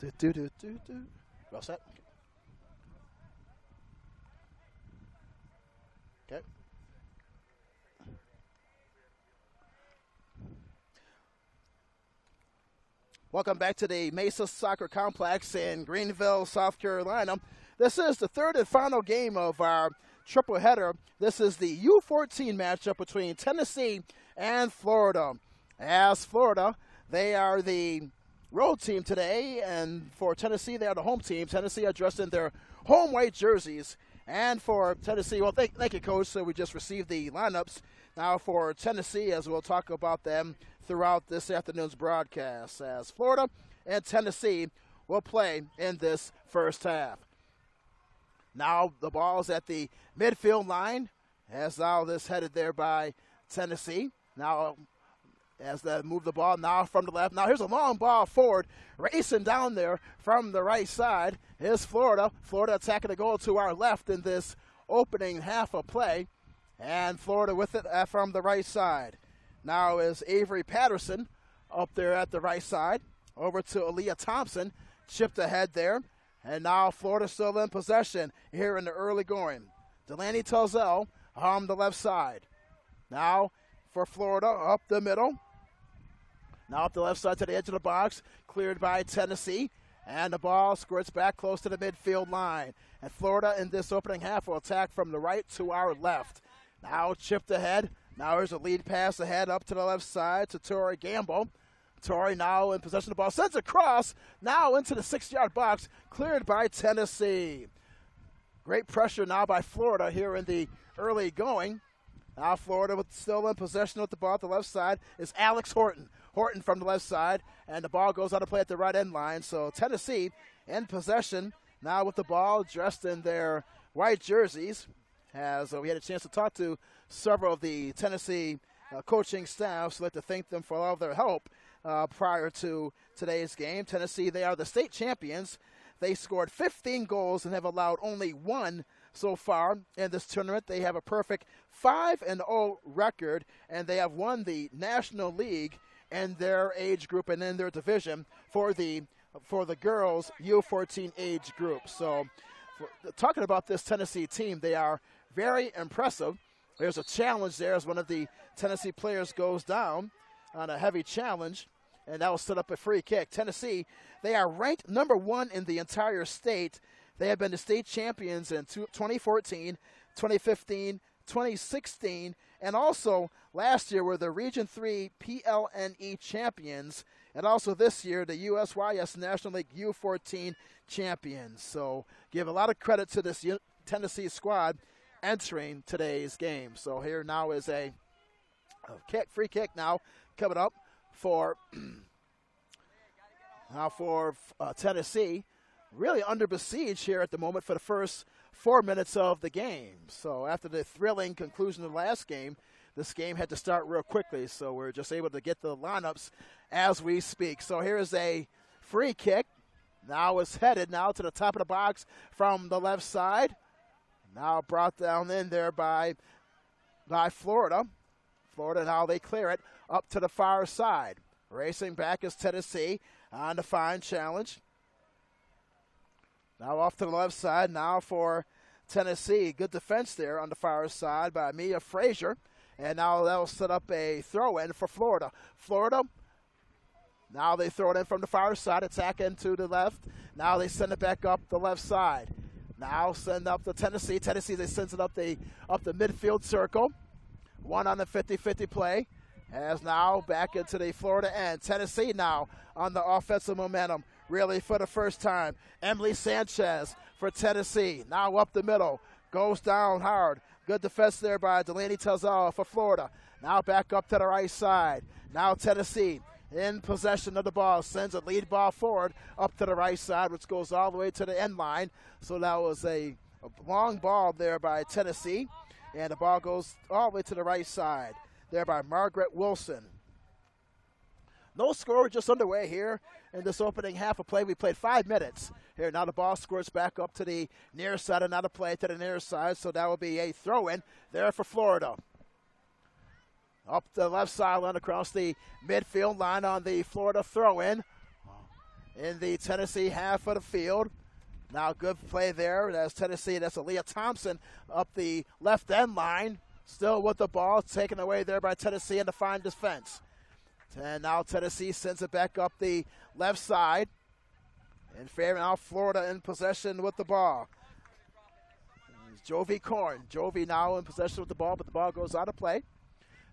Well set. Okay. Welcome back to the Mesa Soccer Complex in Greenville, South Carolina. This is the third and final game of our triple header. This is the U14 matchup between Tennessee and Florida. As Florida, they are the road team today, and for Tennessee, they are the home team. Tennessee are dressed in their home white jerseys. And for Tennessee, well, thank you, Coach. So we just received the lineups. Now for Tennessee, as we'll talk about them throughout this afternoon's broadcast, as Florida and Tennessee will play in this first half. Now the ball's at the midfield line, as now this headed there by Tennessee. Now as they move the ball now from the left. Now here's a long ball forward, racing down there from the right side is Florida. Florida attacking the goal to our left in this opening half of play. And Florida with it from the right side. Now is Avery Patterson up there at the right side. Over to Aaliyah Thompson, chipped ahead there. And now Florida still in possession here in the early going. Delaney Tozell on the left side. Now for Florida up the middle. Now up the left side to the edge of the box, cleared by Tennessee. And the ball squirts back close to the midfield line. And Florida in this opening half will attack from the right to our left. Now chipped ahead. Now there's a lead pass ahead up to the left side to Torrey Gamble. Torrey now in possession of the ball. Sends a cross now into the 6-yard box. Cleared by Tennessee. Great pressure now by Florida here in the early going. Now Florida still in possession with the ball at the left side is Alex Horton. Horton from the left side. And the ball goes out of play at the right end line. So Tennessee in possession now with the ball dressed in their white jerseys. As we had a chance to talk to several of the Tennessee coaching staffs. So I'd like to thank them for all of their help prior to today's game. Tennessee, they are the state champions. They scored 15 goals and have allowed only one so far in this tournament. They have a perfect 5-0 record, and they have won the National League in their age group and in their division for the girls U14 age group. So talking about this Tennessee team, they are very impressive. There's a challenge there as one of the Tennessee players goes down on a heavy challenge, and that will set up a free kick. Tennessee, they are ranked number 1 in the entire state. They have been the state champions in 2014, 2015, 2016, and also last year were the Region 3 PLNE champions, and also this year the USYS National League U14 champions. So give a lot of credit to this Tennessee squad entering today's game. So here now is a free kick now coming up for Tennessee. Really under besiege here at the moment for the first 4 minutes of the game. So after the thrilling conclusion of the last game, this game had to start real quickly. So we're just able to get the lineups as we speak. So here is a free kick. Now it's headed now to the top of the box from the left side. Now brought down in there by Florida. Florida now they clear it up to the far side. Racing back is Tennessee on the fine challenge. Now off to the left side now for Tennessee. Good defense there on the far side by Mia Frazier. And now that will set up a throw-in for Florida. Florida, now they throw it in from the far side, attack into the left. Now they send it back up the left side. Now send up to Tennessee. Tennessee, they send it up the midfield circle. One on the 50-50 play. As now back into the Florida end. Tennessee now on the offensive momentum. Really for the first time. Emily Sanchez for Tennessee. Now up the middle. Goes down hard. Good defense there by Delaney Tozell for Florida. Now back up to the right side. Now Tennessee in possession of the ball. Sends a lead ball forward up to the right side, which goes all the way to the end line. So that was a long ball there by Tennessee. And the ball goes all the way to the right side there by Margaret Wilson. No score, just underway here in this opening half of play. We played 5 minutes here. Now the ball squirts back up to the near side, another play to the near side, so that will be a throw-in there for Florida. Up the left sideline across the midfield line on the Florida throw-in. in the Tennessee half of the field. Now good play there. That's Tennessee. That's Aaliyah Thompson up the left end line. Still with the ball. Taken away there by Tennessee in the fine defense. And now Tennessee sends it back up the left side. In favor now Florida in possession with the ball. Jovi Korn. Jovi now in possession with the ball, but the ball goes out of play.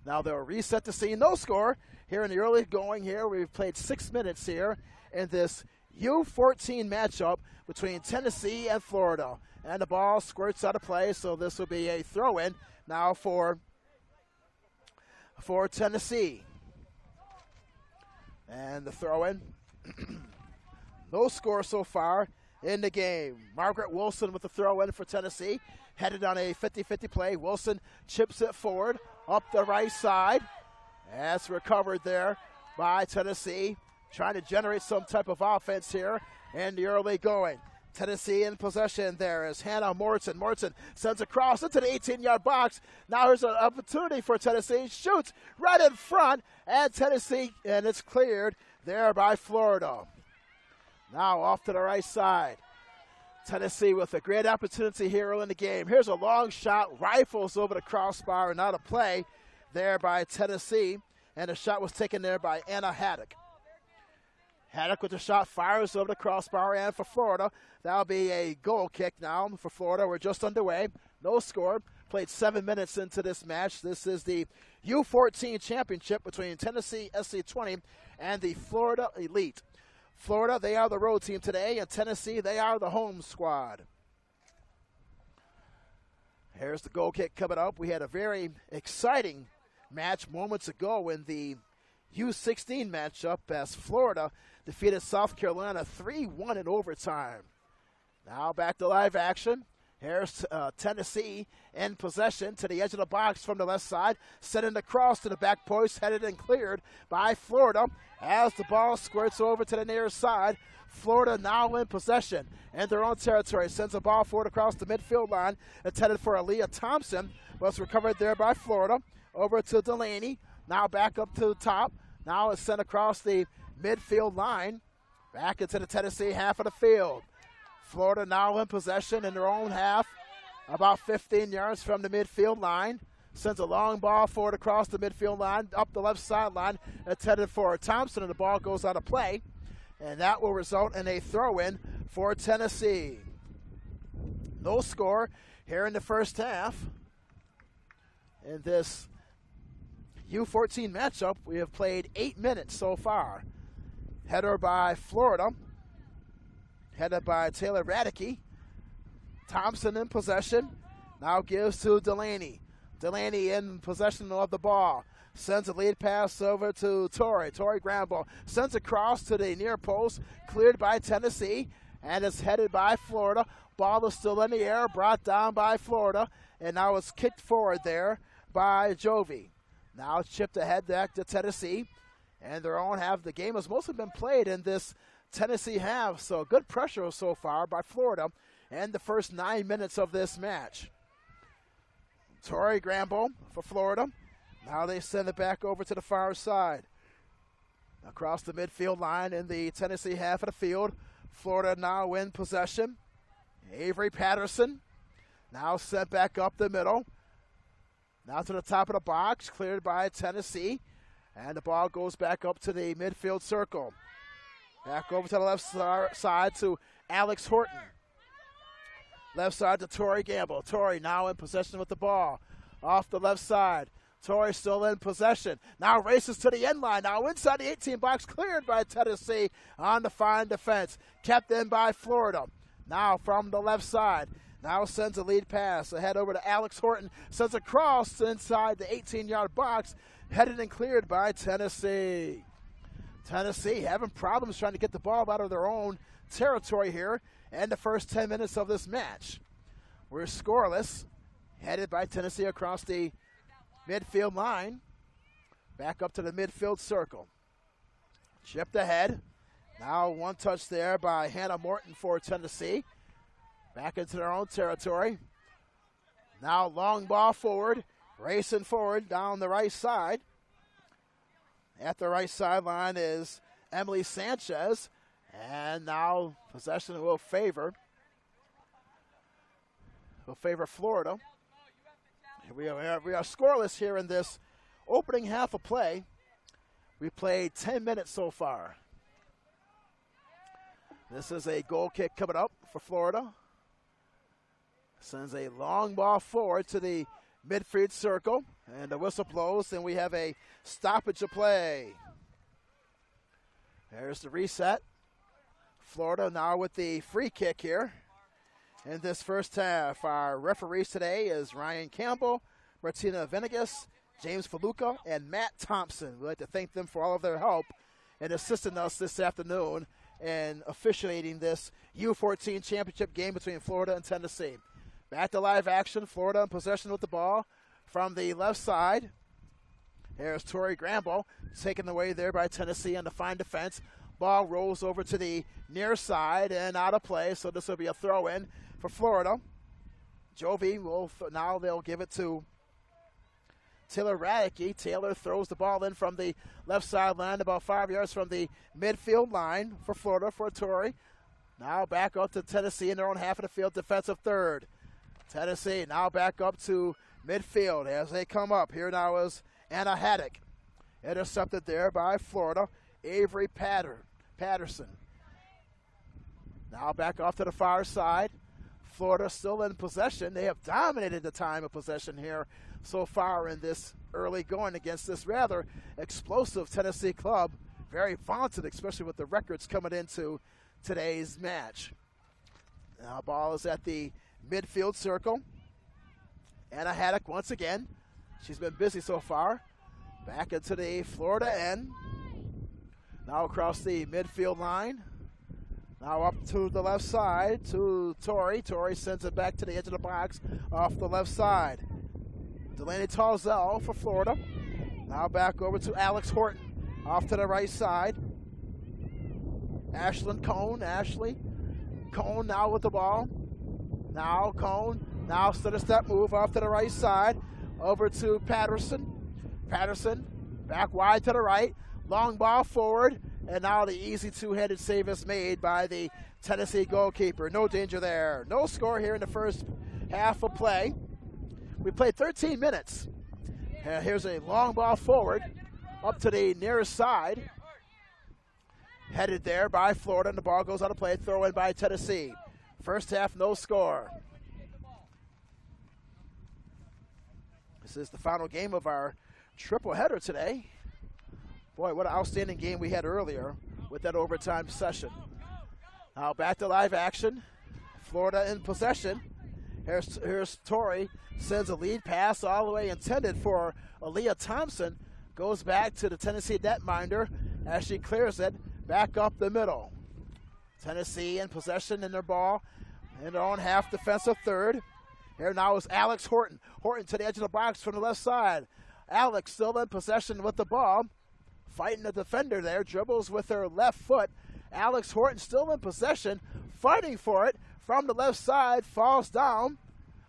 Now they'll reset the scene. No score here in the early going here. We've played 6 minutes here in this U14 matchup between Tennessee and Florida. And the ball squirts out of play, so this will be a throw-in now for Tennessee. And the throw-in. No score so far in the game. Margaret Wilson with the throw-in for Tennessee. Headed on a 50-50 play. Wilson chips it forward up the right side. That's recovered there by Tennessee. Trying to generate some type of offense here in the early going. Tennessee in possession there is Hannah Morton. Morton sends across into the 18-yard box. Now here's an opportunity for Tennessee. Shoots right in front, and Tennessee, and it's cleared there by Florida. Now off to the right side. Tennessee with a great opportunity here in the game. Here's a long shot, rifles over the crossbar, and out of play there by Tennessee. And the shot was taken there by Anna Haddock. Haddock with the shot, fires over the crossbar, and for Florida, that'll be a goal kick now for Florida. We're just underway. No score. Played 7 minutes into this match. This is the U14 championship between Tennessee SC20 and the Florida Elite. Florida, they are the road team today, and Tennessee, they are the home squad. Here's the goal kick coming up. We had a very exciting match moments ago in the U16 matchup as Florida defeated South Carolina 3-1 in overtime. Now back to live action. Here's Tennessee in possession to the edge of the box from the left side. Sending the cross to the back post, headed and cleared by Florida. As the ball squirts over to the near side, Florida now in possession in their own territory. Sends the ball forward across the midfield line. Intended for Aaliyah Thompson. Was recovered there by Florida. Over to Delaney. Now back up to the top. Now it's sent across the midfield line. Back into the Tennessee half of the field. Florida now in possession in their own half. About 15 yards from the midfield line. Sends a long ball forward across the midfield line, up the left sideline, intended for Thompson, and the ball goes out of play. And that will result in a throw-in for Tennessee. No score here in the first half. In this U14 matchup, we have played 8 minutes so far. Header by Florida. Headed by Taylor Radicke. Thompson in possession. Now gives to Delaney. Delaney in possession of the ball. Sends a lead pass over to Torrey. Torrey ground ball. Sends across to the near post. Cleared by Tennessee. And it's headed by Florida. Ball is still in the air. Brought down by Florida. And now it's kicked forward there by Jovi. Now it's chipped ahead back to Tennessee. And their own half. The game has mostly been played in this Tennessee half. So good pressure so far by Florida. And the first 9 minutes of this match. Torrey Gramble for Florida. Now they send it back over to the far side. Across the midfield line in the Tennessee half of the field. Florida now in possession. Avery Patterson now sent back up the middle. Now to the top of the box, cleared by Tennessee. And the ball goes back up to the midfield circle. Back over to the left side to Alex Horton. Left side to Torrey Gamble. Torrey now in possession with the ball. Off the left side. Torrey still in possession. Now races to the end line. Now inside the 18 box, cleared by Tennessee on the fine defense. Kept in by Florida. Now from the left side. Now sends a lead pass ahead over to Alex Horton. Sends a cross inside the 18-yard box. Headed and cleared by Tennessee. Tennessee having problems trying to get the ball out of their own territory here. And the first 10 minutes of this match. We're scoreless. Headed by Tennessee across the midfield line. Back up to the midfield circle. Chipped ahead. Now one touch there by Hannah Morton for Tennessee. Back into their own territory. Now long ball forward. Racing forward down the right side. At the right sideline is Emily Sanchez. And now possession will favor Florida. We are scoreless here in this opening half of play. We played 10 minutes so far. This is a goal kick coming up for Florida. Sends a long ball forward to the midfield circle, and the whistle blows, and we have a stoppage of play. There's the reset. Florida now with the free kick here in this first half. Our referees today is Ryan Campbell, Martina Venegas, James Faluca, and Matt Thompson. We'd like to thank them for all of their help in assisting us this afternoon in officiating this U14 championship game between Florida and Tennessee. Back to live action. Florida in possession with the ball from the left side. Here's Tori Gramble taken away there by Tennessee on the fine defense. Ball rolls over to the near side and out of play, so this will be a throw-in for Florida. Jovi will now they'll give it to Taylor Radicke. Taylor throws the ball in from the left sideline, about 5 yards from the midfield line for Florida for Tori. Now back up to Tennessee in their own half of the field, defensive third. Tennessee now back up to midfield as they come up. Here now is Anna Haddock. Intercepted there by Florida. Avery Patterson. Now back off to the far side. Florida still in possession. They have dominated the time of possession here so far in this early going against this rather explosive Tennessee club. Very vaunted, especially with the records coming into today's match. Now ball is at the midfield circle. Anna Haddock once again. She's been busy so far. Back into the Florida end. Now across the midfield line. Now up to the left side to Tori. Tori sends it back to the edge of the box off the left side. Delaney Talzell for Florida. Now back over to Alex Horton off to the right side. Ashlyn Cone. Ashley Cone now with the ball. Now Cone. Now stutter step move off to the right side. Over to Patterson. Patterson back wide to the right. Long ball forward. And now the easy two-handed save is made by the Tennessee goalkeeper. No danger there. No score here in the first half of play. We played 13 minutes. Here's a long ball forward up to the nearest side. Headed there by Florida, and the ball goes out of play. Throw in by Tennessee. First half, no score. This is the final game of our triple header today. Boy, what an outstanding game we had earlier with that overtime session. Now back to live action. Florida in possession. Here's Tori. Sends a lead pass all the way intended for Aaliyah Thompson. Goes back to the Tennessee netminder as she clears it back up the middle. Tennessee in possession in their ball in their own half defensive third. Here now is Alex Horton. Horton to the edge of the box from the left side. Alex still in possession with the ball. Fighting the defender there, dribbles with her left foot. Alex Horton still in possession, fighting for it from the left side, falls down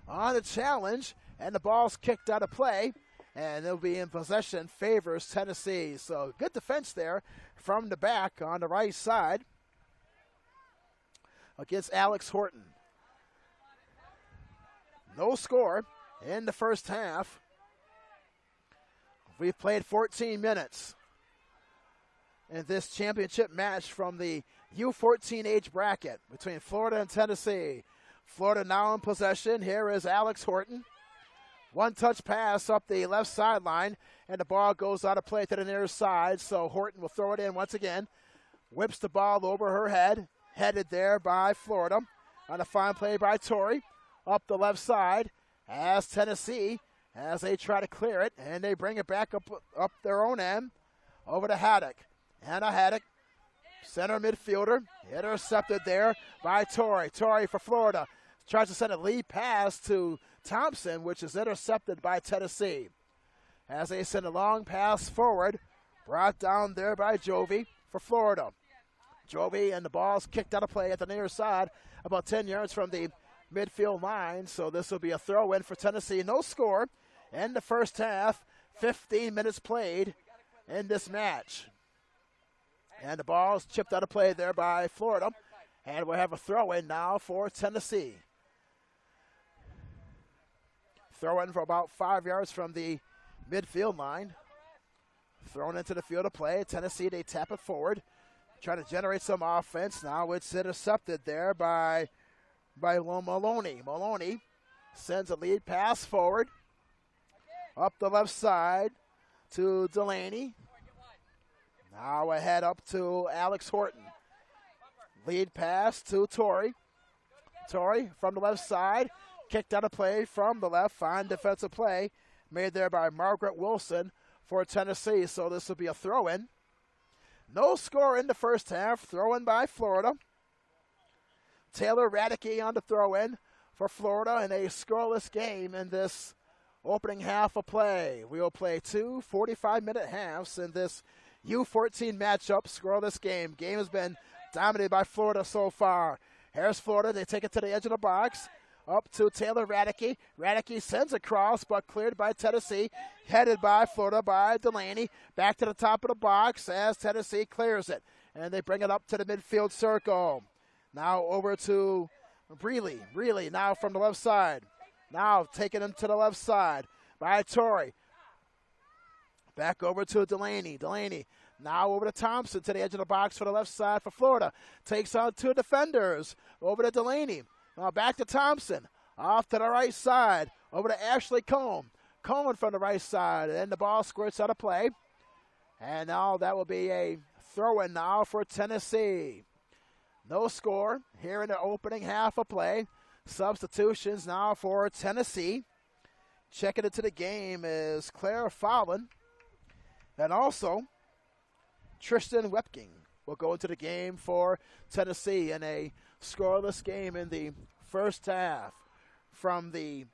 on the challenge, and the ball's kicked out of play, and it'll be in possession, favors Tennessee. So good defense there from the back on the right side against Alex Horton. No score in the first half. We've played 14 minutes. In this championship match from the U14 age bracket between Florida and Tennessee. Florida now in possession. Here is Alex Horton. One-touch pass up the left sideline, and the ball goes out of play to the near side, so Horton will throw it in once again. Whips the ball over her head, headed there by Florida. On a fine play by Tori. Up the left side as Tennessee, as they try to clear it, and they bring it back up their own end over to Haddock. Anna Haddock, center midfielder, intercepted there by Tori. Tori for Florida tries to send a lead pass to Thompson, which is intercepted by Tennessee. As they send a long pass forward, brought down there by Jovi for Florida. Jovi, and the ball's kicked out of play at the near side, about 10 yards from the midfield line, so this will be a throw-in for Tennessee. No score in the first half, 15 minutes played in this match. And the ball is chipped out of play there by Florida. And we'll have a throw-in now for Tennessee. Throw-in for about 5 yards from the midfield line. Thrown into the field of play. Tennessee, they tap it forward. Trying to generate some offense. Now it's intercepted there by Maloney. Maloney sends a lead pass forward. Up the left side to Delaney. Now ahead up to Alex Horton. Lead pass to Torrey. Torrey from the left side. Kicked out of play from the left. Fine defensive play made there by Margaret Wilson for Tennessee. So this will be a throw-in. No score in the first half. Throw-in by Florida. Taylor Radke on the throw-in for Florida in a scoreless game in this opening half of play. We will play 2 45-minute halves in this U14 matchup, scoreless game. Game has been dominated by Florida so far. Here's Florida. They take it to the edge of the box. Up to Taylor Radke. Radke sends a cross, but cleared by Tennessee. Headed by Florida by Delaney. Back to the top of the box as Tennessee clears it. And they bring it up to the midfield circle. Now over to Breeley. Breeley now from the left side. Now taking him to the left side by Torrey. Back over to Delaney. Delaney now over to Thompson to the edge of the box for the left side for Florida. Takes on 2 defenders. Over to Delaney. Now back to Thompson. Off to the right side. Over to Ashley Cohn. Cohn from the right side. And the ball squirts out of play. And now that will be a throw-in now for Tennessee. No score here in the opening half of play. Substitutions now for Tennessee. Checking into the game is Claire Fallon. And also, Tristan Wepking will go into the game for Tennessee in a scoreless game in the first half. From the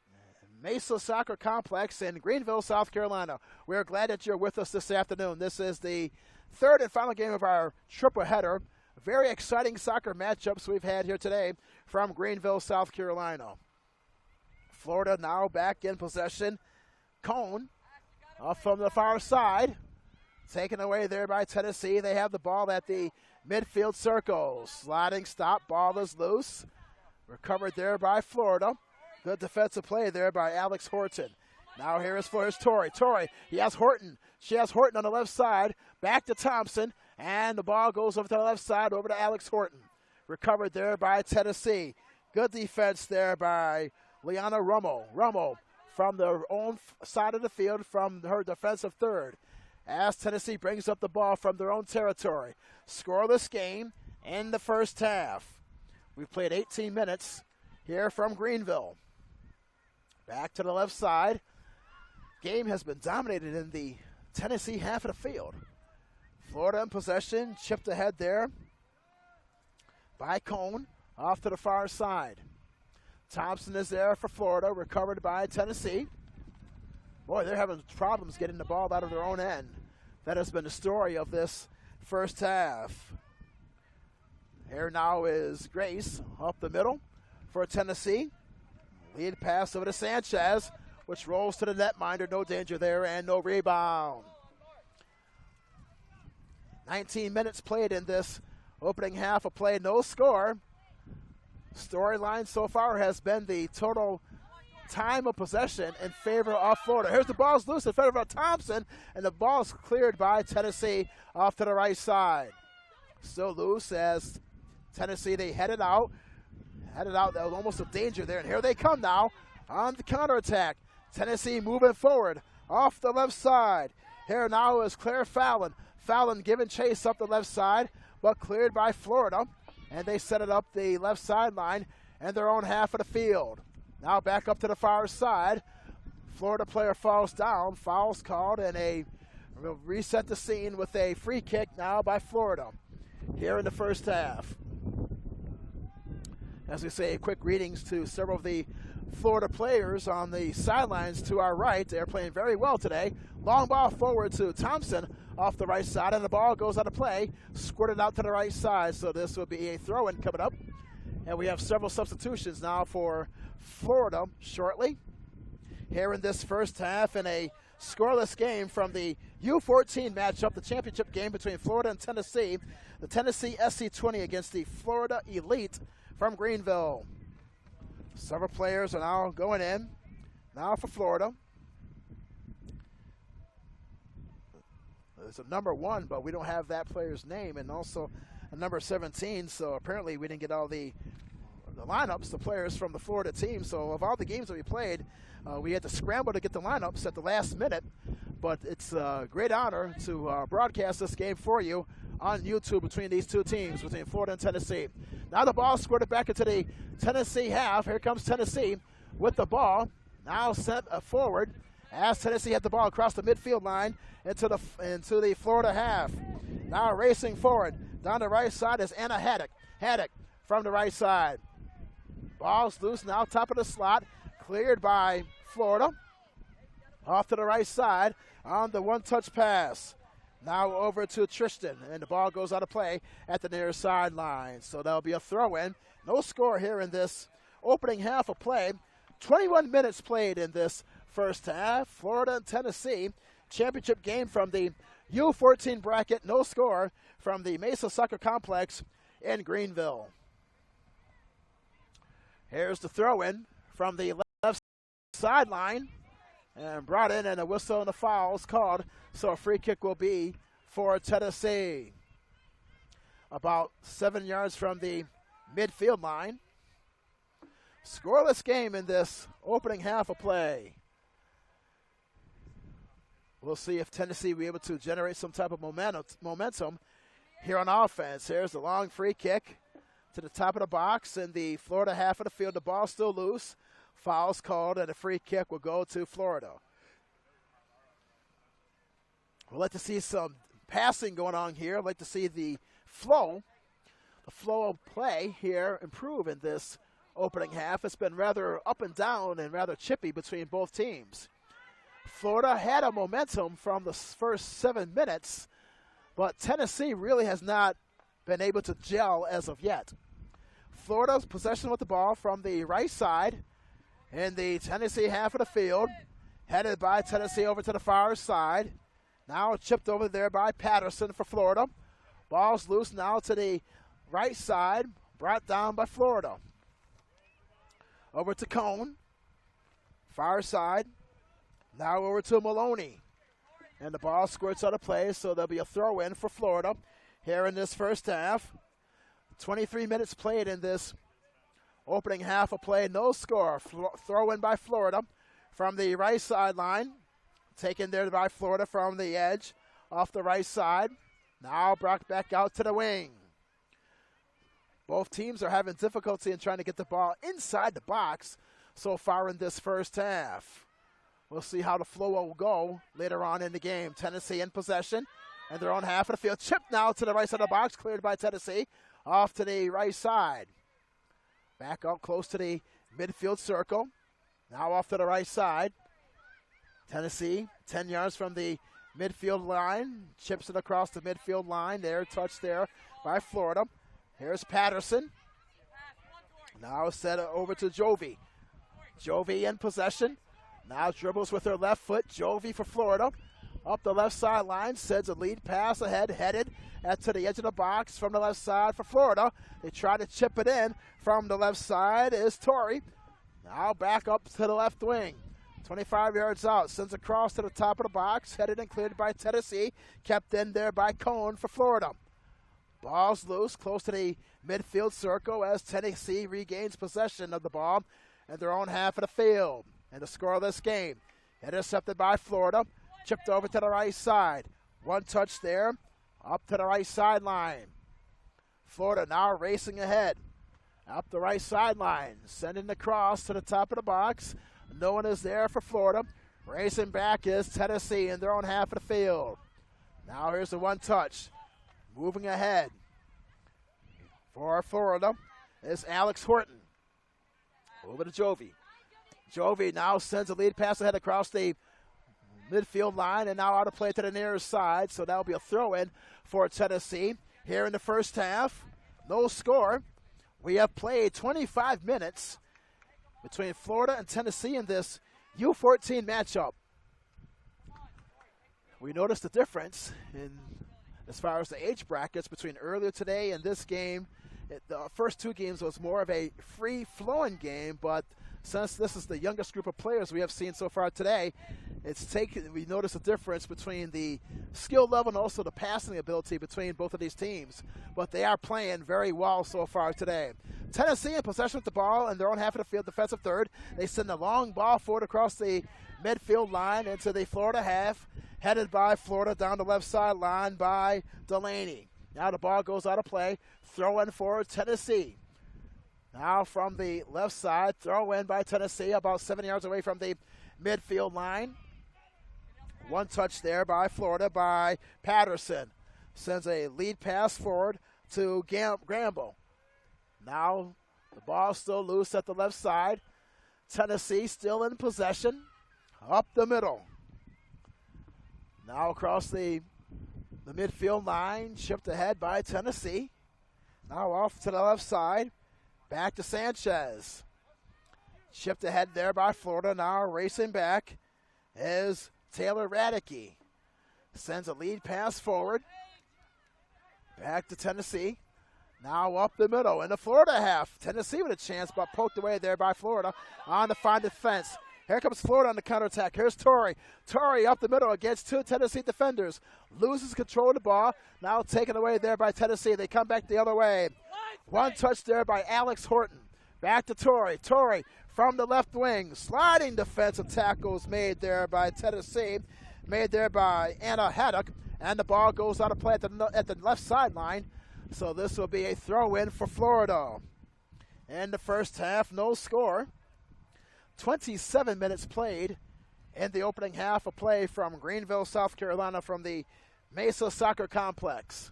Mesa Soccer Complex in Greenville, South Carolina, we're glad that you're with us this afternoon. This is the third and final game of our triple header. Very exciting soccer matchups we've had here today from Greenville, South Carolina. Florida now back in possession. Cohn off from the far side. Taken away there by Tennessee. They have the ball at the midfield circle. Sliding stop. Ball is loose. Recovered there by Florida. Good defensive play there by Alex Horton. Now here is Florida's Torrey. Torrey, he has Horton. She has Horton on the left side. Back to Thompson. And the ball goes over to the left side, over to Alex Horton. Recovered there by Tennessee. Good defense there by Liana Romo. Romo from their own side of the field from her defensive third. As Tennessee brings up the ball from their own territory. Scoreless game in the first half. We've played 18 minutes here from Greenville. Back to the left side. Game has been dominated in the Tennessee half of the field. Florida in possession, chipped ahead there by Cohn, off to the far side. Thompson is there for Florida, recovered by Tennessee. Boy, they're having problems getting the ball out of their own end. That has been the story of this first half. Here now is Grace up the middle for Tennessee. Lead pass over to Sanchez, which rolls to the netminder. No danger there and no rebound. 19 minutes played in this opening half of play. No score. Storyline so far has been the total time of possession in favor of Florida. Here's the ball's loose in favor of Thompson, and the ball's cleared by Tennessee off to the right side. Still loose as Tennessee, they headed out. That was almost a danger there, and here they come now on the counterattack. Tennessee moving forward off the left side. Here now is Claire Fallon. Fallon giving chase up the left side, but cleared by Florida. And they set it up the left sideline and their own half of the field. Now back up to the far side. Florida player falls down. Foul's called, and we'll reset the scene with a free kick now by Florida here in the first half. As we say, quick greetings to several of the Florida players on the sidelines to our right. They're playing very well today. Long ball forward to Thompson off the right side, and the ball goes out of play, squirted out to the right side. So this will be a throw-in coming up. And we have several substitutions now for Florida shortly. Here in this first half in a scoreless game from the U14 matchup, the championship game between Florida and Tennessee. The Tennessee SC20 against the Florida Elite from Greenville. Several players are now going in. Now for Florida. There's a number 1, but we don't have that player's name, and also a number 17, so apparently we didn't get all the lineups, the players from the Florida team. So of all the games that we played, we had to scramble to get the lineups at the last minute, but it's a great honor to broadcast this game for you on YouTube between these two teams, between Florida and Tennessee. Now the ball squirted back into the Tennessee half. Here comes Tennessee with the ball. Now sent forward as Tennessee had the ball across the midfield line into the Florida half. Now racing forward down the right side is Anna Haddock. Haddock from the right side. Ball's loose now, top of the slot, cleared by Florida. Off to the right side on the one-touch pass. Now over to Tristan, and the ball goes out of play at the near sideline. So that'll be a throw-in. No score here in this opening half of play. 21 minutes played in this first half. Florida and Tennessee, championship game from the U14 bracket. No score from the Mesa Soccer Complex in Greenville. Here's the throw-in from the left sideline, and brought in, and a whistle and a foul is called, so a free kick will be for Tennessee. About 7 yards from the midfield line. Scoreless game in this opening half of play. We'll see if Tennessee will be able to generate some type of momentum here on offense. Here's the long free kick to the top of the box in the Florida half of the field. The ball still loose. Foul's called, and a free kick will go to Florida. We'd like to see some passing going on here. I'd like to see the flow of play here improve in this opening half. It's been rather up and down and rather chippy between both teams. Florida had a momentum from the first 7 minutes, but Tennessee really has not been able to gel as of yet. Florida's possession with the ball from the right side in the Tennessee half of the field, headed by Tennessee over to the far side. Now chipped over there by Patterson for Florida. Ball's loose now to the right side, brought down by Florida. Over to Cone, far side. Now over to Maloney. And the ball squirts out of play, so there'll be a throw-in for Florida here in this first half. 23 minutes played in this opening half of play. No score. Throw-in by Florida from the right sideline. Taken there by Florida from the edge off the right side. Now brought back out to the wing. Both teams are having difficulty in trying to get the ball inside the box so far in this first half. We'll see how the flow will go later on in the game. Tennessee in possession in their own half of the field. Chip now to the right side of the box, cleared by Tennessee. Off to the right side. Back up close to the midfield circle. Now off to the right side. Tennessee, 10 yards from the midfield line. Chips it across the midfield line. There, touched there by Florida. Here's Patterson. Now set over to Jovi. Jovi in possession. Now dribbles with her left foot. Jovi for Florida. Up the left sideline. Sends a lead pass ahead. Headed to the edge of the box from the left side for Florida. They try to chip it in. From the left side is Torrey. Now back up to the left wing. 25 yards out. Sends across to the top of the box. Headed and cleared by Tennessee. Kept in there by Cone for Florida. Ball's loose. Close to the midfield circle as Tennessee regains possession of the ball in their own half of the field. And the scoreless game. Intercepted by Florida. Chipped over to the right side. One touch there. Up to the right sideline. Florida now racing ahead. Up the right sideline. Sending the cross to the top of the box. No one is there for Florida. Racing back is Tennessee in their own half of the field. Now here's the one touch. Moving ahead for Florida is Alex Horton. Over to Jovi. Jovi now sends a lead pass ahead across the midfield line and now out of play to the near side. So that'll be a throw-in for Tennessee here in the first half. No score. We have played 25 minutes between Florida and Tennessee in this U14 matchup. We noticed the difference in as far as the age brackets between earlier today and this game. The first two games was more of a free-flowing game, but since this is the youngest group of players we have seen so far today, we notice a difference between the skill level and also the passing ability between both of these teams. But they are playing very well so far today. Tennessee in possession with the ball in their own half of the field, defensive third. They send a long ball forward across the midfield line into the Florida half, headed by Florida down the left sideline by Delaney. Now the ball goes out of play. Throw in for Tennessee. Now from the left side, throw in by Tennessee, about 7 yards away from the midfield line. One touch there by Florida by Patterson. Sends a lead pass forward to Gramble. Now the ball still loose at the left side. Tennessee still in possession. Up the middle. Now across the midfield line, shipped ahead by Tennessee. Now off to the left side. Back to Sanchez. Shipped ahead there by Florida. Now racing back is Taylor Radicke. Sends a lead pass forward. Back to Tennessee. Now up the middle in the Florida half. Tennessee with a chance, but poked away there by Florida on the fine defense. Here comes Florida on the counterattack. Here's Torrey. Torrey up the middle against two Tennessee defenders. Loses control of the ball. Now taken away there by Tennessee. They come back the other way. One touch there by Alex Horton. Back to Torrey. Torrey from the left wing. Sliding defensive tackles made there by Tennessee. Made there by Anna Haddock. And the ball goes out of play at the left sideline. So this will be a throw-in for Florida. In the first half, no score. 27 minutes played in the opening half of play from Greenville, South Carolina, from the Mesa Soccer Complex.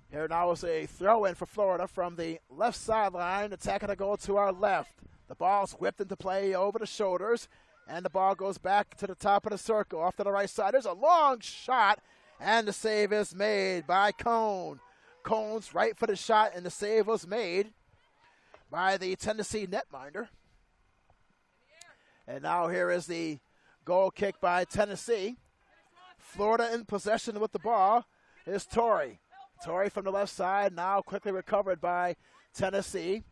Here now is a throw-in for Florida from the left sideline, attacking the goal to our left. The ball's whipped into play over the shoulders, and the ball goes back to the top of the circle, off to the right side. There's a long shot, and the save is made by Cone. Cone's right footed shot, and the save was made by the Tennessee netminder. And now here is the goal kick by Tennessee. Florida in possession with the ball is Torrey. Torrey from the left side, now quickly recovered by Tennessee.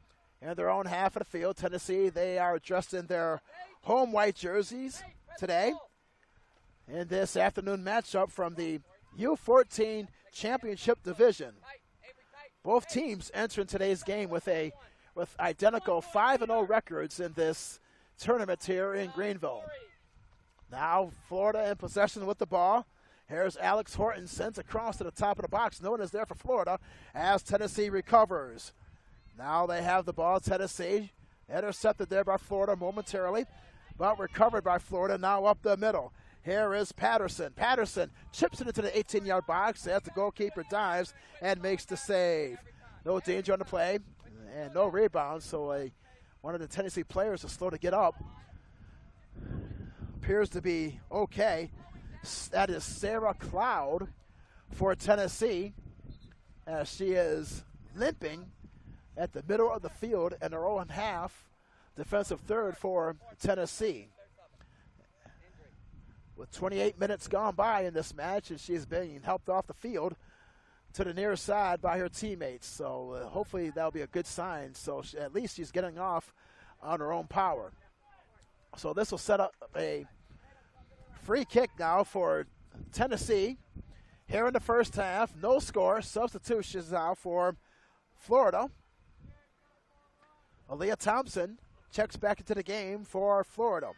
In their own half of the field, Tennessee, they are dressed in their home white jerseys today. In this afternoon matchup from the U14 Championship Division. Both teams entering today's game with identical 5-0 records in this tournament here in Greenville. Now Florida in possession with the ball. Here's Alex Horton, sends across to the top of the box. No one is there for Florida as Tennessee recovers. Now they have the ball, Tennessee. Intercepted there by Florida momentarily, but recovered by Florida. Now up the middle. Here is Patterson. Patterson chips it into the 18-yard box as the goalkeeper dives and makes the save. No danger on the play and no rebound, so one of the Tennessee players is slow to get up. Appears to be okay. That is Sarah Cloud for Tennessee, as she is limping at the middle of the field in her own half, defensive third for Tennessee. With 28 minutes gone by in this match, and she's being helped off the field to the near side by her teammates. So hopefully that'll be a good sign. So at least she's getting off on her own power. So this will set up a free kick now for Tennessee. Here in the first half, no score. Substitutions now for Florida. Aaliyah Thompson checks back into the game for Florida.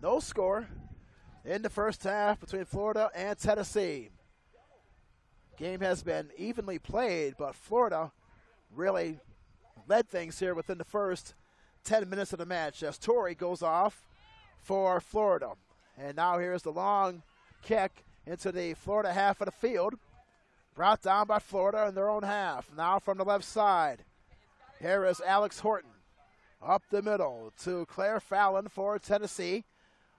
No score in the first half between Florida and Tennessee. Game has been evenly played, but Florida really led things here within the first 10 minutes of the match as Torrey goes off for Florida. And now here's the long kick into the Florida half of the field. Brought down by Florida in their own half. Now from the left side. Here is Alex Horton. Up the middle to Claire Fallon for Tennessee.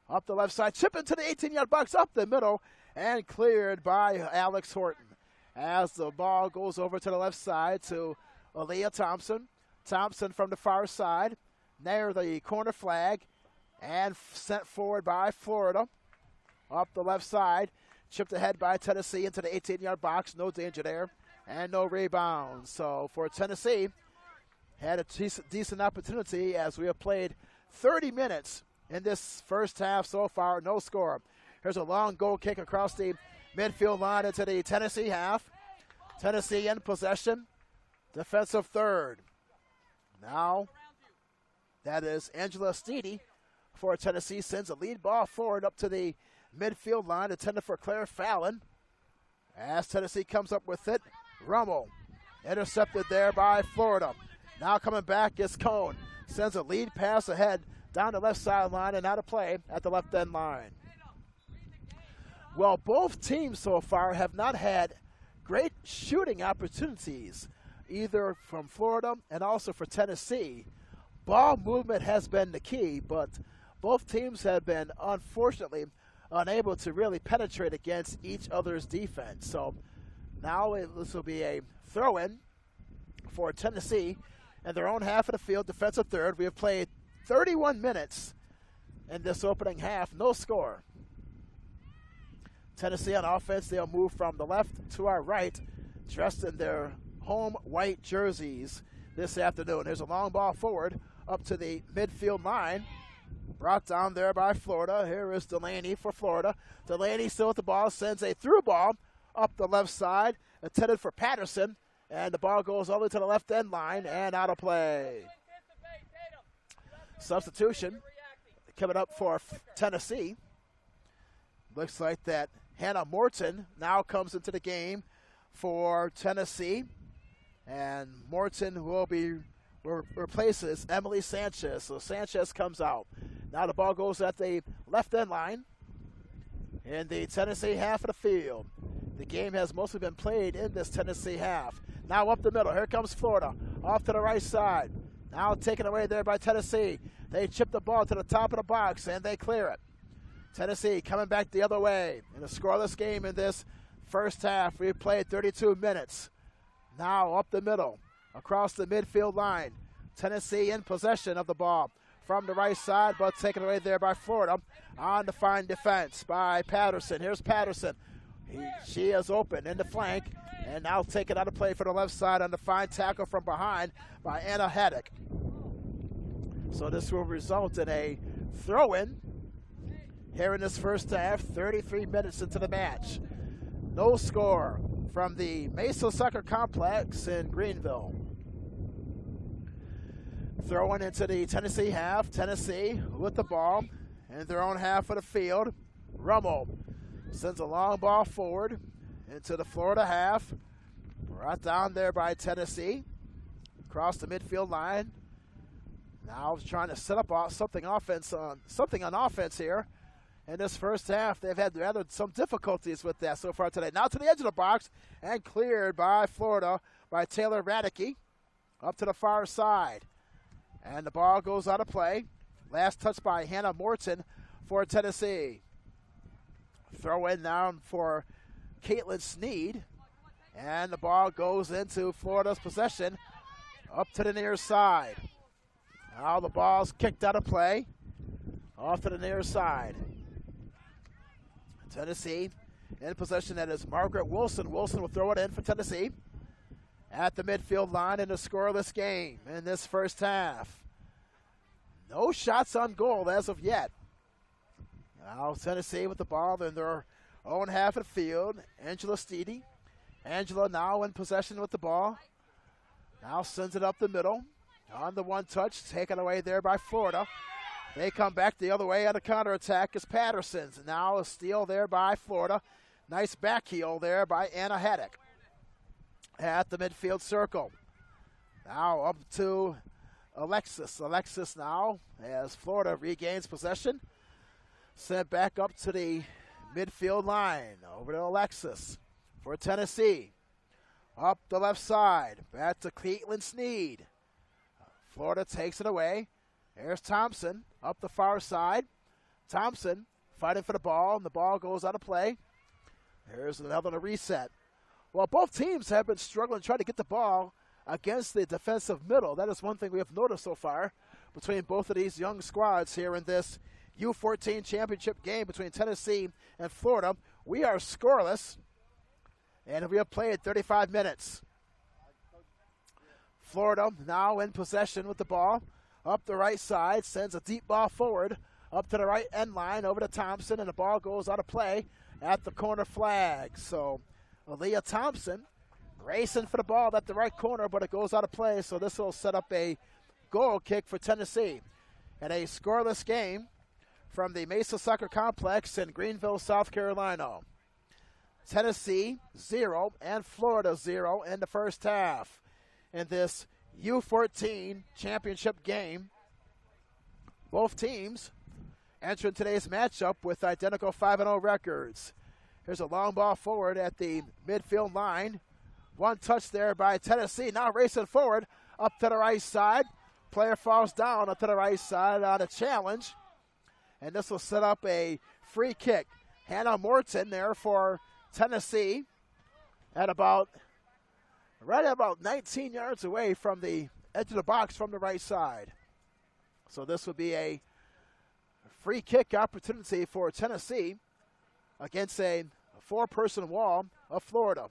Up the left side. Chip into the 18-yard box up the middle. And cleared by Alex Horton. As the ball goes over to the left side to Aaliyah Thompson. Thompson from the far side. Near the corner flag. and sent forward by Florida. Up the left side, chipped ahead by Tennessee into the 18-yard box. No danger there, and no rebound. So for Tennessee, had a decent opportunity as we have played 30 minutes in this first half so far. No score. Here's a long goal kick across the midfield line into the Tennessee half. Tennessee in possession. Defensive third. Now, that is Angela Steedy for Tennessee. Sends a lead ball forward up to the midfield line, intended for Claire Fallon. As Tennessee comes up with it, Rummel intercepted there by Florida. Now coming back is Cone. Sends a lead pass ahead down the left sideline and out of play at the left end line. Well, both teams so far have not had great shooting opportunities, either from Florida and also for Tennessee. Ball movement has been the key, but both teams have been, unfortunately, unable to really penetrate against each other's defense. So now this will be a throw-in for Tennessee in their own half of the field, defensive third. We have played 31 minutes in this opening half, no score. Tennessee on offense, they'll move from the left to our right, dressed in their home white jerseys this afternoon. There's a long ball forward up to the midfield line. Brought down there by Florida. Here is Delaney for Florida. Delaney still with the ball, sends a through ball up the left side, intended for Patterson, and the ball goes all the way to the left end line and out of play. Substitution coming up for Tennessee. Looks like that Hannah Morton now comes into the game for Tennessee, and Morton will be replaces Emily Sanchez. So Sanchez comes out. Now the ball goes at the left end line in the Tennessee half of the field. The game has mostly been played in this Tennessee half. Now up the middle. Here comes Florida. Off to the right side. Now taken away there by Tennessee. They chip the ball to the top of the box and they clear it. Tennessee coming back the other way in a scoreless game in this first half. We've played 32 minutes. Now up the middle, across the midfield line. Tennessee in possession of the ball from the right side, but taken away there by Florida. On the fine defense by Patterson. Here's Patterson. She is open in the flank, and now taken out of play for the left side on the fine tackle from behind by Anna Haddock. So this will result in a throw-in here in this first half, 33 minutes into the match. No score from the Mesa Soccer Complex in Greenville. Throwing into the Tennessee half. Tennessee with the ball in their own half of the field. Rummel sends a long ball forward into the Florida half. Brought down there by Tennessee. Across the midfield line. Now trying to set up something on offense here. In this first half, they've had some difficulties with that so far today. Now to the edge of the box and cleared by Florida by Taylor Radicke up to the far side. And the ball goes out of play. Last touch by Hannah Morton for Tennessee. Throw in down for Caitlin Sneed. And the ball goes into Florida's possession up to the near side. Now the ball's kicked out of play off to the near side. Tennessee in possession. That is Margaret Wilson. Wilson will throw it in for Tennessee at the midfield line in a scoreless game in this first half. No shots on goal as of yet. Now Tennessee with the ball in their own half of the field. Angela Steedy. Angela now in possession with the ball. Now sends it up the middle. On the one touch, taken away there by Florida. They come back the other way on a counterattack is Patterson's. Now a steal there by Florida. Nice back heel there by Anna Haddock at the midfield circle. Now up to Alexis. Alexis now as Florida regains possession. Sent back up to the midfield line. Over to Alexis for Tennessee. Up the left side. Back to Caitlin Sneed. Florida takes it away. Here's Thompson up the far side. Thompson fighting for the ball, and the ball goes out of play. Here's another reset. Well, both teams have been struggling trying to get the ball against the defensive middle. That is one thing we have noticed so far between both of these young squads here in this U14 championship game between Tennessee and Florida. We are scoreless, and we have played 35 minutes. Florida now in possession with the ball. Up the right side, sends a deep ball forward, up to the right end line, over to Thompson, and the ball goes out of play at the corner flag. So Aaliyah Thompson racing for the ball at the right corner, but it goes out of play, so this will set up a goal kick for Tennessee. And a scoreless game from the Mesa Soccer Complex in Greenville, South Carolina. Tennessee 0 and Florida 0 in the first half in this U14 championship game. Both teams entering today's matchup with identical 5-0 records. Here's a long ball forward at the midfield line. One touch there by Tennessee. Now racing forward up to the right side. Player falls down up to the right side on a challenge. And this will set up a free kick. Hannah Morton there for Tennessee at right about 19 yards away from the edge of the box from the right side. So this would be a free kick opportunity for Tennessee against a four-person wall of Florida.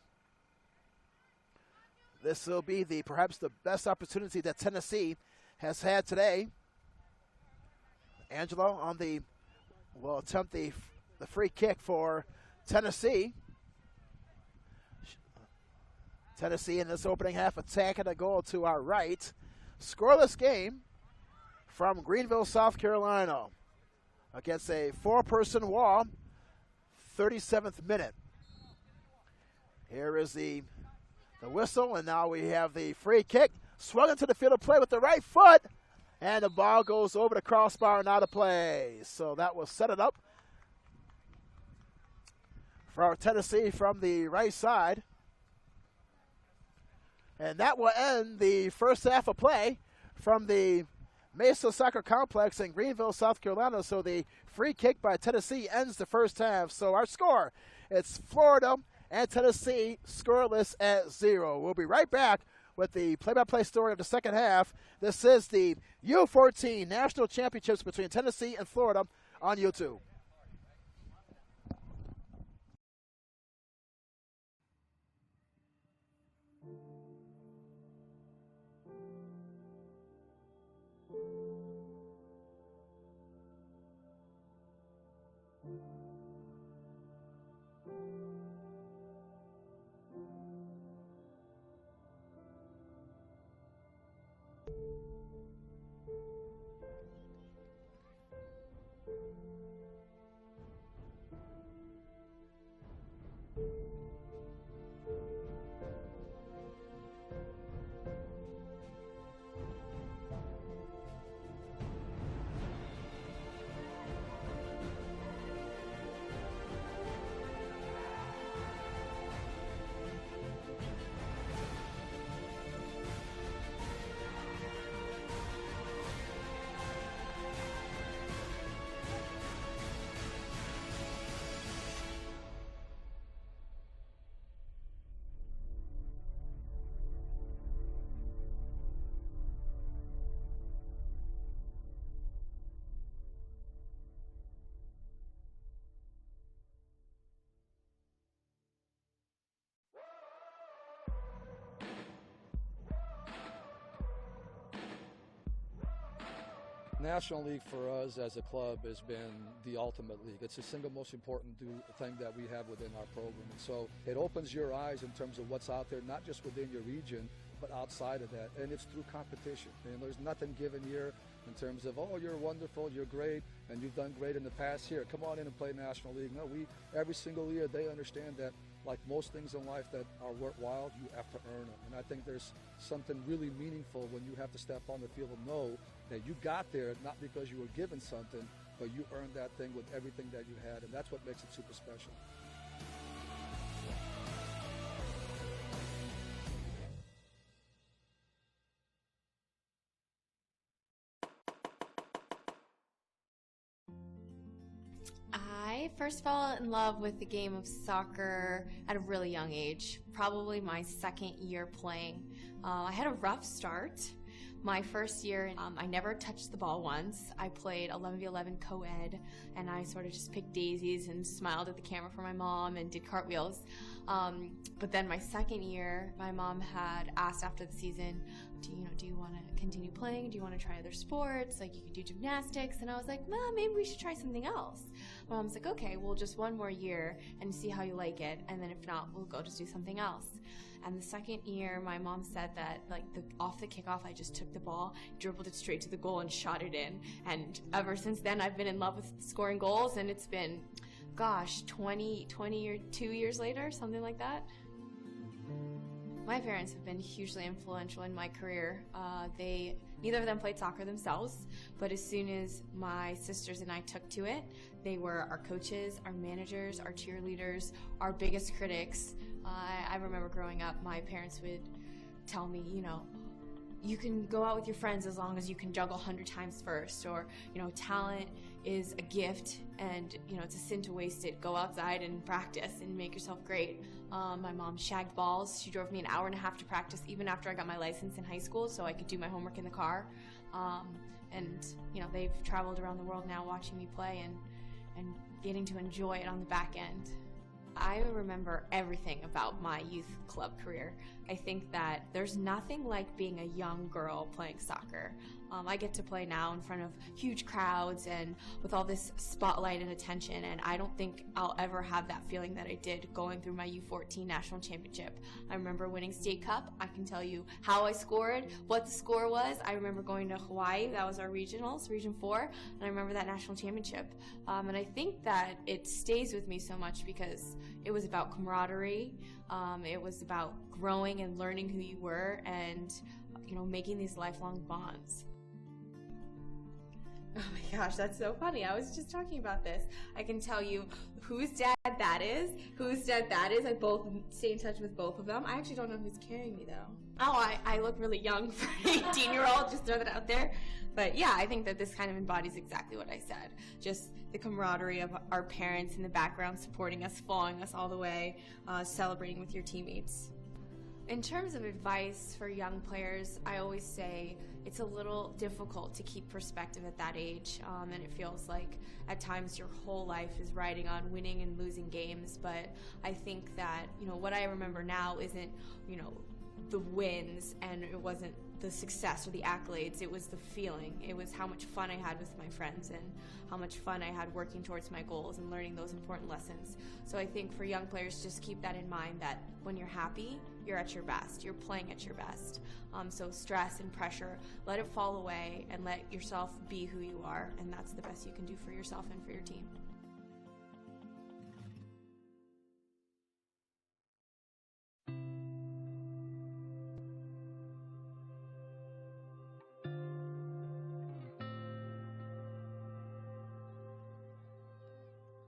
This will be perhaps the best opportunity that Tennessee has had today. Angelo will attempt the free kick for Tennessee. Tennessee in this opening half attacking a goal to our right. Scoreless game from Greenville, South Carolina against a four-person wall, 37th minute. Here is the whistle, and now we have the free kick. Swung into the field of play with the right foot, and the ball goes over the crossbar and out of play. So that will set it up for Tennessee from the right side. And that will end the first half of play from the Mesa Soccer Complex in Greenville, South Carolina. So the free kick by Tennessee ends the first half. So our score, it's Florida and Tennessee scoreless at 0. We'll be right back with the play-by-play story of the second half. This is the U14 National Championships between Tennessee and Florida on YouTube. National League for us as a club has been the ultimate league. It's the single most important thing that we have within our program. And so it opens your eyes in terms of what's out there, not just within your region, but outside of that. And it's through competition. And there's nothing given here in terms of, oh, you're wonderful, you're great, and you've done great in the past. Here, come on in and play National League. No, every single year they understand that, like most things in life that are worthwhile, you have to earn them. And I think there's something really meaningful when you have to step on the field and know that you got there not because you were given something, but you earned that thing with everything that you had, and that's what makes it super special. I first fell in love with the game of soccer at a really young age, probably my second year playing. I had a rough start. My first year, I never touched the ball once. I played 11v11 co-ed, and I sort of just picked daisies and smiled at the camera for my mom and did cartwheels. But then my second year, my mom had asked after the season, do you want to continue playing? Do you want to try other sports? Like, you could do gymnastics. And I was like, well, maybe we should try something else. My mom's like, okay, well, just one more year and see how you like it. And then if not, we'll go just do something else. And the second year, my mom said that, like, off the kickoff, I just took the ball, dribbled it straight to the goal, and shot it in. And ever since then, I've been in love with scoring goals, and it's been, gosh, 22 years later, something like that. My parents have been hugely influential in my career. Neither of them played soccer themselves, but as soon as my sisters and I took to it, they were our coaches, our managers, our cheerleaders, our biggest critics. I remember growing up, my parents would tell me, you can go out with your friends as long as you can juggle 100 times first, or, talent is a gift and, it's a sin to waste it. Go outside and practice and make yourself great. My mom shagged balls. She drove me an hour and a half to practice even after I got my license in high school so I could do my homework in the car. And, they've traveled around the world now watching me play and getting to enjoy it on the back end. I remember everything about my youth club career. I think that there's nothing like being a young girl playing soccer. I get to play now in front of huge crowds and with all this spotlight and attention, and I don't think I'll ever have that feeling that I did going through my U14 national championship. I remember winning state cup. I can tell you how I scored, what the score was. I remember going to Hawaii. That was our regionals, Region 4, and I remember that national championship. And I think that it stays with me so much because it was about camaraderie. It was about growing and learning who you were and, making these lifelong bonds. Oh my gosh, that's so funny. I was just talking about this. I can tell you whose dad that is, whose dad that is. I both stay in touch with both of them. I actually don't know who's carrying me, though. Oh, I look really young for an 18-year-old, just throw that out there. But yeah, I think that this kind of embodies exactly what I said. Just the camaraderie of our parents in the background supporting us, following us all the way, celebrating with your teammates. In terms of advice for young players, I always say it's a little difficult to keep perspective at that age, and it feels like at times your whole life is riding on winning and losing games. But I think that, what I remember now isn't, the wins, and it wasn't the success or the accolades. It was the feeling. It was how much fun I had with my friends and how much fun I had working towards my goals and learning those important lessons. So I think for young players, just keep that in mind, that when you're happy, you're at your best. You're playing at your best. So stress and pressure, let it fall away and let yourself be who you are, and that's the best you can do for yourself and for your team.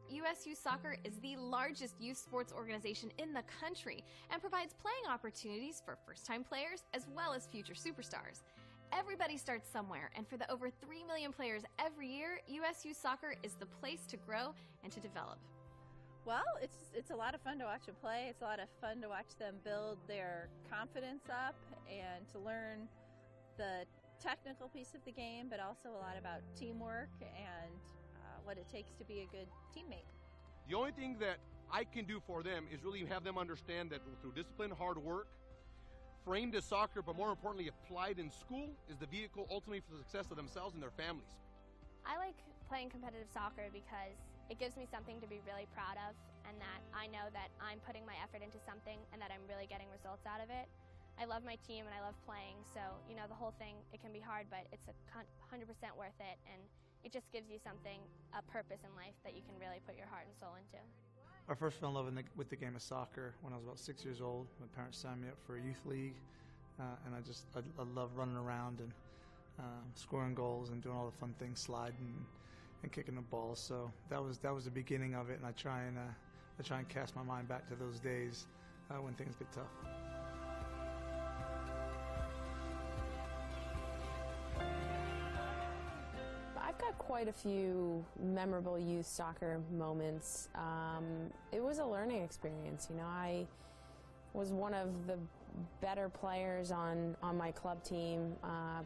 USU Soccer is the largest youth sports organization in the country and provides playing opportunities for first-time players as well as future superstars. Everybody starts somewhere, and for the over 3 million players every year, USU Soccer is the place to grow and to develop. Well, it's a lot of fun to watch them play. It's a lot of fun to watch them build their confidence up and to learn the technical piece of the game, but also a lot about teamwork and what it takes to be a good teammate. The only thing that I can do for them is really have them understand that through discipline, hard work, framed as soccer, but more importantly applied in school, is the vehicle ultimately for the success of themselves and their families. I like playing competitive soccer because it gives me something to be really proud of, and that I know that I'm putting my effort into something and that I'm really getting results out of it. I love my team and I love playing, so the whole thing, it can be hard, but it's 100% worth it, and it just gives you something, a purpose in life that you can really put your heart and soul into. I first fell in love with the game of soccer when I was about 6 years old. My parents signed me up for a youth league, and I love running around and scoring goals and doing all the fun things, sliding and kicking the ball. So that was the beginning of it, and I try and cast my mind back to those days when things get tough. I've got quite a few memorable youth soccer moments. It was a learning experience. was one of the better players on my club team,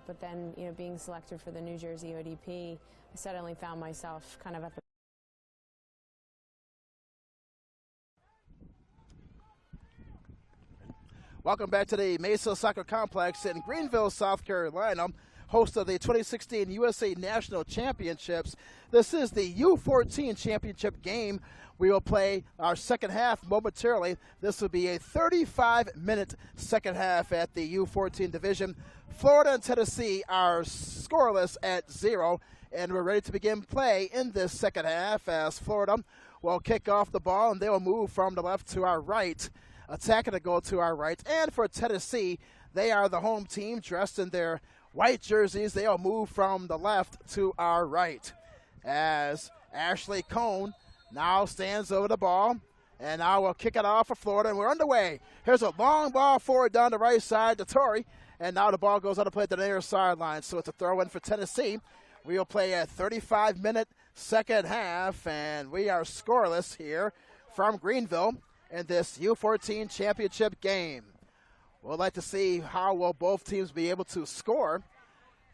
but then, you know, being selected for the New Jersey ODP, I suddenly found myself kind of at the Welcome back to the Mesa Soccer Complex in Greenville, South Carolina, host of the 2016 USA National Championships. This is the U14 championship game. We will play our second half momentarily. This will be a 35-minute second half at the U14 division. Florida and Tennessee are scoreless at 0, and we're ready to begin play in this second half as Florida will kick off the ball, and they will move from the left to our right, attacking the goal to our right. And for Tennessee, they are the home team dressed in their white jerseys. They'll move from the left to our right as Ashley Cohn now stands over the ball, and now we'll kick it off for Florida, and we're underway. Here's a long ball forward down the right side to Torrey, and now the ball goes out of play to the near sideline. So it's a throw in for Tennessee. We will play a 35-minute second half, and we are scoreless here from Greenville in this U14 championship game. We'll like to see how will both teams be able to score,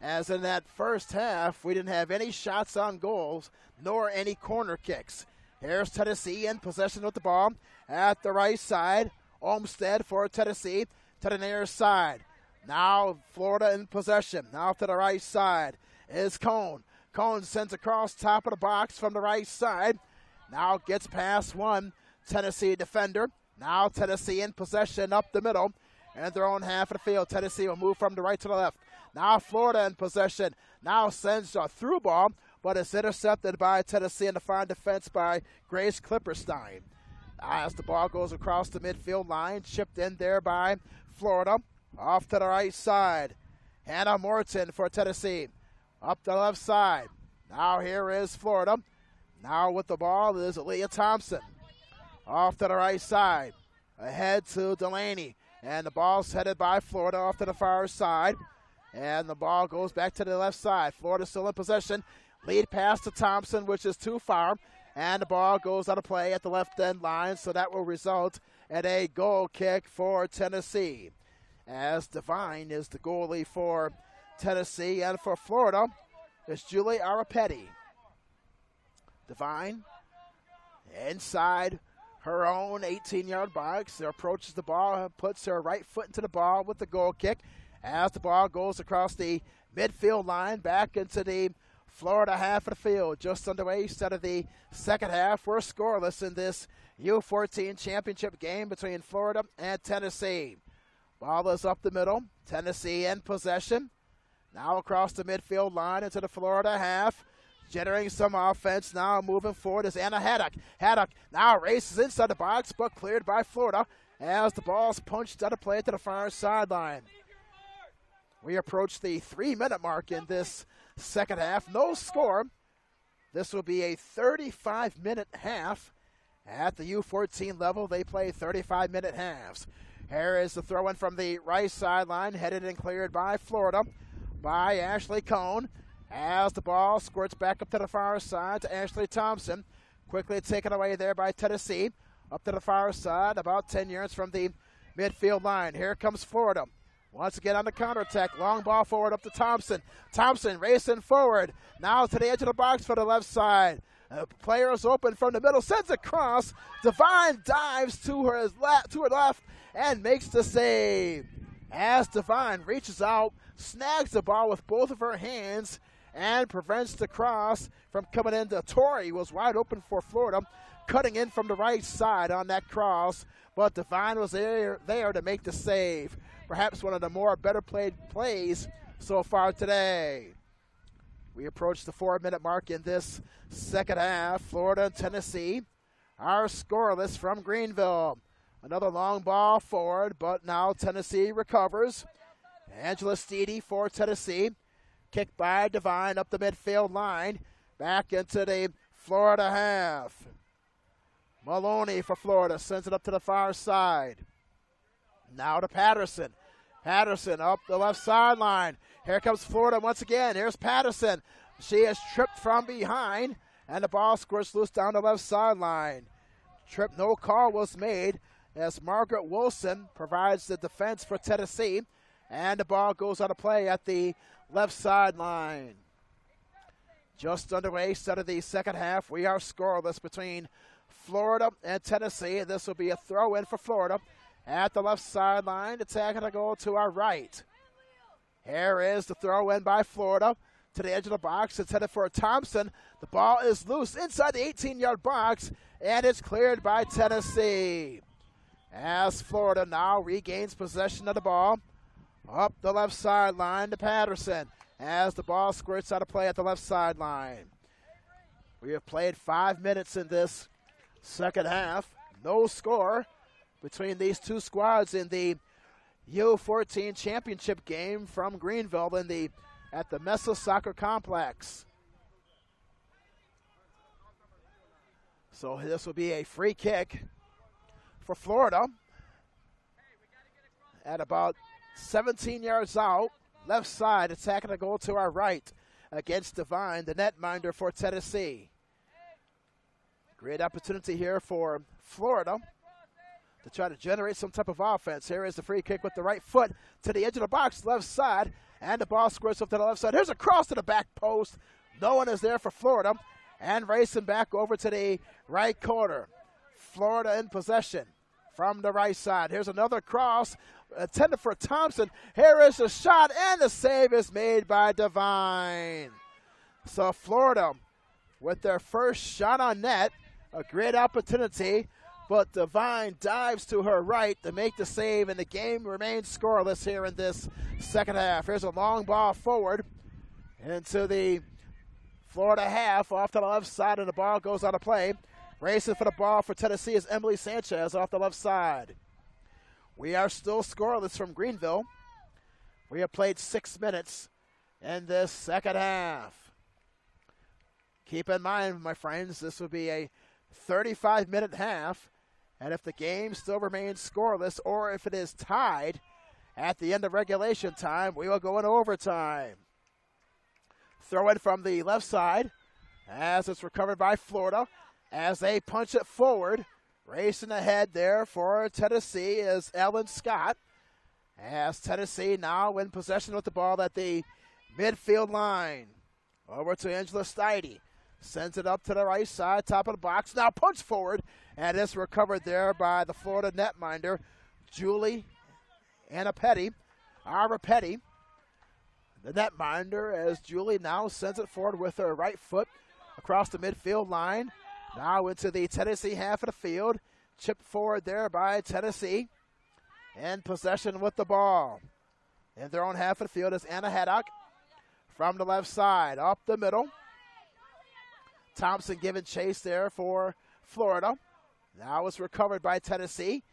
as in that first half we didn't have any shots on goals nor any corner kicks. Here's Tennessee in possession with the ball at the right side. Olmstead for Tennessee to the near side. Now Florida in possession. Now to the right side is Cohn. Cohn sends across top of the box from the right side. Now gets past one Tennessee defender. Now Tennessee in possession up the middle and their own half of the field. Tennessee will move from the right to the left. Now Florida in possession. Now sends a through ball, but it's intercepted by Tennessee in the fine defense by Grace Clipperstein. As the ball goes across the midfield line, chipped in there by Florida. Off to the right side. Hannah Morton for Tennessee. Up the left side. Now here is Florida. Now with the ball is Leah Thompson. Off to the right side. Ahead to Delaney. And the ball's headed by Florida off to the far side. And the ball goes back to the left side. Florida still in possession. Lead pass to Thompson, which is too far. And the ball goes out of play at the left end line, so that will result in a goal kick for Tennessee. As Devine is the goalie for Tennessee, and for Florida, it's Julie Arapetti. Devine inside her own 18-yard box. Approaches the ball, puts her right foot into the ball with the goal kick. As the ball goes across the midfield line, back into the Florida half of the field. Just underway, start of the second half. We're scoreless in this U14 championship game between Florida and Tennessee. Ball is up the middle. Tennessee in possession. Now across the midfield line into the Florida half. Generating some offense now, moving forward is Anna Haddock. Haddock now races inside the box, but cleared by Florida as the ball's punched out of play to the far sideline. We approach the 3-minute mark in this second half. No score. This will be a 35-minute half. At the U14 level, they play 35-minute halves. Here is the throw-in from the right sideline, headed and cleared by Florida, by Ashley Cohn. As the ball squirts back up to the far side to Ashley Thompson. Quickly taken away there by Tennessee. Up to the far side, about 10 yards from the midfield line. Here comes Florida. Once again on the counterattack. Long ball forward up to Thompson. Thompson racing forward. Now to the edge of the box for the left side. Player is open from the middle. Sends a cross. Devine dives to her left and makes the save. As Devine reaches out, snags the ball with both of her hands, and prevents the cross from coming into Torrey. Was wide open for Florida, cutting in from the right side on that cross, but Devine was there to make the save. Perhaps one of the more better played plays so far today. We approach the 4-minute mark in this second half. Florida and Tennessee are scoreless from Greenville. Another long ball forward, but now Tennessee recovers. Angela Steedy for Tennessee. Kicked by Devine up the midfield line. Back into the Florida half. Maloney for Florida sends it up to the far side. Now to Patterson. Patterson up the left sideline. Here comes Florida once again. Here's Patterson. She is tripped from behind, and the ball squirts loose down the left sideline. Trip, no call was made. as Margaret Wilson provides the defense for Tennessee. And the ball goes out of play at the left sideline. Just underway, start of the second half. We are scoreless between Florida and Tennessee. This will be a throw-in for Florida at the left sideline. Attacking to go to our right. Here is the throw-in by Florida to the edge of the box. It's headed for Thompson. The ball is loose inside the 18-yard box, and it's cleared by Tennessee. As Florida now regains possession of the ball. Up the left sideline to Patterson as the ball squirts out of play at the left sideline. We have played 5 minutes in this second half. No score between these two squads in the U14 championship game from Greenville at the Mesa Soccer Complex. So this will be a free kick for Florida at about 17 yards out, left side, attacking the goal to our right against Devine, the netminder for Tennessee. Great opportunity here for Florida to try to generate some type of offense. Here is the free kick with the right foot to the edge of the box, left side, and the ball squirts up to the left side. Here's a cross to the back post. No one is there for Florida, and racing back over to the right corner. Florida in possession from the right side. Here's another cross intended for Thompson. Here is the shot, and the save is made by Devine. So Florida with their first shot on net, a great opportunity, but Devine dives to her right to make the save, and the game remains scoreless here in this second half. Here's a long ball forward into the Florida half off to the left side, and the ball goes out of play. Racing for the ball for Tennessee is Emily Sanchez off the left side. We are still scoreless from Greenville. We have played 6 minutes in this second half. Keep in mind, my friends, this will be a 35-minute half, and if the game still remains scoreless or if it is tied at the end of regulation time, we will go in overtime. Throw in from the left side as it's recovered by Florida as they punch it forward. Racing ahead there for Tennessee is Ellen Scott. As Tennessee now in possession with the ball at the midfield line. Over to Angela Steide. Sends it up to the right side, top of the box. Now punch forward, and it's recovered there by the Florida netminder, Julie Ara Petty. The netminder as Julie now sends it forward with her right foot across the midfield line. Now into the Tennessee half of the field. Chipped forward there by Tennessee. In possession with the ball. In their own half of the field is Anna Haddock from the left side. Up the middle. Thompson giving chase there for Florida. Now it's recovered by Tennessee.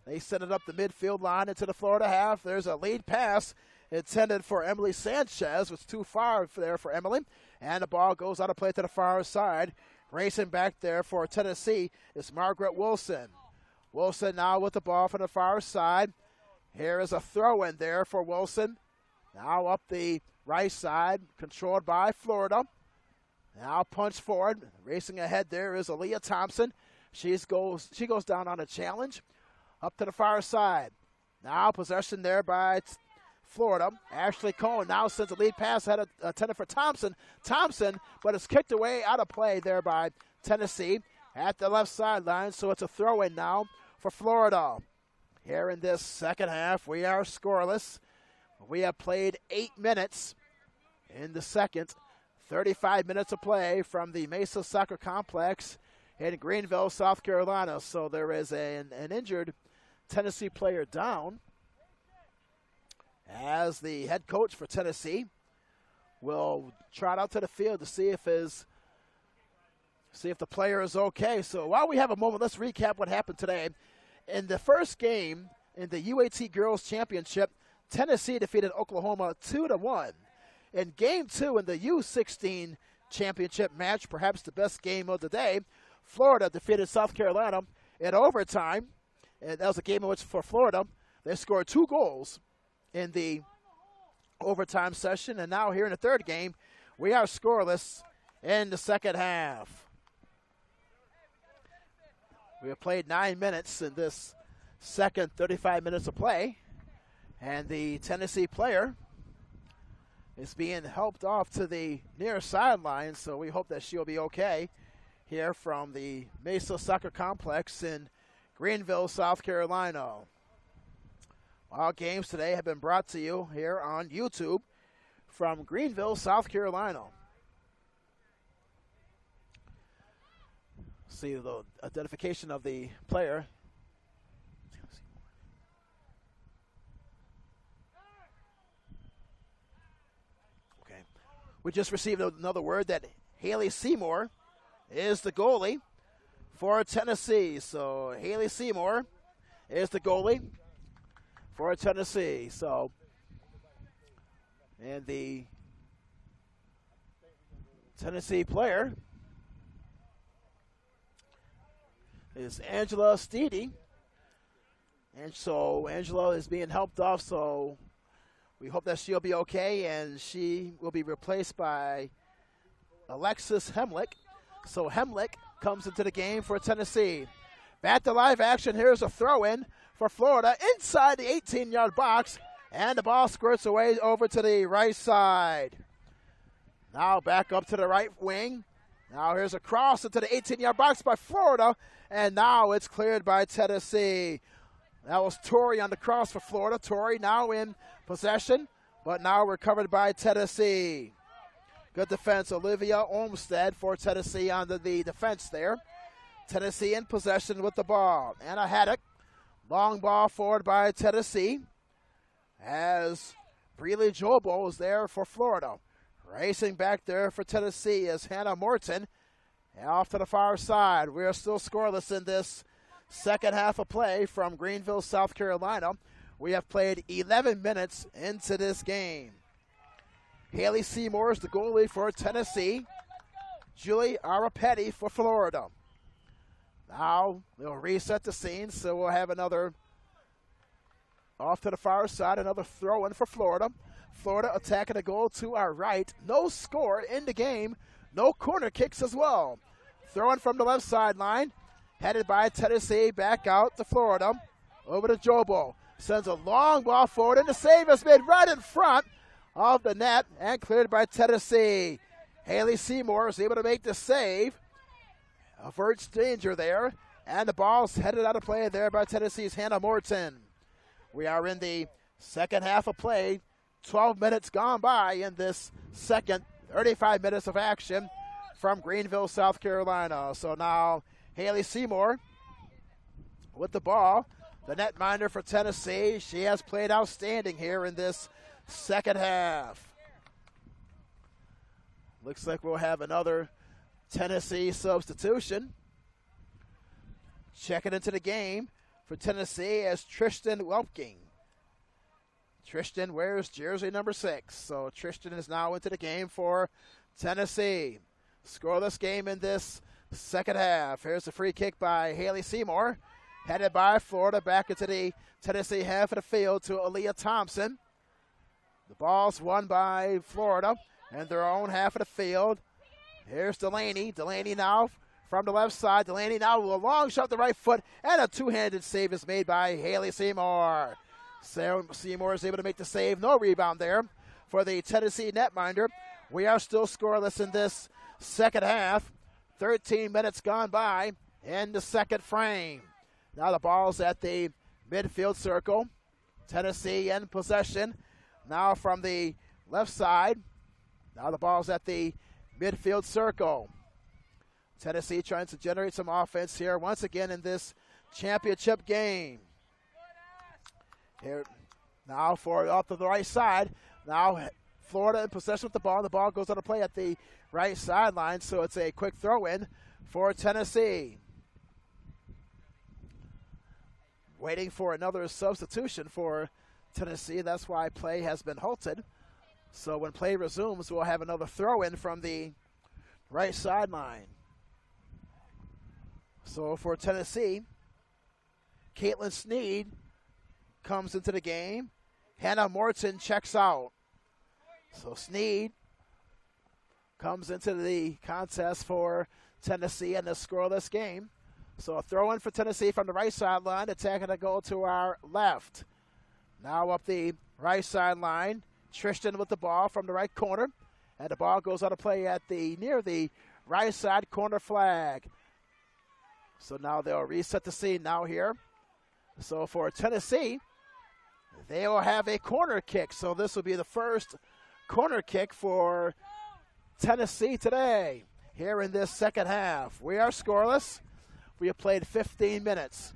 They send it up the midfield line into the Florida half. There's a lead pass intended for Emily Sanchez. It's too far there for Emily. And the ball goes out of play to the far side. Racing back there for Tennessee is Margaret Wilson. Wilson now with the ball from the far side. Here is a throw in there for Wilson. Now up the right side, controlled by Florida. Now punch forward. Racing ahead there is Aaliyah Thompson. She goes down on a challenge. Up to the far side. Now possession there by Florida. Ashley Cohen now sends a lead pass intended for Thompson. Thompson, but it's kicked away out of play there by Tennessee at the left sideline. So it's a throw in now for Florida. Here in this second half, we are scoreless. We have played 8 minutes in the second. 35 minutes of play from the Mesa Soccer Complex in Greenville, South Carolina. So there is an injured Tennessee player down, as the head coach for Tennessee will trot out to the field to see if the player is okay. So while we have a moment, let's recap what happened today. In the first game in the UAT Girls Championship, Tennessee defeated Oklahoma 2-1. In Game 2 in the U16 Championship match, perhaps the best game of the day, Florida defeated South Carolina in overtime. And that was a game in which, for Florida, they scored 2 goals in the overtime session. And now here in the third game, we are scoreless in the second half. We have played 9 minutes in this second 35 minutes of play. And the Tennessee player is being helped off to the near sideline, so we hope that she'll be okay here from the Mesa Soccer Complex in Greenville, South Carolina. All games today have been brought to you here on YouTube from Greenville, South Carolina. See the identification of the player. Okay. We just received another word that Haley Seymour is the goalie for Tennessee. So Haley Seymour is the goalie for Tennessee. So, and the Tennessee player is Angela Steedy. And so Angela is being helped off, so we hope that she'll be okay, and she will be replaced by Alexis Hemlick. So Hemlick comes into the game for Tennessee. Back to live action. Here's a throw-in for Florida inside the 18-yard box, and the ball squirts away over to the right side. Now back up to the right wing. Now here's a cross into the 18-yard box by Florida, and now it's cleared by Tennessee. That was Torrey on the cross for Florida. Torrey now in possession, but now recovered by Tennessee. Good defense, Olivia Olmstead for Tennessee under the defense there. Tennessee in possession with the ball. Anna Haddock, long ball forward by Tennessee, as Breeley Jobo is there for Florida. Racing back there for Tennessee is Hannah Morton. And off to the far side. We are still scoreless in this second half of play from Greenville, South Carolina. We have played 11 minutes into this game. Haley Seymour is the goalie for Tennessee. Julie Arapetti for Florida. Now they'll reset the scene, so we'll have another off to the far side, another throw-in for Florida. Florida attacking the goal to our right. No score in the game. No corner kicks as well. Throwing from the left sideline. Headed by Tennessee. Back out to Florida. Over to Jobo. Sends a long ball forward, and the save is made right in front of the net and cleared by Tennessee. Haley Seymour is able to make the save. Averts danger there. And the ball's headed out of play there by Tennessee's Hannah Morton. We are in the second half of play. 12 minutes gone by in this second 35 minutes of action from Greenville, South Carolina. So now Haley Seymour with the ball. The netminder for Tennessee. She has played outstanding here in this second half. Looks like we'll have another Tennessee substitution. Checking into the game for Tennessee as Tristan Welpking. Tristan wears jersey number 6. So Tristan is now into the game for Tennessee. Scoreless game in this second half. Here's the free kick by Haley Seymour. Headed by Florida back into the Tennessee half of the field to Aaliyah Thompson. The ball's won by Florida and their own half of the field. Here's Delaney. Delaney now from the left side. Delaney now with a long shot to the right foot, and a two-handed save is made by Haley Seymour. Seymour is able to make the save. No rebound there for the Tennessee netminder. We are still scoreless in this second half. 13 minutes gone by in the second frame. Now the ball's at the midfield circle. Tennessee in possession. Now from the left side. Now the ball's at the midfield circle. Tennessee trying to generate some offense here once again in this championship game. Here now for off to the right side. Now Florida in possession with the ball. The ball goes on a play at the right sideline, so it's a quick throw-in for Tennessee. Waiting for another substitution for Tennessee. That's why play has been halted. So when play resumes, we'll have another throw-in from the right sideline. So for Tennessee, Caitlin Sneed comes into the game. Hannah Morton checks out. So Sneed comes into the contest for Tennessee in the scoreless game. So a throw in for Tennessee from the right sideline, attacking to go to our left. Now up the right sideline, Tristan with the ball from the right corner. And the ball goes out of play at near the right side corner flag. So now they'll reset the scene now here. So for Tennessee, they will have a corner kick. So this will be the first corner kick for Tennessee today here in this second half. We are scoreless. We have played 15 minutes.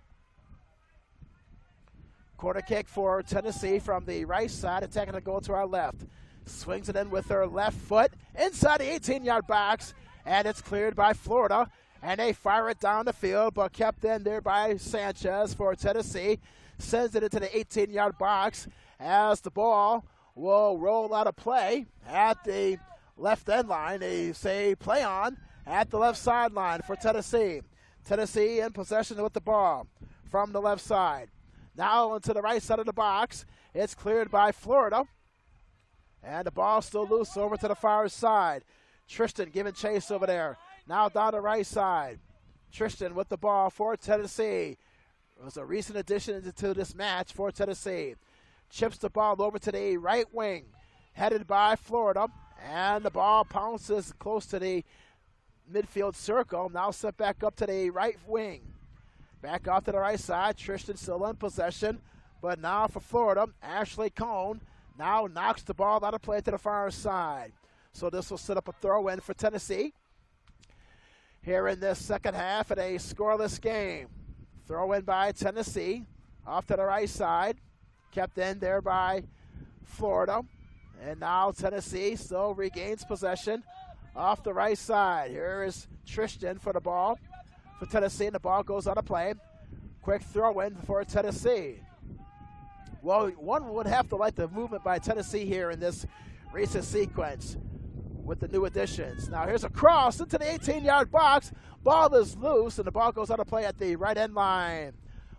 Corner kick for Tennessee from the right side, attacking the goal to our left. Swings it in with her left foot inside the 18-yard box, and it's cleared by Florida. And they fire it down the field, but kept in there by Sanchez for Tennessee. Sends it into the 18-yard box as the ball will roll out of play at the left end line. They say play on at the left sideline for Tennessee. Tennessee in possession with the ball from the left side. Now into the right side of the box. It's cleared by Florida. And the ball still loose over to the far side. Tristan giving chase over there. Now down the right side. Tristan with the ball for Tennessee. It was a recent addition to this match for Tennessee. Chips the ball over to the right wing. Headed by Florida. And the ball bounces close to the midfield circle. Now sent back up to the right wing. Back off to the right side. Tristan still in possession. But now for Florida, Ashley Cohn now knocks the ball out of play to the far side. So this will set up a throw in for Tennessee here in this second half in a scoreless game. Throw in by Tennessee off to the right side. Kept in there by Florida. And now Tennessee still regains possession off the right side. Here is Tristan for the ball for Tennessee, and the ball goes out of play. Quick throw in for Tennessee. Well, one would have to like the movement by Tennessee here in this recent sequence with the new additions. Now here's a cross into the 18-yard box. Ball is loose, and the ball goes out of play at the right end line.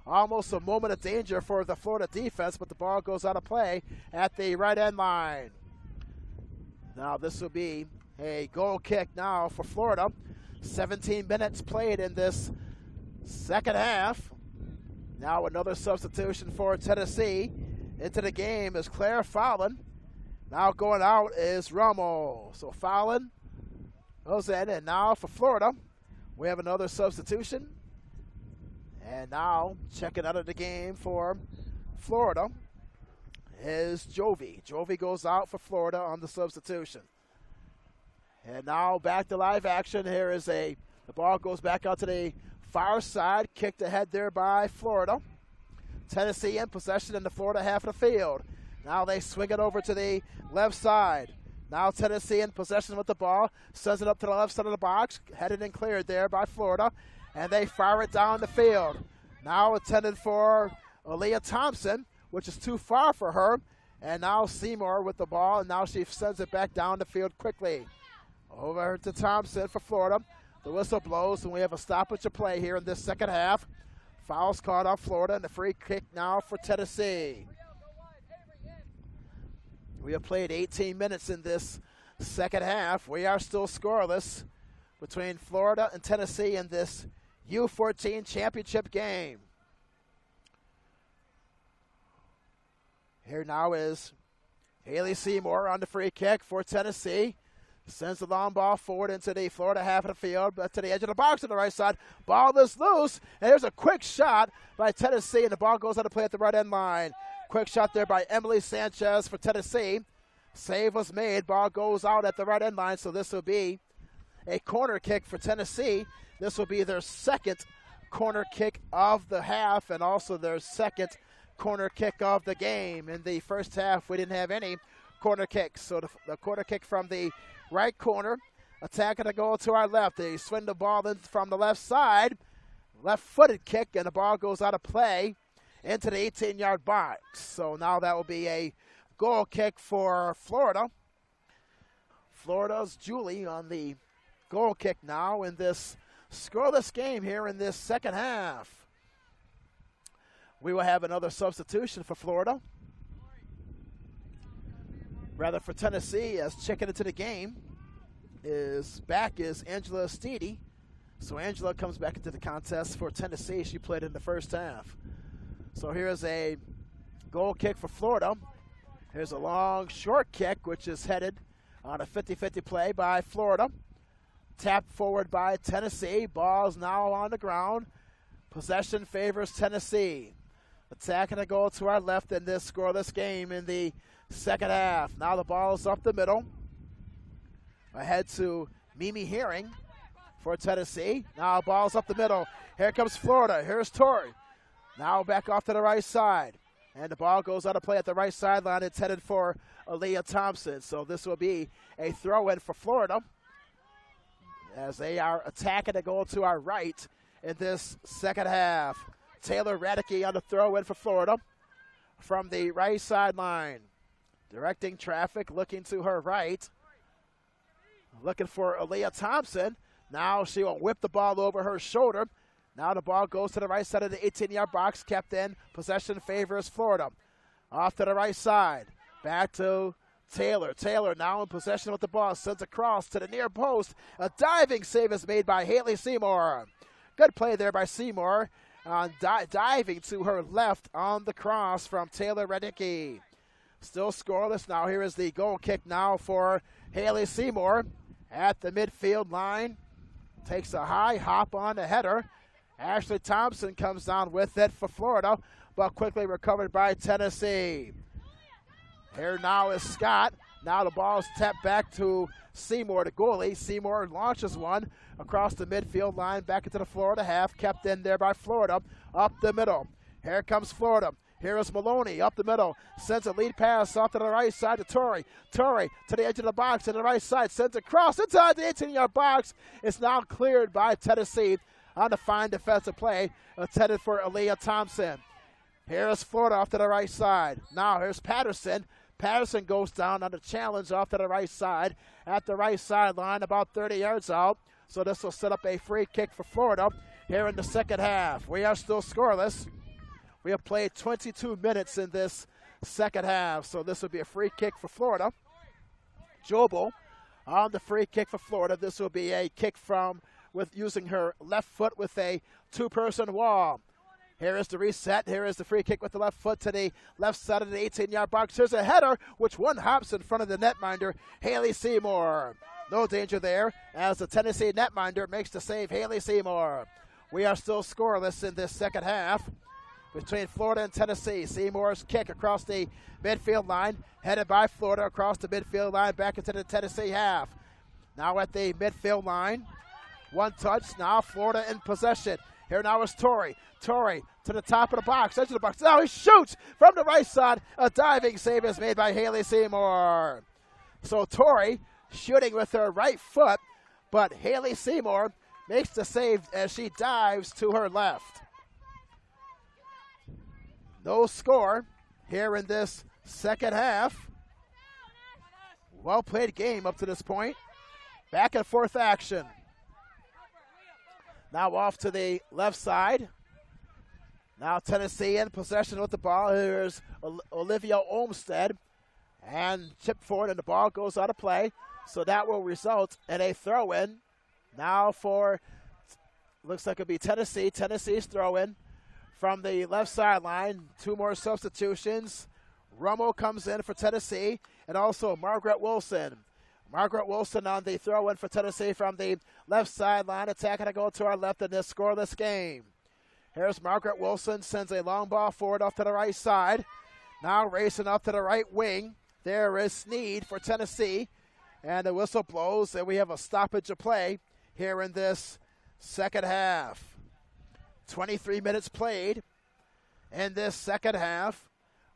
Almost a moment of danger for the Florida defense, but the ball goes out of play at the right end line. Now this will be a goal kick now for Florida. 17 minutes played in this second half. Now another substitution for Tennessee. Into the game is Claire Fallon. Now going out is Romo. So Fallon goes in, and now for Florida, we have another substitution. And now checking out of the game for Florida is Jovi. Jovi goes out for Florida on the substitution. And now back to live action. Here is the ball goes back out to the far side, kicked ahead there by Florida. Tennessee in possession in the Florida half of the field. Now they swing it over to the left side. Now Tennessee in possession with the ball, sends it up to the left side of the box, headed and cleared there by Florida, and they fire it down the field. Now intended for Aaliyah Thompson, which is too far for her, and now Seymour with the ball, and now she sends it back down the field quickly. Over to Thompson for Florida. The whistle blows, and we have a stoppage of play here in this second half. Fouls caught off Florida, and the free kick now for Tennessee. We have played 18 minutes in this second half. We are still scoreless between Florida and Tennessee in this U14 championship game. Here now is Haley Seymour on the free kick for Tennessee. Sends the long ball forward into the Florida half of the field, but to the edge of the box on the right side. Ball is loose, and there's a quick shot by Tennessee, and the ball goes out of play at the right end line. Quick shot there by Emily Sanchez for Tennessee. Save was made. Ball goes out at the right end line, so this will be a corner kick for Tennessee. This will be their second corner kick of the half and also their second corner kick of the game. In the first half, we didn't have any corner kicks. So the corner kick from the right corner, attacking the goal to our left. They swing the ball in from the left side. Left-footed kick, and the ball goes out of play into the 18-yard box. So now that will be a goal kick for Florida. Florida's Julie on the goal kick now in this scoreless game here in this second half. We will have another substitution for Florida. Rather for Tennessee, as checking into the game is Angela Steedy. So Angela comes back into the contest for Tennessee. She played in the first half. So here's a goal kick for Florida. Here's a long, short kick, which is headed on a 50-50 play by Florida. Tapped forward by Tennessee. Ball's now on the ground. Possession favors Tennessee. Attacking a goal to our left in this scoreless game in the second half. Now the ball's up the middle. Ahead to Mimi Herring for Tennessee. Now ball's up the middle. Here comes Florida. Here's Torrey. Now back off to the right side. And the ball goes out of play at the right sideline. It's headed for Aaliyah Thompson. So this will be a throw-in for Florida as they are attacking the goal to our right in this second half. Taylor Radicke on the throw-in for Florida from the right sideline. Directing traffic, looking to her right. Looking for Aaliyah Thompson. Now she will whip the ball over her shoulder. Now the ball goes to the right side of the 18-yard box, kept in. Possession favors Florida. Off to the right side. Back to Taylor. Taylor now in possession with the ball. Sends across to the near post. A diving save is made by Haley Seymour. Good play there by Seymour. Diving to her left on the cross from Taylor Radicke. Still scoreless now. Here is the goal kick now for Haley Seymour at the midfield line. Takes a high hop on the header. Ashley Thompson comes down with it for Florida, but quickly recovered by Tennessee. Here now is Scott. Now the ball is tapped back to Seymour, the goalie. Seymour launches one across the midfield line back into the Florida half, kept in there by Florida up the middle. Here comes Florida. Here is Maloney up the middle. Sends a lead pass off to the right side to Torrey. Torrey to the edge of the box to the right side. Sends a cross inside the 18-yard box. It's now cleared by Tennessee on the fine defensive play intended for Aaliyah Thompson. Here's Florida off to the right side. Now here's Patterson. Patterson goes down on the challenge off to the right side at the right sideline, about 30 yards out. So this will set up a free kick for Florida here in the second half. We are still scoreless. We have played 22 minutes in this second half, so this will be a free kick for Florida. Jobel on the free kick for Florida. This will be a kick from with using her left foot with a two-person wall. Here is the reset. Here is the free kick with the left foot to the left side of the 18-yard box. Here's a header, which one hops in front of the netminder, Haley Seymour. No danger there as the Tennessee netminder makes the save, Haley Seymour. We are still scoreless in this second half between Florida and Tennessee. Seymour's kick across the midfield line, headed by Florida across the midfield line back into the Tennessee half. Now at the midfield line, one touch, now Florida in possession. Here now is Torrey. Torrey to the top of the box, edge of the box. Now he shoots from the right side. A diving save is made by Haley Seymour. So Torrey shooting with her right foot, but Haley Seymour makes the save as she dives to her left. No score here in this second half. Well played game up to this point. Back and forth action. Now off to the left side. Now Tennessee in possession with the ball. Here's Olivia Olmstead. And chipped forward, and the ball goes out of play. So that will result in a throw-in. Now for, looks like it'll be Tennessee. Tennessee's throw-in from the left sideline. Two more substitutions. Rummel comes in for Tennessee, and also Margaret Wilson. Margaret Wilson on the throw-in for Tennessee from the left sideline, attacking a goal to our left in this scoreless game. Here's Margaret Wilson, sends a long ball forward off to the right side. Now racing up to the right wing. There is Sneed for Tennessee, and the whistle blows, and we have a stoppage of play here in this second half. 23 minutes played in this second half.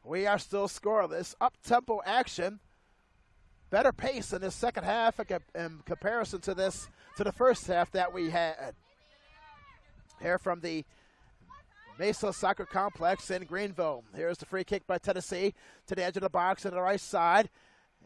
We are still scoreless. Up-tempo action. Better pace in this second half in comparison to the first half that we had. Here from the Mesa Soccer Complex in Greenville. Here's the free kick by Tennessee to the edge of the box to the right side.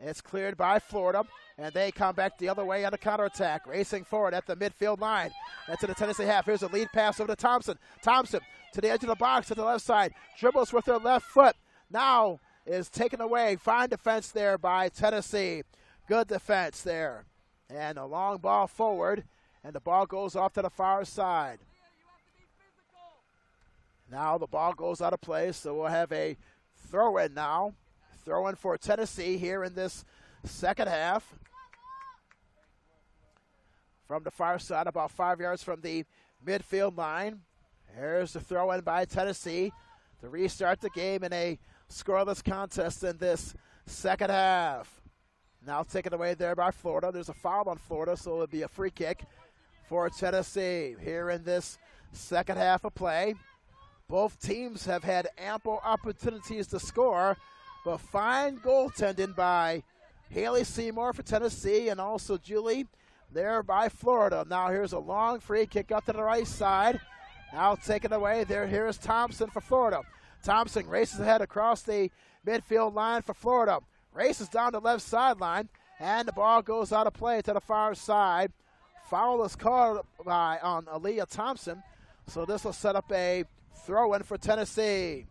It's cleared by Florida, and they come back the other way on the counterattack, racing forward at the midfield line. That's to the Tennessee half. Here's a lead pass over to Thompson. Thompson to the edge of the box to the left side. Dribbles with her left foot. Now is taken away. Fine defense there by Tennessee. Good defense there. And a long ball forward, And the ball goes off to the far side. Now the ball goes out of play, so we'll have a throw-in now. Throw-in for Tennessee here in this second half. From the far side, about 5 yards from the midfield line. Here's the throw-in by Tennessee to restart the game in a scoreless contest in this second half. Now taken away there by Florida. There's a foul on Florida, so it'll be a free kick for Tennessee here in this second half of play. Both teams have had ample opportunities to score, but fine goaltending by Haley Seymour for Tennessee and also Julie there by Florida. Now here's a long free kick up to the right side. Now taken away there. Here's Thompson for Florida. Thompson races ahead across the midfield line for Florida. Races down the left sideline, and the ball goes out of play to the far side. Foul is called on Aaliyah Thompson, so this will set up a throw-in for Tennessee.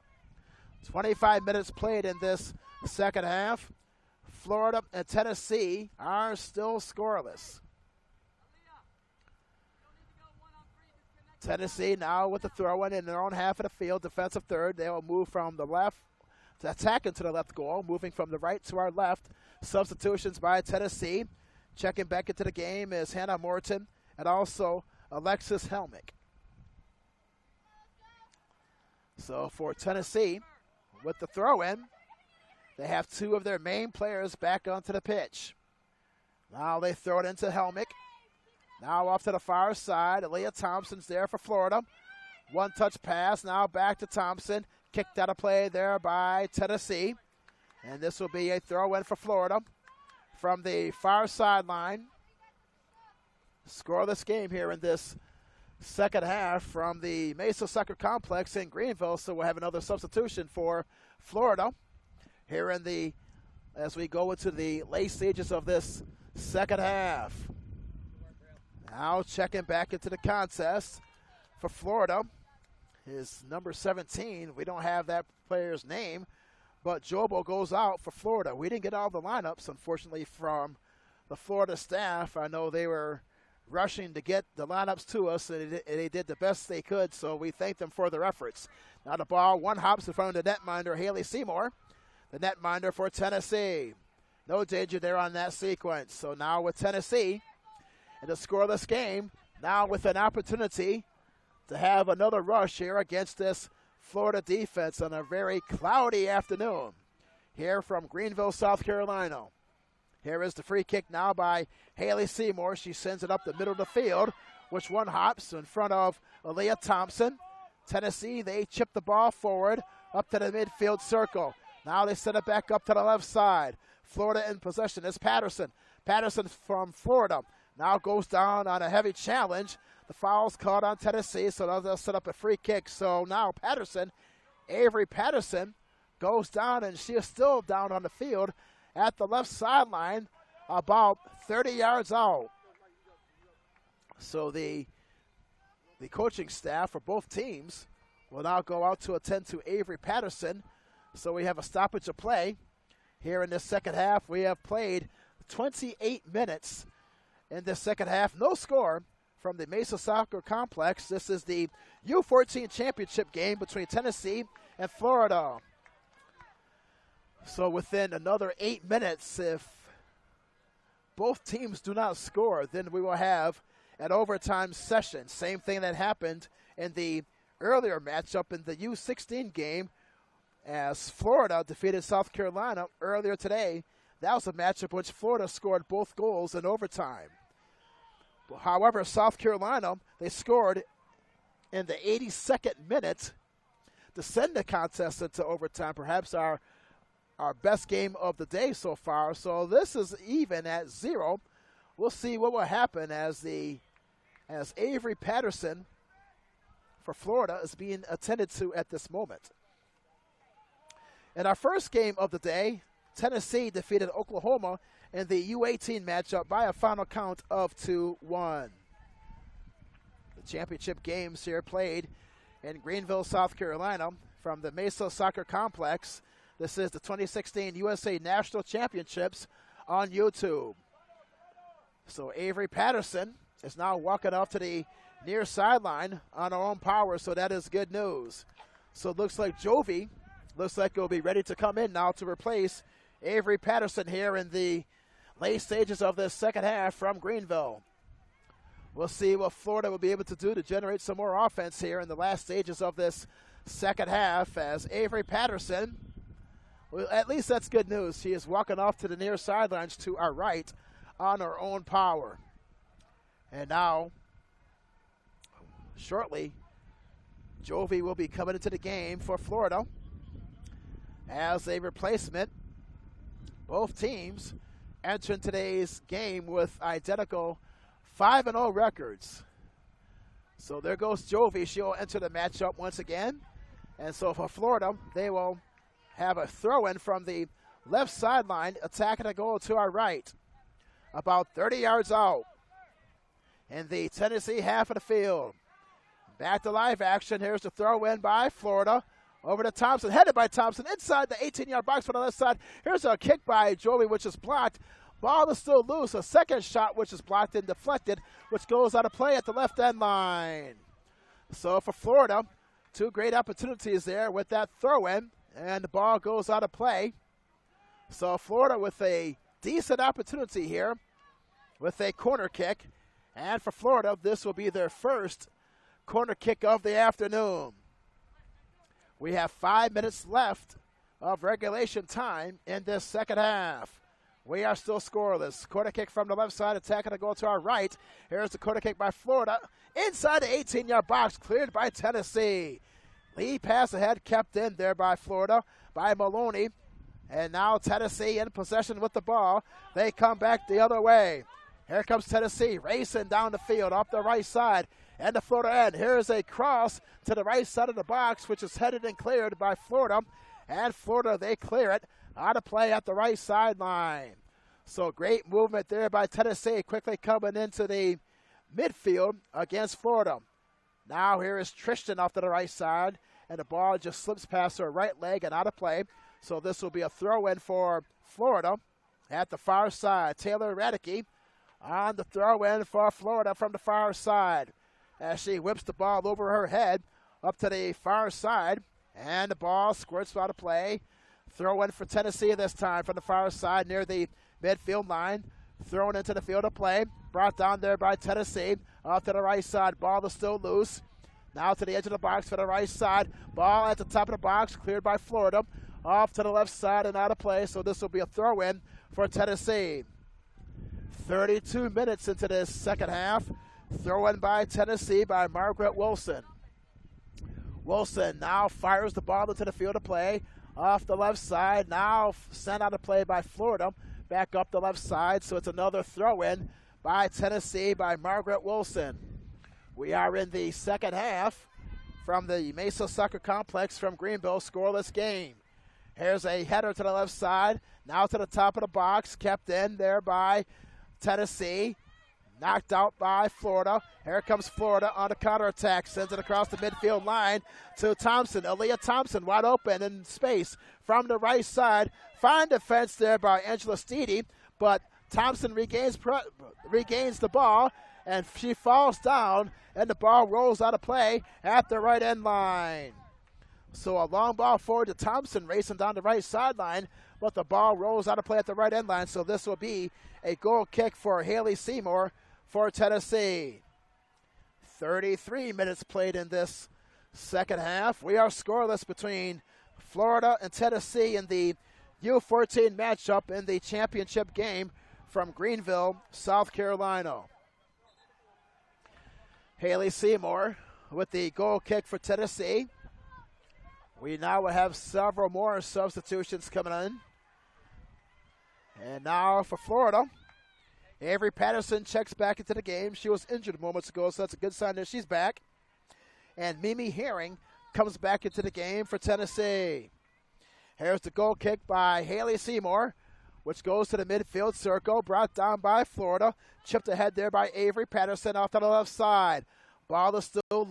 25 minutes played in this second half. Florida and Tennessee are still scoreless. Tennessee now with the throw-in in their own half of the field, defensive third. They will move from the left to attack into the left goal, moving from the right to our left. Substitutions by Tennessee. Checking back into the game is Hannah Morton and also Alexis Helmick. So for Tennessee, with the throw-in, they have two of their main players back onto the pitch. Now they throw it into Helmick. Now off to the far side. Aaliyah Thompson's there for Florida. One-touch pass. Now back to Thompson. Kicked out of play there by Tennessee. And this will be a throw-in for Florida from the far sideline. Scoreless game here in this second half from the Mesa Soccer Complex in Greenville. So we'll have another substitution for Florida here in the, as we go into the late stages of this second half. Now checking back into the contest for Florida is number 17. We don't have that player's name, but Jobo goes out for Florida. We didn't get all the lineups, unfortunately, from the Florida staff. I know they were rushing to get the lineups to us, and they did the best they could, so we thank them for their efforts. Now the ball, one hops in front of the netminder, Haley Seymour, the netminder for Tennessee. No danger there on that sequence. So now with Tennessee in a scoreless game, now with an opportunity to have another rush here against this Florida defense on a very cloudy afternoon here from Greenville, South Carolina. Here is the free kick now by Haley Seymour. She sends it up the middle of the field, which one hops in front of Aaliyah Thompson. Tennessee, they chip the ball forward up to the midfield circle. Now they send it back up to the left side. Florida in possession is Patterson. Patterson from Florida now goes down on a heavy challenge. The foul's called on Tennessee, so they'll set up a free kick. So now Patterson, Avery Patterson, goes down, and she is still down on the field at the left sideline, about 30 yards out. So the coaching staff for both teams will now go out to attend to Avery Patterson. So we have a stoppage of play here in this second half. We have played 28 minutes in this second half. No score from the Mesa Soccer Complex. This is the U14 championship game between Tennessee and Florida. So within another 8 minutes, if both teams do not score, then we will have an overtime session. Same thing that happened in the earlier matchup in the U16 game as Florida defeated South Carolina earlier today. That was a matchup which Florida scored both goals in overtime. However, South Carolina, they scored in the 82nd minute to send the contest into overtime, perhaps our best game of the day so far. So this is even at 0. We'll see what will happen as Avery Patterson for Florida is being attended to at this moment. In our first game of the day, Tennessee defeated Oklahoma in the U18 matchup by a final count of 2-1. The championship games here played in Greenville, South Carolina from the Mesa Soccer Complex. This is the 2016 USA National Championships on YouTube. So Avery Patterson is now walking off to the near sideline on her own power, so that is good news. So it looks like Jovi will be ready to come in now to replace Avery Patterson here in the late stages of this second half from Greenville. We'll see what Florida will be able to do to generate some more offense here in the last stages of this second half as Avery Patterson, well, at least that's good news. She is walking off to the near sidelines to our right on her own power. And now, shortly, Jovi will be coming into the game for Florida as a replacement. Both teams entering today's game with identical 5-0 records. So there goes Jovi. She'll enter the matchup once again. And so for Florida, they will have a throw-in from the left sideline, attacking the goal to our right, about 30 yards out in the Tennessee half of the field. Back to live action. Here's the throw-in by Florida. Over to Thompson, headed by Thompson, inside the 18-yard box on the left side. Here's a kick by Jovi, which is blocked. Ball is still loose. A second shot, which is blocked and deflected, which goes out of play at the left end line. So for Florida, two great opportunities there with that throw-in, and the ball goes out of play. So Florida with a decent opportunity here with a corner kick. And for Florida, this will be their first corner kick of the afternoon. We have 5 minutes left of regulation time in this second half. We are still scoreless. Corner kick from the left side, attacking the goal to our right. Here's the corner kick by Florida. Inside the 18-yard box, cleared by Tennessee. Lead pass ahead, kept in there by Florida, by Maloney. And now Tennessee in possession with the ball. They come back the other way. Here comes Tennessee racing down the field off the right side. And the Florida end. Here's a cross to the right side of the box, which is headed and cleared by Florida. And Florida, they clear it out of play at the right sideline. So great movement there by Tennessee, quickly coming into the midfield against Florida. Now here is Tristan off to the right side, and the ball just slips past her right leg and out of play. So this will be a throw-in for Florida at the far side. Taylor Radicke on the throw-in for Florida from the far side, as she whips the ball over her head up to the far side, and the ball squirts out of play. Throw in for Tennessee this time from the far side near the midfield line. Thrown into the field of play. Brought down there by Tennessee. Off to the right side. Ball is still loose. Now to the edge of the box for the right side. Ball at the top of the box. Cleared by Florida. Off to the left side and out of play. So this will be a throw in for Tennessee. 32 minutes into this second half. Throw in by Tennessee by Margaret Wilson. Wilson now fires the ball into the field of play. Off the left side, now sent out of play by Florida. Back up the left side, so it's another throw-in by Tennessee by Margaret Wilson. We are in the second half from the Mesa Soccer Complex from Greenville, scoreless game. Here's a header to the left side, now to the top of the box, kept in there by Tennessee. Knocked out by Florida. Here comes Florida on the counterattack. Sends it across the midfield line to Thompson. Aaliyah Thompson wide open in space from the right side. Fine defense there by Angela Steedy, but Thompson regains the ball, and she falls down, and the ball rolls out of play at the right end line. So a long ball forward to Thompson racing down the right sideline, but the ball rolls out of play at the right end line, so this will be a goal kick for Haley Seymour for Tennessee. 33 minutes played in this second half. We are scoreless between Florida and Tennessee in the U14 matchup in the championship game from Greenville, South Carolina. Haley Seymour with the goal kick for Tennessee. We now will have several more substitutions coming in. And now for Florida, Avery Patterson checks back into the game. She was injured moments ago, so that's a good sign that she's back. And Mimi Herring comes back into the game for Tennessee. Here's the goal kick by Haley Seymour, which goes to the midfield circle, brought down by Florida. Chipped ahead there by Avery Patterson off to the left side. Ball is still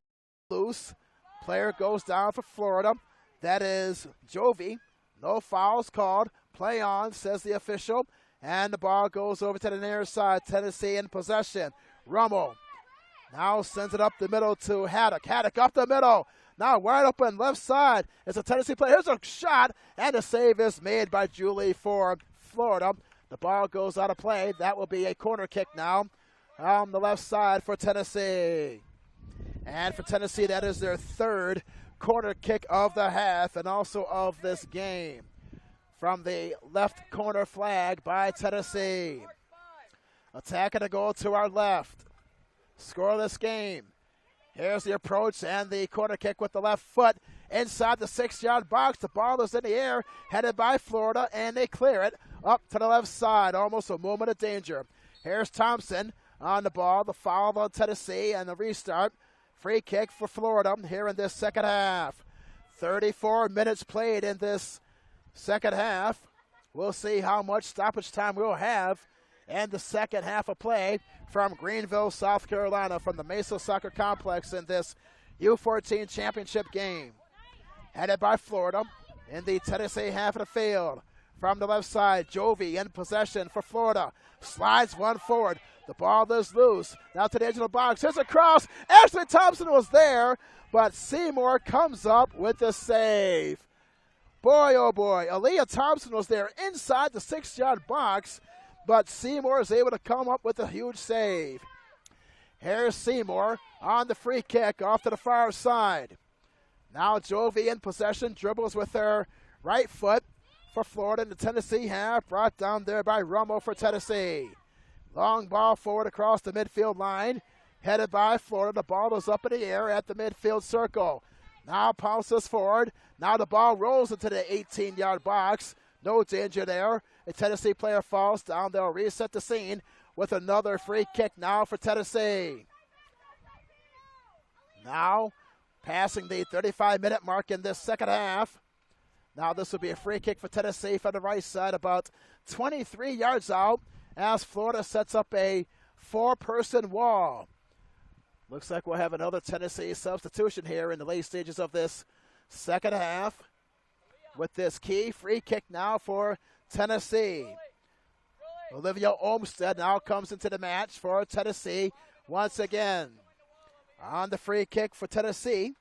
loose. Player goes down for Florida. That is Jovi. No fouls called. Play on, says the official. And the ball goes over to the near side. Tennessee in possession. Rummel now sends it up the middle to Haddock. Haddock up the middle. Now wide open left side. It's a Tennessee play. Here's a shot, and a save is made by Julie for Florida. The ball goes out of play. That will be a corner kick now on the left side for Tennessee. And for Tennessee, that is their third corner kick of the half and also of this game. From the left corner flag by Tennessee. Attacking the goal to our left. Scoreless game. Here's the approach and the corner kick with the left foot inside the 6-yard box. The ball is in the air, headed by Florida, and they clear it up to the left side. Almost a moment of danger. Here's Thompson on the ball. The foul on Tennessee and the restart. Free kick for Florida here in this second half. 34 minutes played in this second half. We'll see how much stoppage time we'll have in the second half of play from Greenville, South Carolina, from the Mesa Soccer Complex in this U14 championship game. Headed by Florida in the Tennessee half of the field. From the left side, Jovi in possession for Florida. Slides one forward. The ball is loose. Now to the edge of the box. Here's a cross. Ashley Thompson was there, but Seymour comes up with the save. Boy, oh boy. Aaliyah Thompson was there inside the 6-yard box, but Seymour is able to come up with a huge save. Here's Seymour on the free kick off to the far side. Now Jovi in possession, dribbles with her right foot for Florida in the Tennessee half, brought down there by Rummel for Tennessee. Long ball forward across the midfield line, headed by Florida. The ball is up in the air at the midfield circle. Now pounces forward. Now the ball rolls into the 18-yard box. No danger there. A Tennessee player falls down. They'll reset the scene with another free kick now for Tennessee. Now passing the 35-minute mark in this second half. Now this will be a free kick for Tennessee from the right side, about 23 yards out, as Florida sets up a 4-person wall. Looks like we'll have another Tennessee substitution here in the late stages of this second half with this key free kick now for Tennessee. Olivia Olmstead now comes into the match for Tennessee once again. On the free kick for Tennessee,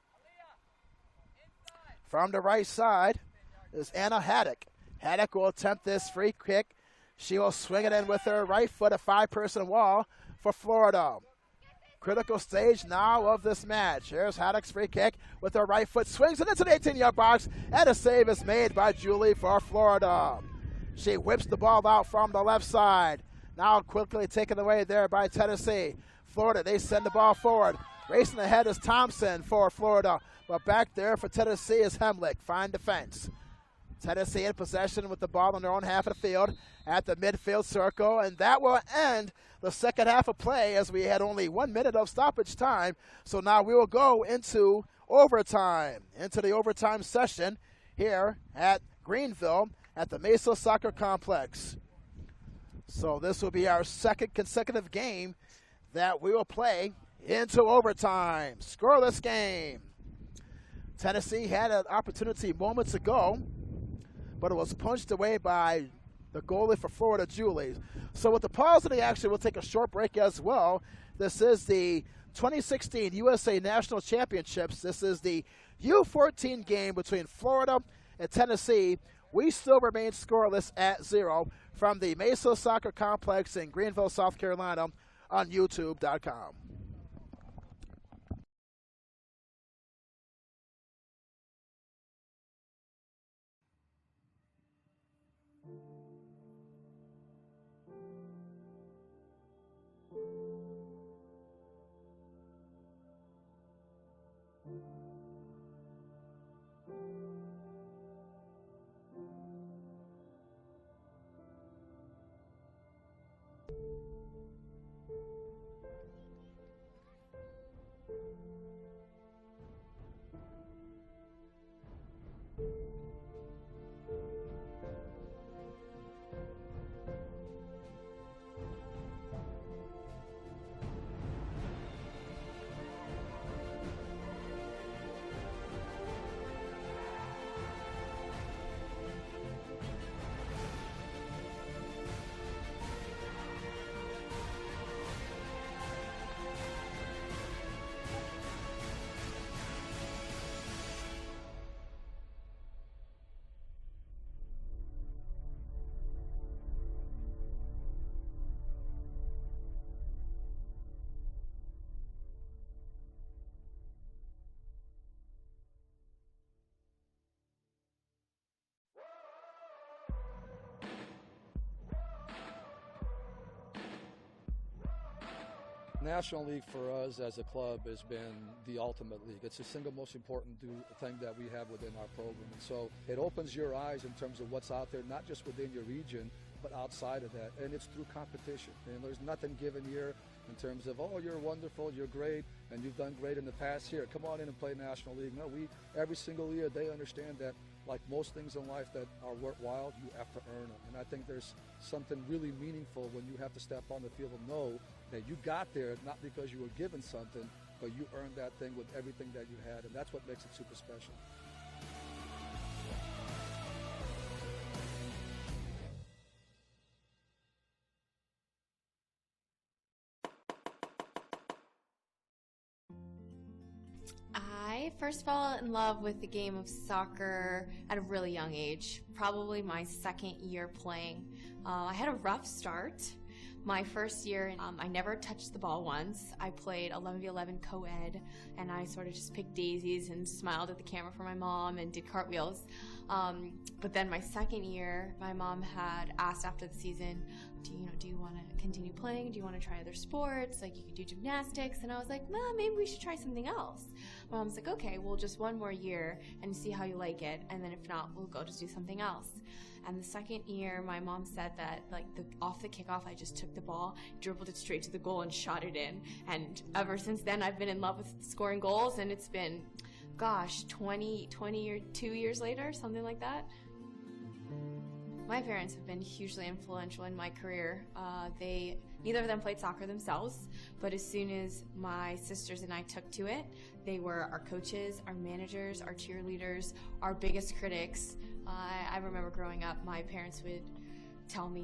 from the right side is Anna Haddock. Haddock will attempt this free kick. She will swing it in with her right foot, a 5-person wall for Florida. Critical stage now of this match. Here's Haddock's free kick with her right foot, swings it into the 18-yard box, and a save is made by Julie for Florida. She whips the ball out from the left side. Now quickly taken away there by Tennessee. Florida, they send the ball forward. Racing ahead is Thompson for Florida, but back there for Tennessee is Hemlick. Fine defense. Tennessee in possession with the ball on their own half of the field at the midfield circle, and that will end the second half of play as we had only 1 minute of stoppage time. So now we will go into overtime, into the overtime session here at Greenville at the Mesa Soccer Complex. So this will be our second consecutive game that we will play into overtime. Scoreless game. Tennessee had an opportunity moments ago, but it was punched away by the goalie for Florida, Julie. So with the pause in the action, we'll take a short break as well. This is the 2016 USA National Championships. This is the U14 game between Florida and Tennessee. We still remain scoreless at 0 from the Mesa Soccer Complex in Greenville, South Carolina on YouTube.com. National League for us as a club has been the ultimate league. It's the single most important thing that we have within our program. And so it opens your eyes in terms of what's out there, not just within your region, but outside of that. And it's through competition. And there's nothing given here in terms of, oh, you're wonderful, you're great, and you've done great in the past. Here, come on in and play National League. No, every single year they understand that, like most things in life that are worthwhile, you have to earn them. And I think there's something really meaningful when you have to step on the field and know that you got there not because you were given something, but you earned that thing with everything that you had, and that's what makes it super special. I first fell in love with the game of soccer at a really young age, probably my second year playing. I had a rough start. My first year, I never touched the ball once. I played 11v11 co-ed, and I sort of just picked daisies and smiled at the camera for my mom and did cartwheels. But then my second year, my mom had asked after the season, do you want to continue playing? Do you want to try other sports? Like, you could do gymnastics. And I was like, well, maybe we should try something else. My mom's like, okay, well, just one more year and see how you like it. And then if not, we'll go to do something else. And the second year, my mom said that, like, off the kickoff, I just took the ball, dribbled it straight to the goal, and shot it in. And ever since then, I've been in love with scoring goals, and it's been, gosh, 22 years later, something like that. My parents have been hugely influential in my career. Neither of them played soccer themselves, but as soon as my sisters and I took to it, they were our coaches, our managers, our cheerleaders, our biggest critics. I remember growing up, my parents would tell me,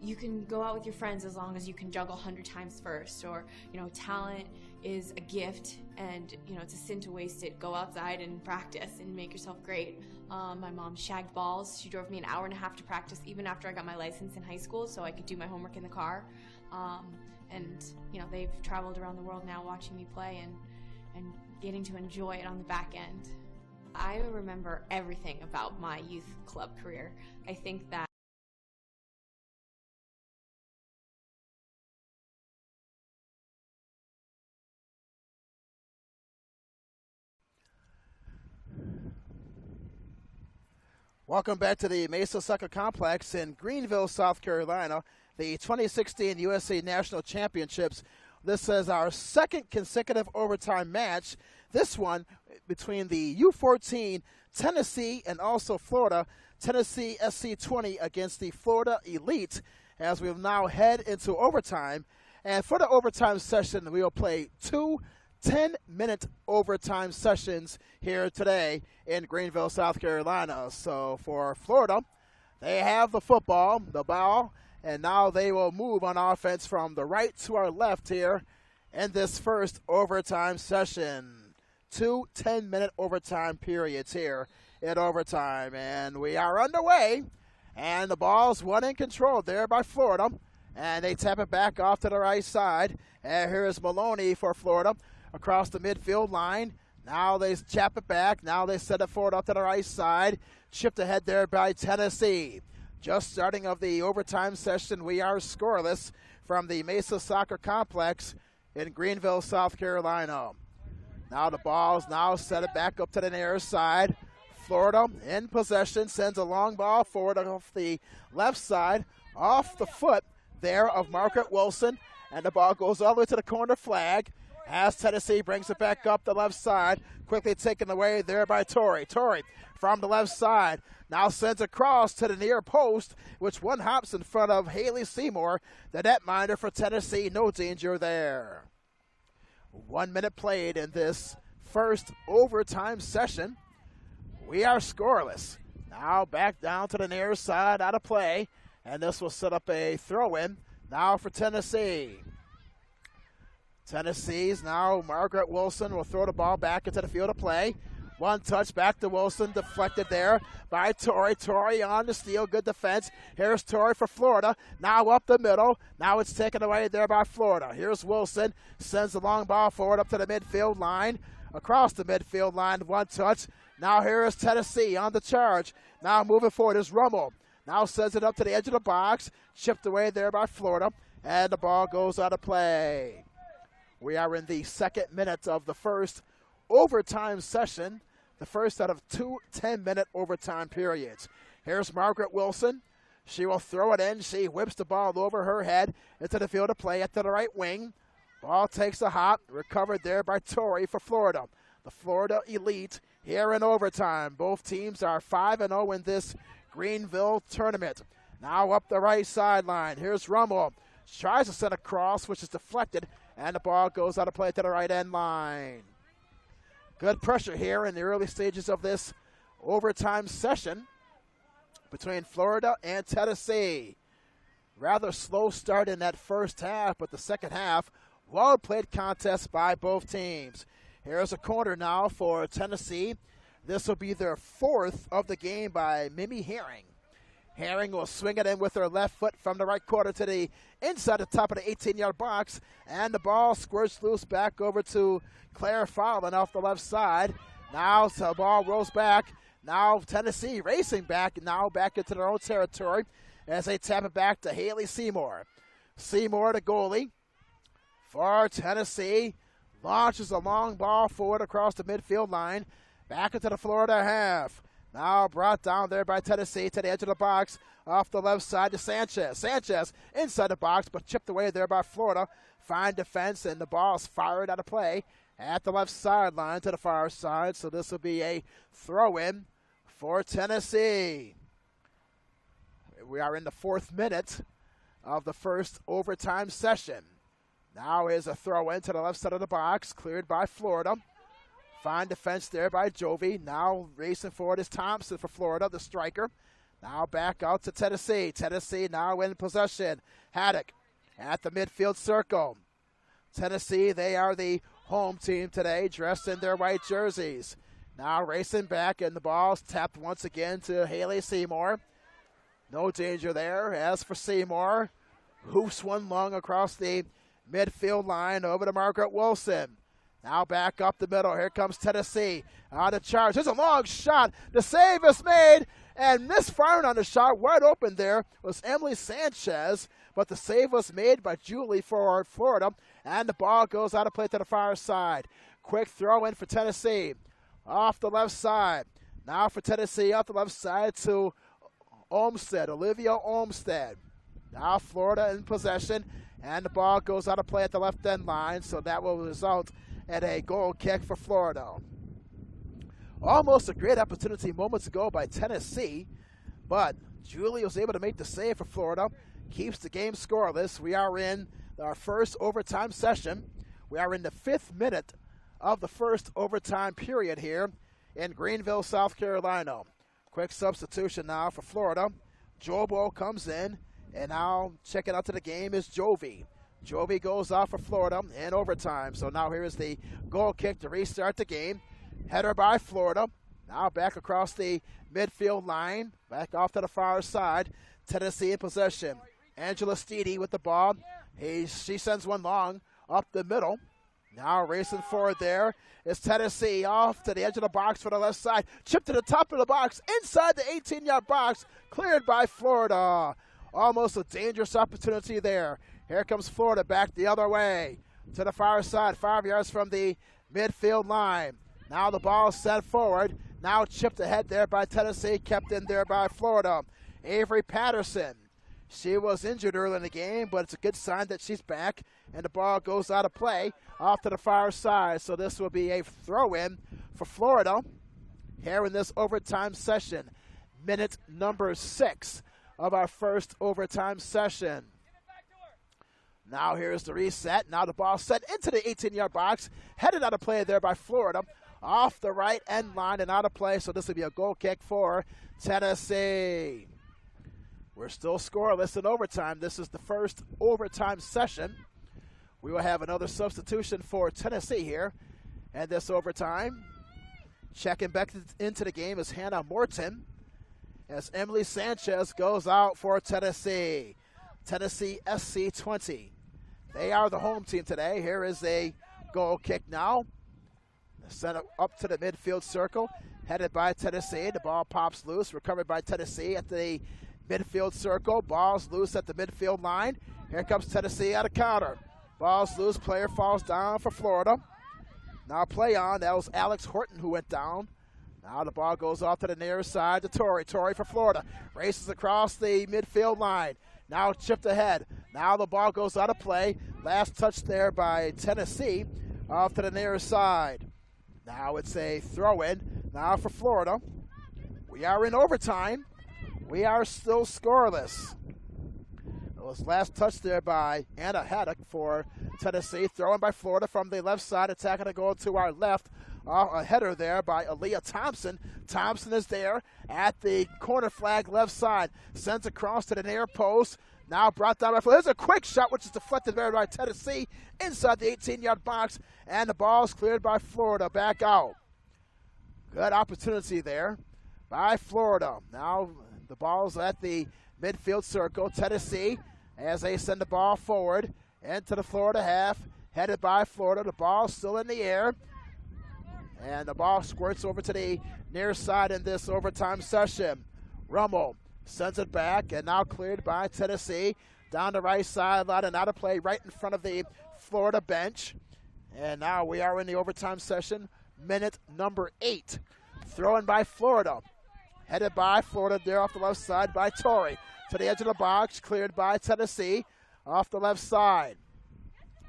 you can go out with your friends as long as you can juggle 100 times first, or, talent is a gift and, it's a sin to waste it. Go outside and practice and make yourself great. My mom shagged balls. She drove me an hour and a half to practice even after I got my license in high school so I could do my homework in the car. And, they've traveled around the world now watching me play and getting to enjoy it on the back end. I remember everything about my youth club career. I think that Welcome back to the Mesa Soccer Complex in Greenville, South Carolina, the 2016 USA National Championships. This is our second consecutive overtime match, this one between the U14 Tennessee and also Florida, Tennessee SC20 against the Florida Elite, as we will now head into overtime. And for the overtime session, we will play 2 10-minute overtime sessions here today in Greenville, South Carolina. So for Florida, they have the football, the ball, and now they will move on offense from the right to our left here in this first overtime session. 2 10-minute overtime periods here in overtime. And we are underway, and the ball's one in control there by Florida. And they tap it back off to the right side. And here's Maloney for Florida across the midfield line. Now they chap it back. Now they set it forward up to the right side. Chipped ahead there by Tennessee. Just starting of the overtime session, we are scoreless from the Mesa Soccer Complex in Greenville, South Carolina. Now the ball's now set it back up to the near side. Florida in possession, sends a long ball forward off the left side, off the foot there of Margaret Wilson, and the ball goes all the way to the corner flag as Tennessee brings it back up the left side, quickly taken away there by Torrey. Torrey from the left side now sends across to the near post, which one hops in front of Haley Seymour, the netminder for Tennessee. No danger there. 1 minute played in this first overtime session. We are scoreless. Now back down to the near side, out of play, and this will set up a throw-in now for Tennessee. Tennessee's now Margaret Wilson will throw the ball back into the field of play. One touch back to Wilson, deflected there by Torrey. Torrey on the steal, good defense. Here's Torrey for Florida, now up the middle. Now it's taken away there by Florida. Here's Wilson, sends the long ball forward up to the midfield line. Across the midfield line, one touch. Now here is Tennessee on the charge. Now moving forward is Rummel. Now sends it up to the edge of the box, chipped away there by Florida. and the ball goes out of play. We are in the second minute of the first overtime session, the first out of 2 10-minute overtime periods. Here's Margaret Wilson. She will throw it in. She whips the ball over her head into the field of play at the right wing. Ball takes a hop, recovered there by Torrey for Florida. The Florida Elite here in overtime. Both teams are 5-0 in this Greenville tournament. Now up the right sideline. Here's Rummel. Tries to send a cross, which is deflected, and the ball goes out of play to the right end line. Good pressure here in the early stages of this overtime session between Florida and Tennessee. Rather slow start in that first half, but the second half, well-played contest by both teams. Here's a corner now for Tennessee. This will be their fourth of the game by Mimi Herring. Herring will swing it in with her left foot from the right corner to the inside the top of the 18-yard box, and the ball squirts loose back over to Claire Fowlin off the left side. Now the ball rolls back. Now Tennessee racing back, now back into their own territory as they tap it back to Haley Seymour. Seymour, the goalie for Tennessee, launches a long ball forward across the midfield line, back into the Florida half. Now brought down there by Tennessee to the edge of the box, off the left side to Sanchez. Sanchez inside the box, but chipped away there by Florida. Fine defense, and the ball is fired out of play at the left sideline to the far side. So this will be a throw-in for Tennessee. We are in the 4th minute of the first overtime session. Now is a throw-in to the left side of the box, cleared by Florida. Fine defense there by Jovi. Now racing forward is Thompson for Florida, the striker. Now back out to Tennessee. Tennessee now in possession. Haddock at the midfield circle. Tennessee, they are the home team today, dressed in their white jerseys. Now racing back, and the ball's tapped once again to Haley Seymour. No danger there. As for Seymour, hoofs one long across the midfield line over to Margaret Wilson. Now back up the middle. Here comes Tennessee on the charge. There's a long shot. The save is made, and misfiring on the shot. Wide open there was Emily Sanchez, but the save was made by Julie for Florida, and the ball goes out of play to the far side. Quick throw in for Tennessee off the left side. Now for Tennessee off the left side to Olmstead, Olivia Olmstead. Now Florida in possession, and the ball goes out of play at the left end line, so that will result in a goal kick for Florida. Almost a great opportunity moments ago by Tennessee, but Julie was able to make the save for Florida, keeps the game scoreless. We are in our first overtime session. We are in the 5th minute of the first overtime period here in Greenville, South Carolina. Quick substitution now for Florida. Jobo comes in, and now checking out to the game is Jovi. Jovi goes off for Florida in overtime. So now here is the goal kick to restart the game. Header by Florida. Now back across the midfield line. Back off to the far side. Tennessee in possession. Angela Steedy with the ball. She sends one long up the middle. Now racing forward there is Tennessee off to the edge of the box for the left side. Chip to the top of the box inside the 18-yard box. Cleared by Florida. Almost a dangerous opportunity there. Here comes Florida back the other way to the far side, 5 yards from the midfield line. Now the ball is sent forward. Now chipped ahead there by Tennessee, kept in there by Florida. Avery Patterson. She was injured early in the game, but it's a good sign that she's back, and the ball goes out of play off to the far side. So this will be a throw-in for Florida here in this overtime session. Minute number 6 of our first overtime session. Now here's the reset. Now the ball set into the 18-yard box. Headed out of play there by Florida. Off the right end line and out of play. So this will be a goal kick for Tennessee. We're still scoreless in overtime. This is the first overtime session. We will have another substitution for Tennessee here. And this overtime. Checking back into the game is Hannah Morton, as Emily Sanchez goes out for Tennessee. Tennessee SC 20. They are the home team today. Here is a goal kick now. Sent up to the midfield circle, headed by Tennessee. The ball pops loose, recovered by Tennessee at the midfield circle. Ball's loose at the midfield line. Here comes Tennessee at a counter. Ball's loose. Player falls down for Florida. Now play on. That was Alex Horton who went down. Now the ball goes off to the near side to Torrey. Torrey for Florida. Races across the midfield line. Now chipped ahead. Now the ball goes out of play. Last touch there by Tennessee off to the near side. Now it's a throw-in. Now for Florida. We are in overtime. We are still scoreless. It was last touch there by Anna Haddock for Tennessee. Throw in by Florida from the left side. Attacking to go to our left. A header there by Aaliyah Thompson. Thompson is there at the corner flag left side. Sends across to the near post. Now brought down by Florida. Here's a quick shot, which is deflected there by Tennessee inside the 18-yard box. And the ball is cleared by Florida. Back out. Good opportunity there by Florida. Now the ball's at the midfield circle. Tennessee, as they send the ball forward into the Florida half, headed by Florida. The ball's still in the air. And the ball squirts over to the near side in this overtime session. Rummel sends it back, and now cleared by Tennessee. Down the right sideline and out of play right in front of the Florida bench. And now we are in the overtime session, minute number 8. Thrown by Florida. Headed by Florida there off the left side by Torrey. To the edge of the box, cleared by Tennessee off the left side.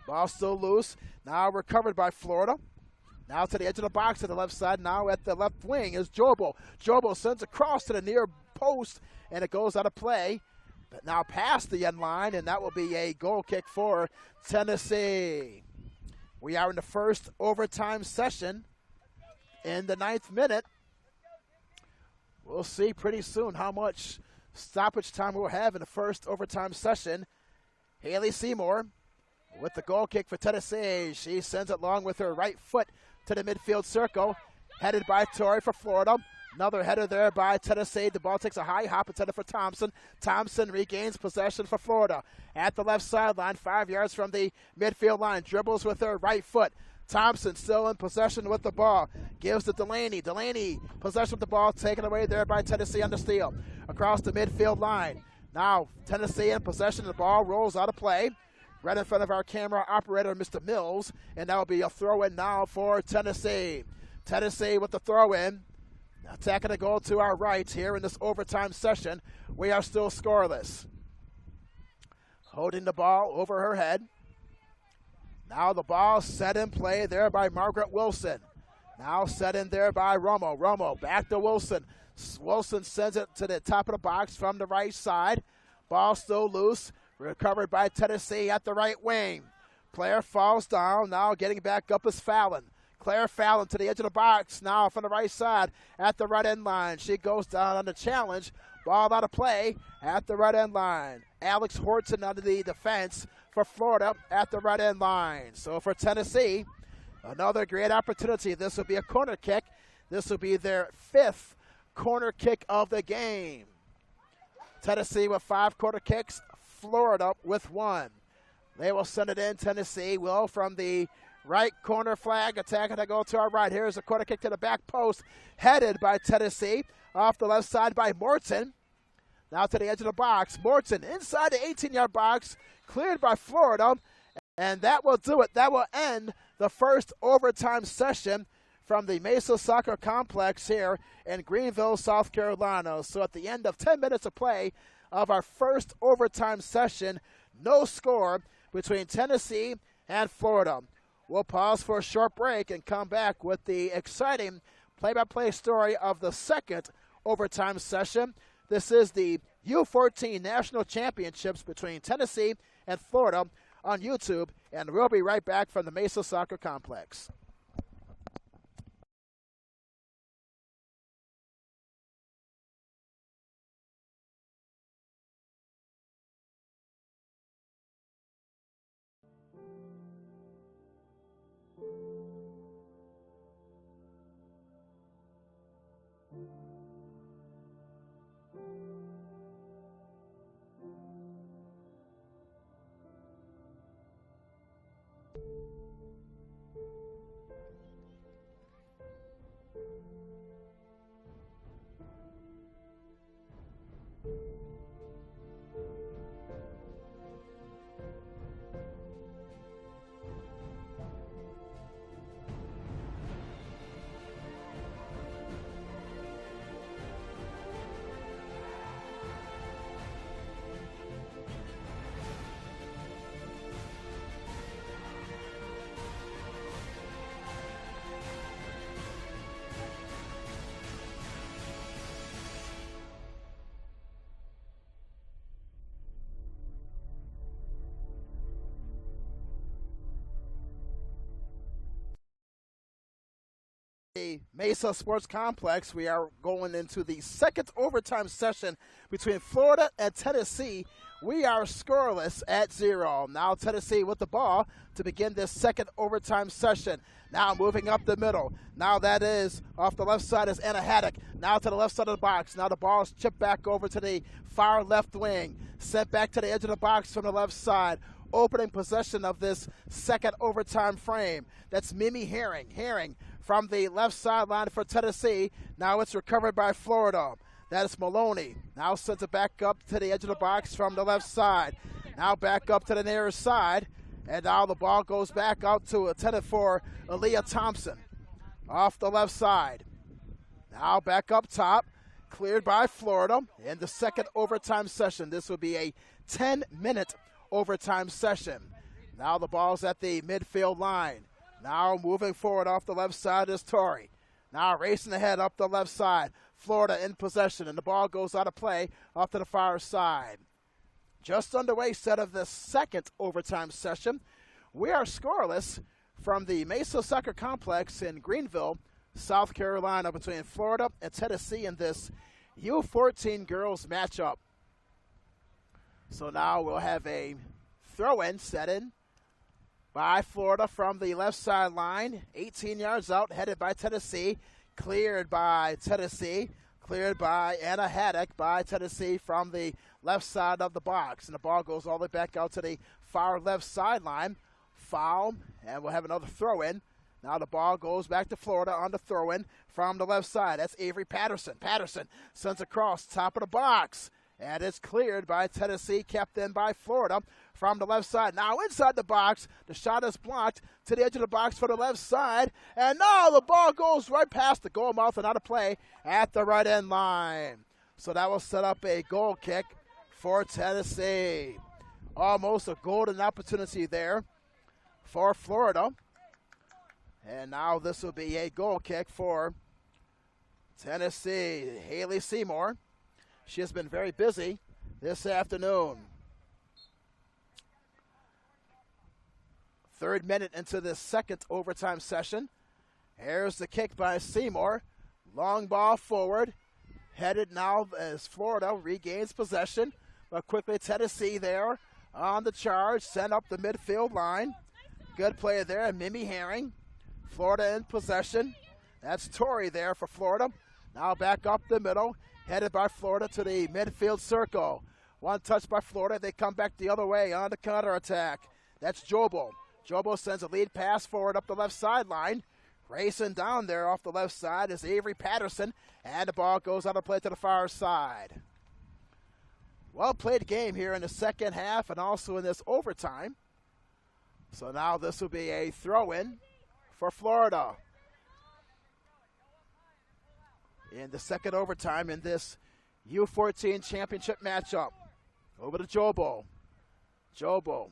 Ball still loose. Now recovered by Florida. Now to the edge of the box to the left side. Now at the left wing is Jobel. Jobel sends across to the near post, and it goes out of play. But now past the end line, and that will be a goal kick for Tennessee. We are in the first overtime session in the 9th minute. We'll see pretty soon how much stoppage time we'll have in the first overtime session. Haley Seymour with the goal kick for Tennessee. She sends it long with her right foot to the midfield circle. Headed by Torrey for Florida. Another header there by Tennessee. The ball takes a high hop intended for Thompson. Thompson regains possession for Florida. At the left sideline, 5 yards from the midfield line. Dribbles with her right foot. Thompson still in possession with the ball. Gives to Delaney. Delaney, possession with the ball, taken away there by Tennessee on the steal. Across the midfield line. Now Tennessee in possession. The ball rolls out of play. Right in front of our camera operator, Mr. Mills. And that will be a throw-in now for Tennessee. Tennessee with the throw-in. Attacking the goal to our right here in this overtime session. We are still scoreless. Holding the ball over her head. Now the ball set in play there by Margaret Wilson. Now set in there by Romo. Romo back to Wilson. Wilson sends it to the top of the box from the right side. Ball still loose. Recovered by Tennessee at the right wing. Player falls down. Now getting back up is Fallon. Claire Fallon to the edge of the box. Now from the right side at the right end line. She goes down on the challenge. Ball out of play at the right end line. Alex Horton under the defense for Florida at the right end line. So for Tennessee, another great opportunity. This will be a corner kick. This will be their 5th corner kick of the game. Tennessee with 5 corner kicks. Florida with 1. They will send it in. Tennessee will from the right corner flag, attacking to go to our right. Here's a corner kick to the back post, headed by Tennessee. Off the left side by Morton. Now to the edge of the box. Morton inside the 18-yard box, cleared by Florida. And that will do it. That will end the first overtime session from the Mesa Soccer Complex here in Greenville, South Carolina. So at the end of 10 minutes of play of our first overtime session, no score between Tennessee and Florida. We'll pause for a short break and come back with the exciting play-by-play story of the second overtime session. This is the U14 National Championships between Tennessee and Florida on YouTube, and we'll be right back from the Mesa Soccer Complex. the Mesa Sports Complex. We are going into the second overtime session between Florida and Tennessee. We are scoreless at 0. Now Tennessee with the ball to begin this second overtime session. Now moving up the middle. Now that is off the left side is Anna Haddock. Now to the left side of the box. Now the ball is chipped back over to the far left wing. Sent back to the edge of the box from the left side. Opening possession of this second overtime frame. That's Mimi Herring. Herring from the left sideline for Tennessee. Now it's recovered by Florida. That is Maloney. Now sends it back up to the edge of the box from the left side. Now back up to the near side. And now the ball goes back out to intended for Aaliyah Thompson. Off the left side. Now back up top. Cleared by Florida in the second overtime session. This will be a 10-minute overtime session. Now the ball's at the midfield line. Now moving forward off the left side is Torrey. Now racing ahead up the left side. Florida in possession, and the ball goes out of play off to the far side. Just underway set of the second overtime session. We are scoreless from the Mesa Soccer Complex in Greenville, South Carolina, between Florida and Tennessee in this U14 girls matchup. So now we'll have a throw-in set in by Florida from the left sideline. 18 yards out, headed by Tennessee. Cleared by Tennessee. Cleared by Anna Haddock by Tennessee from the left side of the box. And the ball goes all the way back out to the far left sideline. Foul, and we'll have another throw-in. Now the ball goes back to Florida on the throw-in from the left side. That's Avery Patterson. Patterson sends across top of the box. And it's cleared by Tennessee, kept in by Florida from the left side. Now inside the box, the shot is blocked to the edge of the box for the left side. And now the ball goes right past the goal mouth and out of play at the right end line. So that will set up a goal kick for Tennessee. Almost a golden opportunity there for Florida. And now this will be a goal kick for Tennessee. Haley Seymour. She has been very busy this afternoon. Third minute into this second overtime session. Here's the kick by Seymour. Long ball forward. Headed now as Florida regains possession. But quickly Tennessee there on the charge. Sent up the midfield line. Good play there. Mimi Herring. Florida in possession. That's Torrey there for Florida. Now back up the middle. Headed by Florida to the midfield circle. One touch by Florida. They come back the other way on the counterattack. That's Jobo. Jobo sends a lead pass forward up the left sideline. Racing down there off the left side is Avery Patterson. And the ball goes out of play to the far side. Well played game here in the second half and also in this overtime. So now this will be a throw-in for Florida. In the second overtime in this U14 championship matchup. Over to Jobo. Jobo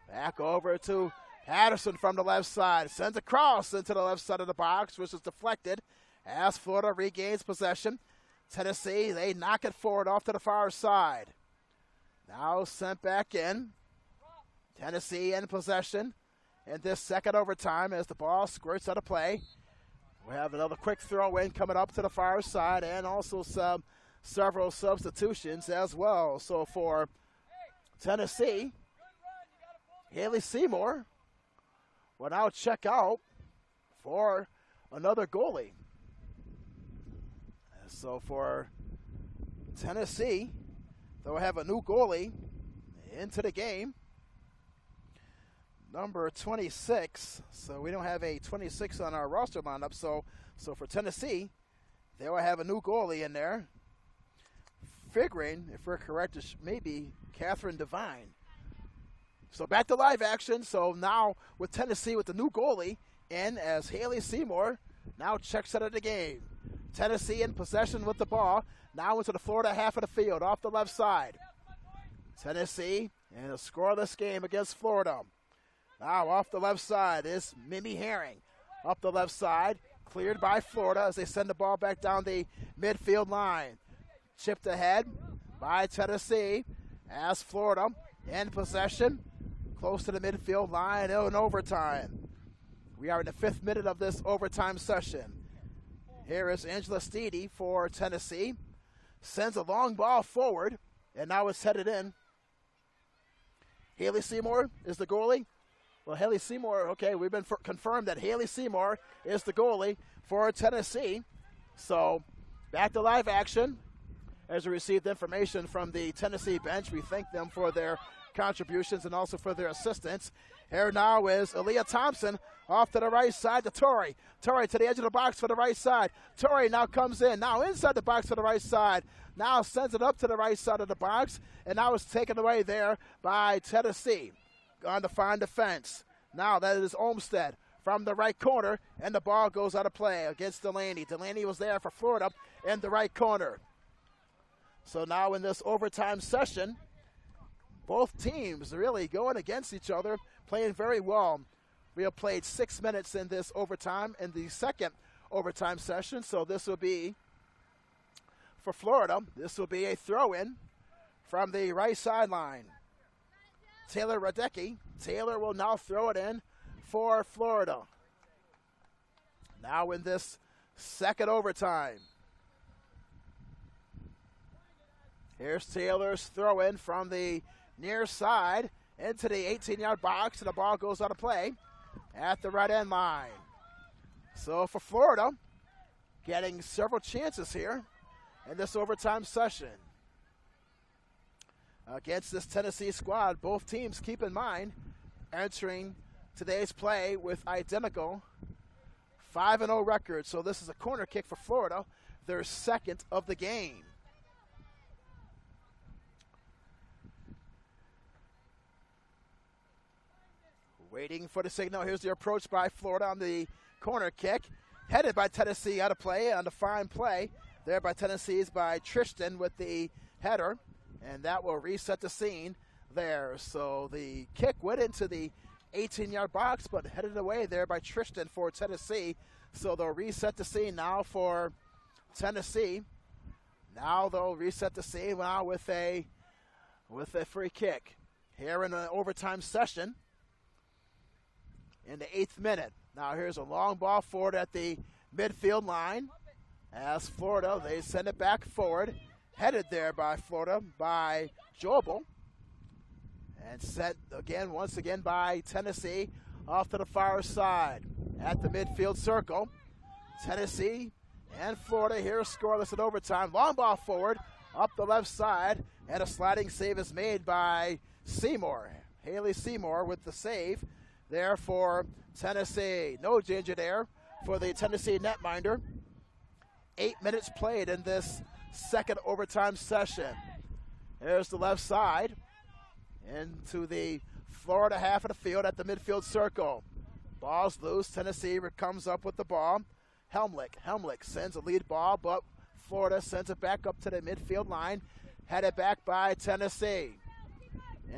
back over to Patterson from the left side. Sends a cross into the left side of the box, which is deflected as Florida regains possession. Tennessee, they knock it forward off to the far side. Now sent back in. Tennessee in possession in this second overtime as the ball squirts out of play. We have another quick throw-in coming up to the far side and also several substitutions as well. So for Tennessee, Haley Seymour will now check out for another goalie. So for Tennessee, they'll have a new goalie into the game. Number 26, so we don't have a 26 on our roster lineup. So for Tennessee, they will have a new goalie in there. Figuring, if we're correct, it may be Catherine Devine. So back to live action. So now with Tennessee with the new goalie in as Haley Seymour now checks out of the game. Tennessee in possession with the ball. Now into the Florida half of the field off the left side. Tennessee in a scoreless game against Florida. Now off the left side is Mimi Herring. Up the left side, cleared by Florida as they send the ball back down the midfield line. Chipped ahead by Tennessee as Florida in possession. Close to the midfield line in overtime. We are in the 5th minute of this overtime session. Here is Angela Steedy for Tennessee. Sends a long ball forward, and now it's headed in. Haley Seymour is the goalie. Well, Haley Seymour, okay, we've been confirmed that Haley Seymour is the goalie for Tennessee. So back to live action. As we received information from the Tennessee bench, we thank them for their contributions and also for their assistance. Here now is Aaliyah Thompson off to the right side to Torrey. Torrey to the edge of the box for the right side. Torrey now comes in, now inside the box for the right side. Now sends it up to the right side of the box, and now it's taken away there by Tennessee. On the fine defense. Now that is Olmstead from the right corner, and the ball goes out of play against Delaney. Delaney was there for Florida in the right corner. So now in this overtime session, both teams really going against each other, playing very well. We have played 6 minutes in this overtime in the second overtime session, so this will be, for Florida, this will be a throw-in from the right sideline. Taylor Radecki. Taylor will now throw it in for Florida. Now in this second overtime. Here's Taylor's throw in from the near side into the 18-yard box, and the ball goes out of play at the right end line. So for Florida, getting several chances here in this overtime session. Against this Tennessee squad, both teams, keep in mind, entering today's play with identical 5-0 records. So this is a corner kick for Florida, their second of the game. Waiting for the signal. Here's the approach by Florida on the corner kick. Headed by Tennessee out of play on the fine play. There by Tennessee's by Tristan with the header. And that will reset the scene there. So the kick went into the 18-yard box, but headed away there by Tristan for Tennessee. So they'll reset the scene now for Tennessee. Now they'll reset the scene now with a free kick. Here in the overtime session in the 8th minute. Now here's a long ball forward at the midfield line. As Florida, they send it back forward. Headed there by Florida by Jobel. And set again, once again by Tennessee off to the far side at the midfield circle. Tennessee and Florida here scoreless in overtime. Long ball forward up the left side, and a sliding save is made by Seymour. Haley Seymour with the save there for Tennessee. No danger there for the Tennessee netminder. 8 minutes played in this second overtime session. There's the left side into the Florida half of the field at the midfield circle. Ball's loose. Tennessee comes up with the ball. Helmlich sends a lead ball, but Florida sends it back up to the midfield line. Headed back by Tennessee.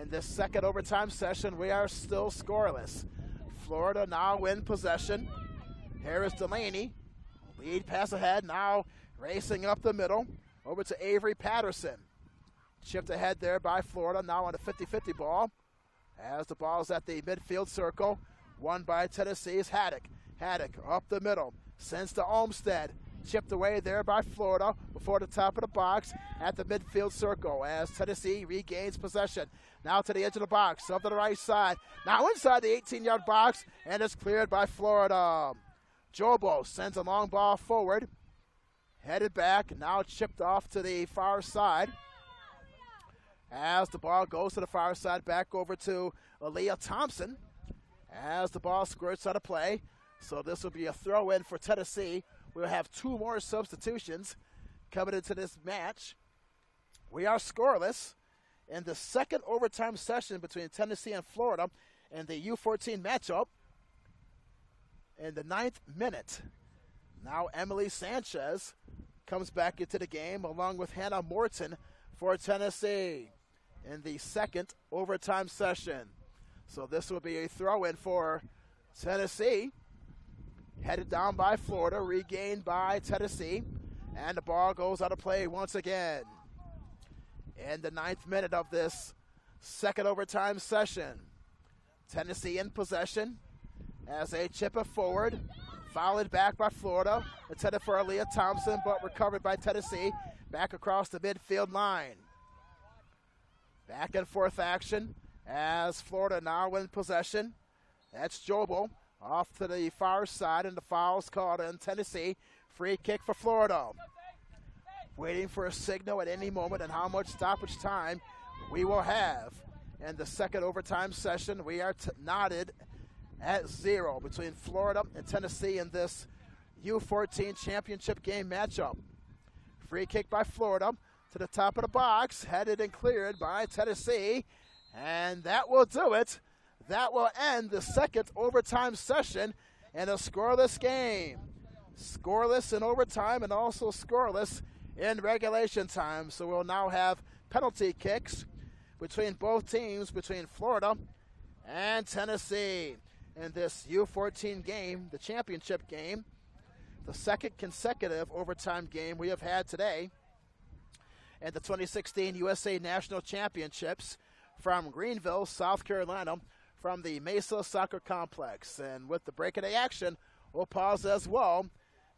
In this second overtime session, we are still scoreless. Florida now in possession. Here is Delaney. Lead pass ahead, now racing up the middle. Over to Avery Patterson. Chipped ahead there by Florida, now on a 50-50 ball. As the ball is at the midfield circle, won by Tennessee's Haddock. Haddock up the middle, sends to Olmstead. Chipped away there by Florida before the top of the box at the midfield circle as Tennessee regains possession. Now to the edge of the box, up to the right side. Now inside the 18-yard box, and it's cleared by Florida. Jobo sends a long ball forward. Headed back, now chipped off to the far side. As the ball goes to the far side, back over to Aaliyah Thompson. As the ball squirts out of play. So this will be a throw-in for Tennessee. We'll have 2 more substitutions coming into this match. We are scoreless in the second overtime session between Tennessee and Florida in the U14 matchup. In the 9th minute, now Emily Sanchez comes back into the game along with Hannah Morton for Tennessee in the second overtime session. So this will be a throw-in for Tennessee. Headed down by Florida, regained by Tennessee, and the ball goes out of play once again. In the 9th minute of this second overtime session, Tennessee in possession as they chip it forward. Fouled back by Florida. Intended for Aaliyah Thompson, but recovered by Tennessee. Back across the midfield line. Back and forth action as Florida now in possession. That's Jobel off to the far side, and the foul's called in Tennessee. Free kick for Florida. Waiting for a signal at any moment and how much stoppage time we will have. In the second overtime session, we are knotted at 0 between Florida and Tennessee in this U14 championship game matchup. Free kick by Florida to the top of the box, headed and cleared by Tennessee, and that will do it. That will end the second overtime session in a scoreless game. Scoreless in overtime and also scoreless in regulation time. So we'll now have penalty kicks between both teams, between Florida and Tennessee in this U14 game, the championship game, the second consecutive overtime game we have had today, and the 2016 USA National Championships from Greenville, South Carolina, from the Mesa Soccer Complex. And with the break of the action, we'll pause as well.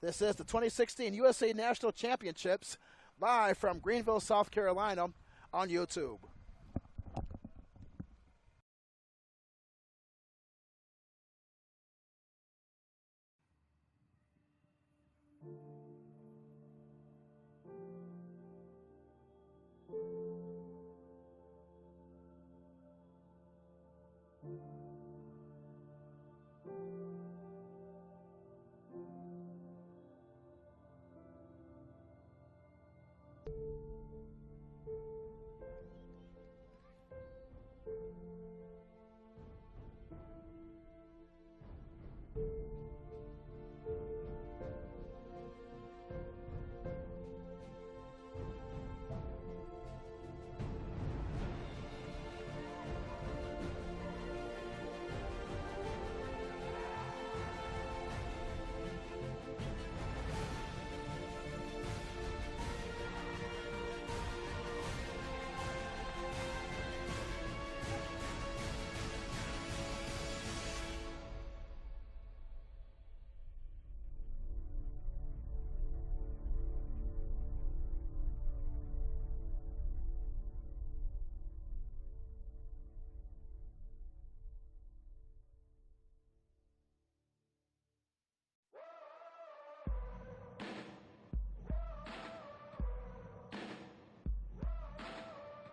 This is the 2016 USA National Championships live from Greenville, South Carolina on YouTube.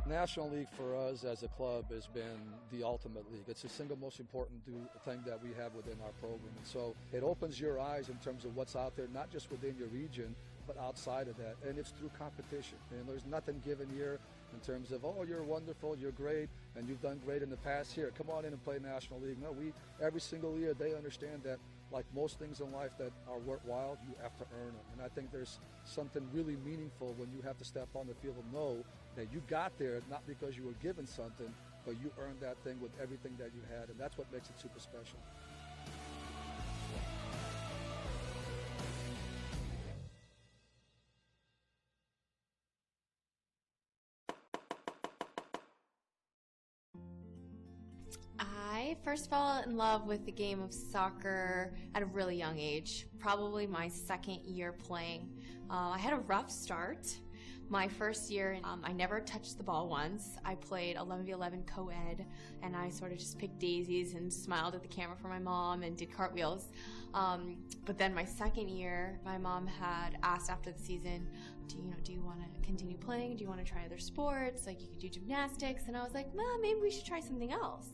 National League for us as a club has been the ultimate league. It's the single most important thing that we have within our program. And so it opens your eyes in terms of what's out there, not just within your region, but outside of that. And it's through competition. And there's nothing given here in terms of, oh, you're wonderful, you're great, and you've done great in the past. Here, come on in and play National League. No, every single year they understand that, like most things in life that are worthwhile, you have to earn them. And I think there's something really meaningful when you have to step on the field and know that you got there not because you were given something, but you earned that thing with everything that you had, and that's what makes it super special. I first fell in love with the game of soccer at a really young age, probably my second year playing. I had a rough start. My first year, I never touched the ball once. I played 11v11 co-ed, and I sort of just picked daisies and smiled at the camera for my mom and did cartwheels. But then my second year, my mom had asked after the season, do you want to continue playing? Do you want to try other sports? Like, you could do gymnastics. And I was like, well, maybe we should try something else.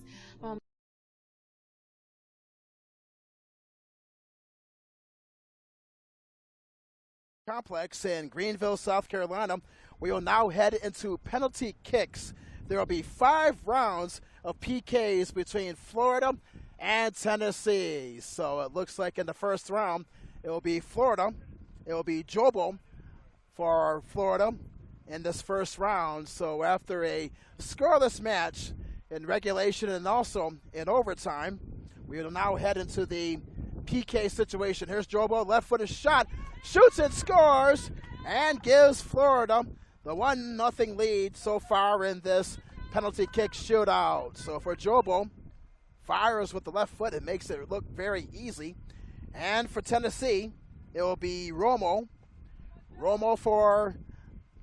Complex in Greenville, South Carolina. We will now head into penalty kicks. There will be 5 rounds of PKs between Florida and Tennessee. So it looks like in the first round, it will be Florida. It will be Jobel for Florida in this first round. So after a scoreless match in regulation and also in overtime, we will now head into the PK situation. Here's Jobel, left-footed shot, shoots and scores, and gives Florida the 1-0 lead so far in this penalty kick shootout. So for Jobel, fires with the left foot, it makes it look very easy. And for Tennessee, it will be Romo. Romo for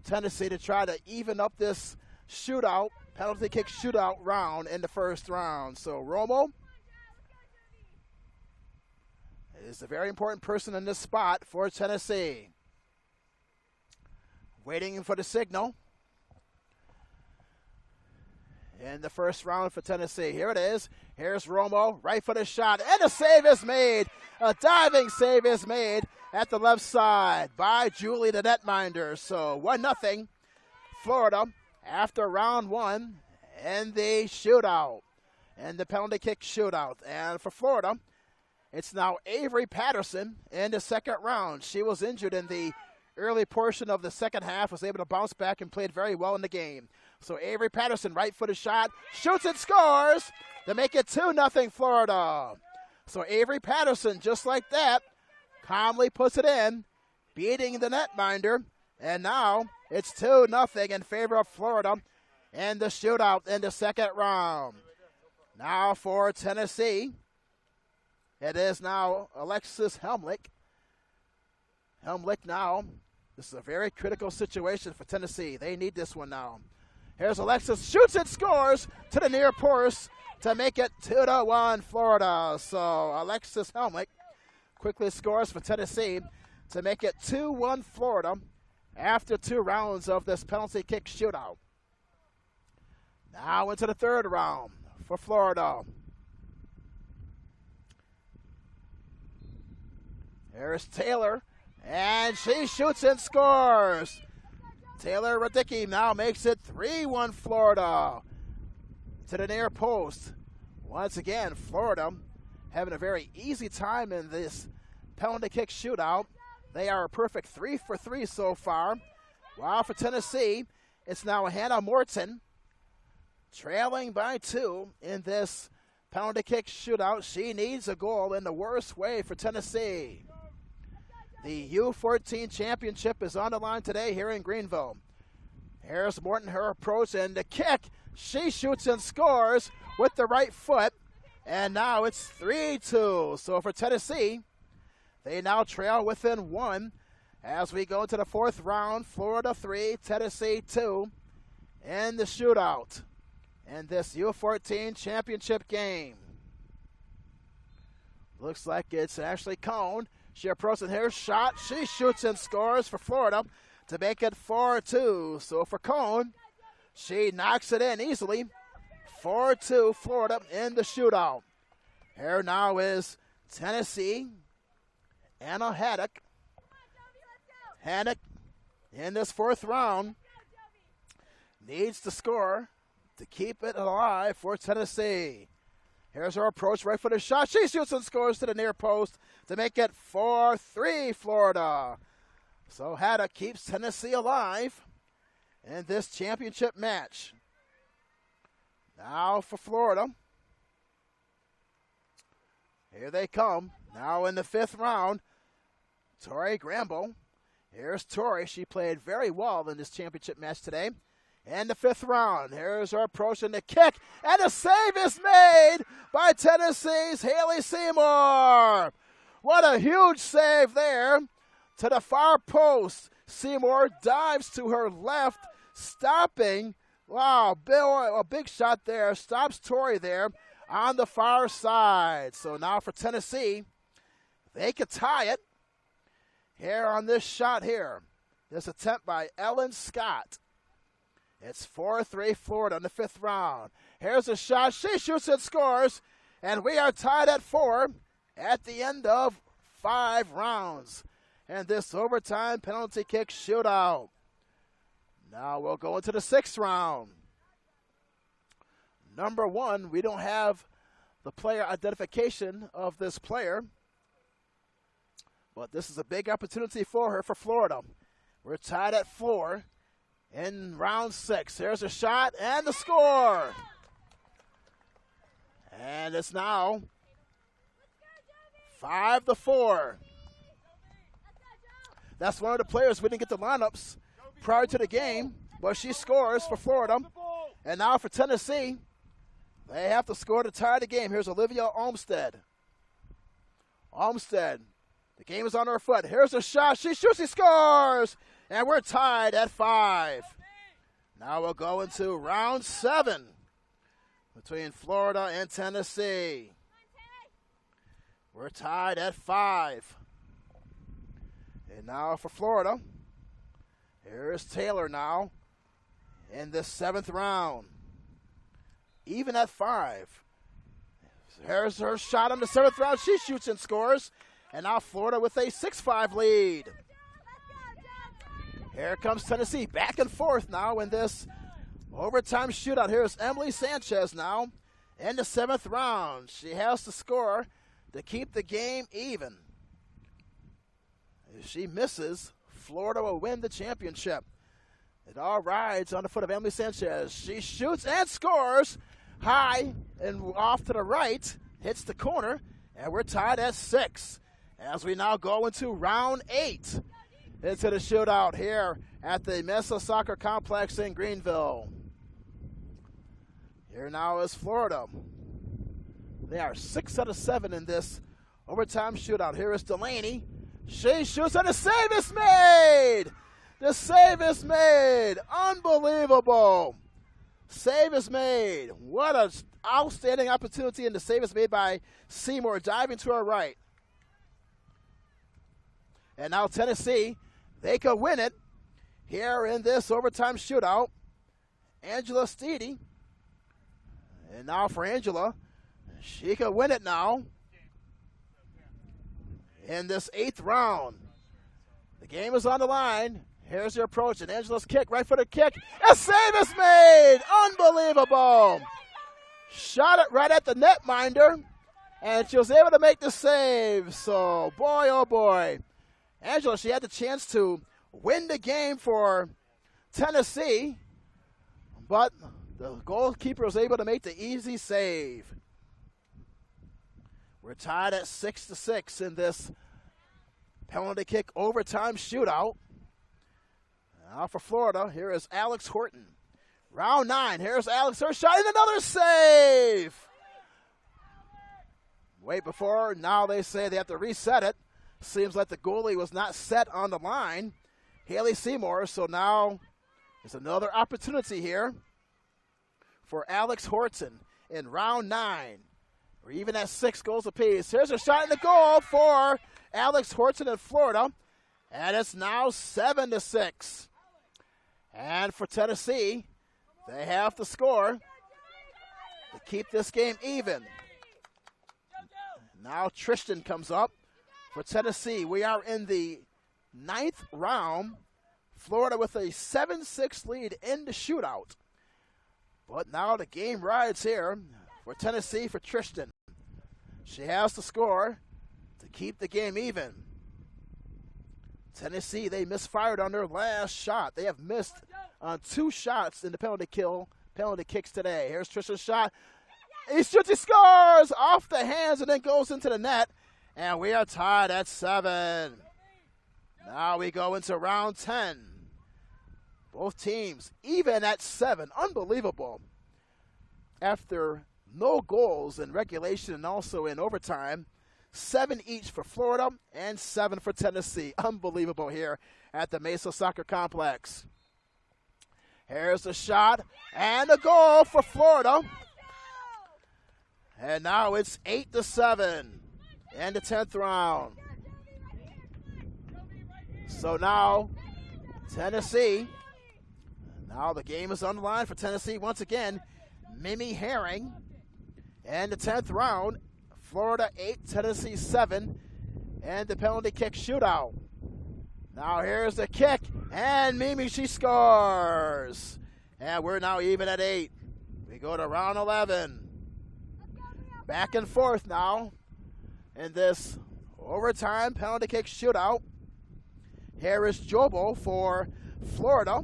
Tennessee to try to even up this shootout, penalty kick shootout round in the first round. So Romo is a very important person in this spot for Tennessee. Waiting for the signal in the first round for Tennessee. Here it is. Here's Romo, right for the shot, and a save is made. A diving save is made at the left side by Julie, the netminder. So 1-0 Florida after round one and the shootout and the penalty kick shootout. And for Florida, it's now Avery Patterson in the second round. She was injured in the early portion of the second half, was able to bounce back and played very well in the game. So Avery Patterson, right footed shot, shoots and scores to make it 2-0 Florida. So Avery Patterson, just like that, calmly puts it in, beating the netminder, and now it's 2-0 in favor of Florida and the shootout in the second round. Now for Tennessee, it is now Alexis Helmlich. Helmlich now, this is a very critical situation for Tennessee. They need this one now. Here's Alexis, shoots and scores to the near post to make it 2-1 Florida. So Alexis Helmlich quickly scores for Tennessee to make it 2-1 Florida after 2 rounds of this penalty kick shootout. Now into the third round for Florida. Here's Taylor, and she shoots and scores. Taylor Radicki now makes it 3-1 Florida to the near post. Once again, Florida having a very easy time in this penalty kick shootout. They are a perfect 3 for 3 so far. While for Tennessee, it's now Hannah Morton trailing by 2 in this penalty kick shootout. She needs a goal in the worst way for Tennessee. The U14 championship is on the line today here in Greenville. Here's Morton, her approach, and the kick. She shoots and scores with the right foot, and now it's 3-2. So for Tennessee, they now trail within 1 as we go to the fourth round. Florida 3, Tennessee 2 in the shootout in this U14 championship game. Looks like it's Ashley Cohn. She approaches her shot. She shoots and scores for Florida to make it 4-2. So for Cohn, she knocks it in easily. 4-2 Florida in the shootout. Here now is Tennessee. Anna Haddock. Haddock in this fourth round needs to score to keep it alive for Tennessee. Here's her approach, right footed shot. She shoots and scores to the near post to make it 4-3 Florida. So Haddock keeps Tennessee alive in this championship match. Now for Florida. Here they come. Now in the fifth round, Tori Grambo. Here's Tori. She played very well in this championship match today. In the fifth round, here's her approach and the kick, and a save is made by Tennessee's Haley Seymour. What a huge save there to the far post. Seymour dives to her left, stopping. Wow, Bill, a big shot there. Stops Tori there on the far side. So now for Tennessee, they could tie it here on this shot here. This attempt by Ellen Scott. It's 4-3 Florida in the fifth round. Here's a shot. She shoots and scores. And we are tied at 4 at the end of 5 rounds. And this overtime penalty kick shootout. Now we'll go into the sixth round. Number 1, we don't have the player identification of this player. But this is a big opportunity for her for Florida. We're tied at 4. In round 6, there's a shot and the score. And it's now 5-4. That's one of the players we didn't get the lineups prior to the game, but she scores for Florida. And now for Tennessee, they have to score to tie the game. Here's Olivia Olmstead. Olmsted, the game is on her foot. Here's a shot. She shoots, she scores! And we're tied at 5. Now we'll go into round 7 between Florida and Tennessee. We're tied at 5. And now for Florida, here's Taylor now in this 7th round. Even at 5. Here's her shot on the 7th round. She shoots and scores. And now Florida with a 6-5 lead. Here comes Tennessee back and forth now in this overtime shootout. Here's Emily Sanchez now in the 7th round. She has to score to keep the game even. If she misses, Florida will win the championship. It all rides on the foot of Emily Sanchez. She shoots and scores high and off to the right, hits the corner, and we're tied at 6 as we now go into round 8 into the shootout here at the Mesa Soccer Complex in Greenville. Here now is Florida. They are 6 out of 7 in this overtime shootout. Here is Delaney. She shoots and the save is made! The save is made! Unbelievable! Save is made. What an outstanding opportunity, and the save is made by Seymour, diving to her right. And now Tennessee, they could win it here in this overtime shootout. Angela Steedy. And now for Angela, she could win it now in this 8th round. The game is on the line. Here's your approach, and Angela's kick, right footed kick. A save is made! Unbelievable! Shot it right at the netminder, and she was able to make the save. So, boy, oh boy. Angela, she had the chance to win the game for Tennessee, but the goalkeeper was able to make the easy save. We're tied at 6-6 in this penalty kick overtime shootout. Now for Florida, here is Alex Horton. Round 9, here's Alex, her shot, and another save! Wait before, now they say they have to reset it. Seems like the goalie was not set on the line. Haley Seymour, so now there's another opportunity here for Alex Horton in round 9. We're even at 6 goals apiece. Here's a shot in the goal for Alex Horton in Florida, and it's now 7-6. And for Tennessee, they have to score to keep this game even. Now Tristan comes up for Tennessee. We are in the 9th round. Florida with a 7-6 lead in the shootout. But now the game rides here for Tennessee for Tristan. She has to score to keep the game even. Tennessee, they misfired on their last shot. They have missed on 2 shots in the penalty kicks today. Here's Tristan's shot. He shoots, he scores off the hands and then goes into the net. And we are tied at 7. Now we go into round 10. Both teams even at 7. Unbelievable. After no goals in regulation and also in overtime, 7 each for Florida and 7 for Tennessee. Unbelievable here at the Mesa Soccer Complex. Here's the shot and a goal for Florida. And now it's 8-7 in the 10th round. So now Tennessee, now the game is on the line for Tennessee once again. Mimi Herring in the 10th round. Florida 8, Tennessee 7, and the penalty kick shootout. Now here's the kick, and Mimi, she scores. And we're now even at 8. We go to round 11. Back and forth now in this overtime penalty kick shootout. Here is Jobo for Florida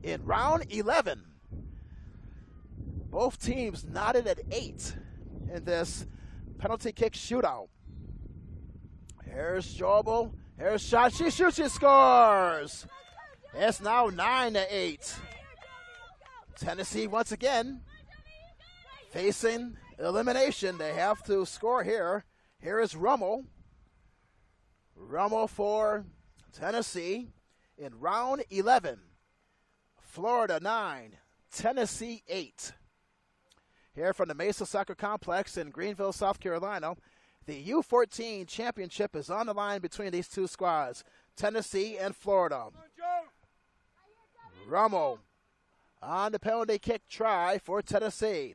in round 11. Both teams knotted at 8 in this penalty kick shootout. Here's Jobo. Here's shot. She shoots. She scores. It's now 9-8. Tennessee once again facing elimination. They have to score here Here is Rummel. Rummel for Tennessee in round 11. Florida 9, Tennessee 8. Here from the Mesa Soccer Complex in Greenville, South Carolina, the U14 championship is on the line between these two squads, Tennessee and Florida. Rummel on the penalty kick try for Tennessee.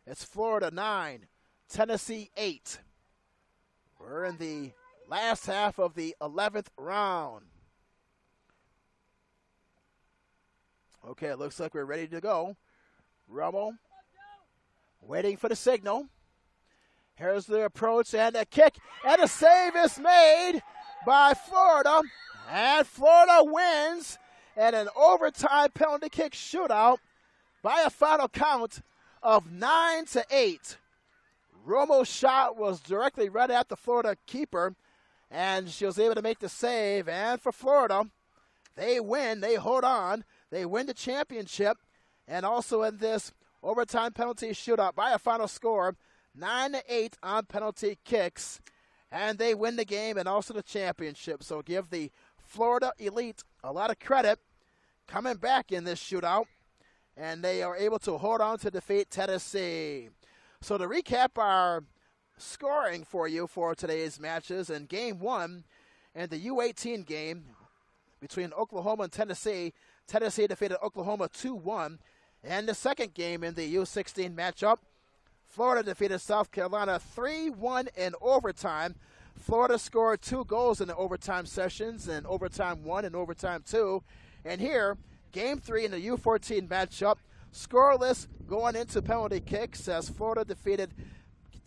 It's Florida 9, Tennessee 8. We're in the last half of the 11th round. Okay, it looks like we're ready to go. Rummel waiting for the signal. Here's the approach and a kick, and a save is made by Florida. And Florida wins at an overtime penalty kick shootout by a final count of 9-8. Rummel's shot was directly right at the Florida keeper, and she was able to make the save. And for Florida, they win, they hold on, they win the championship, and also in this overtime penalty shootout by a final score 9-8 on penalty kicks, and they win the game and also the championship. So give the Florida Elite a lot of credit coming back in this shootout, and they are able to hold on to defeat Tennessee. So to recap our scoring for you for today's matches, in Game 1 and the U18 game between Oklahoma and Tennessee, Tennessee defeated Oklahoma 2-1. And the second game in the U16 matchup, Florida defeated South Carolina 3-1 in overtime. Florida scored 2 goals in the overtime sessions, in overtime 1 and overtime 2. And here, Game 3 in the U14 matchup, scoreless going into penalty kicks as Florida defeated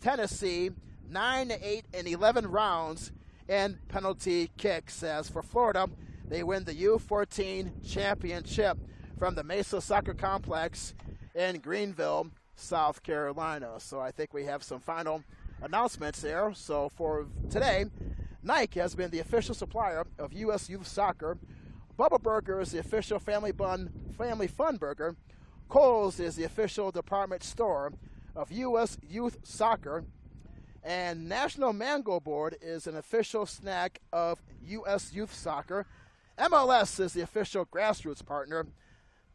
Tennessee 9-8 in 11 rounds in penalty kicks. As for Florida, they win the U14 championship from the Mesa Soccer Complex in Greenville, South Carolina. So I think we have some final announcements there. So for today, Nike has been the official supplier of U.S. Youth Soccer. Bubba Burger is the official Family Fun Burger. Kohl's is the official department store of U.S. Youth Soccer. And National Mango Board is an official snack of U.S. Youth Soccer. MLS is the official grassroots partner.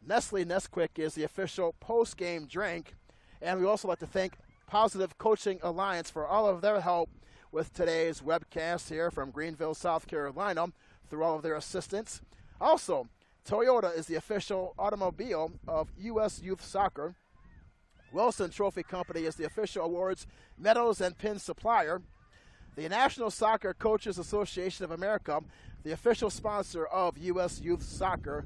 Nestle Nesquik is the official post-game drink. And we also like to thank Positive Coaching Alliance for all of their help with today's webcast here from Greenville, South Carolina, through all of their assistance. Also, Toyota is the official automobile of U.S. Youth Soccer. Wilson Trophy Company is the official awards, medals, and pins supplier. The National Soccer Coaches Association of America, the official sponsor of U.S. Youth Soccer.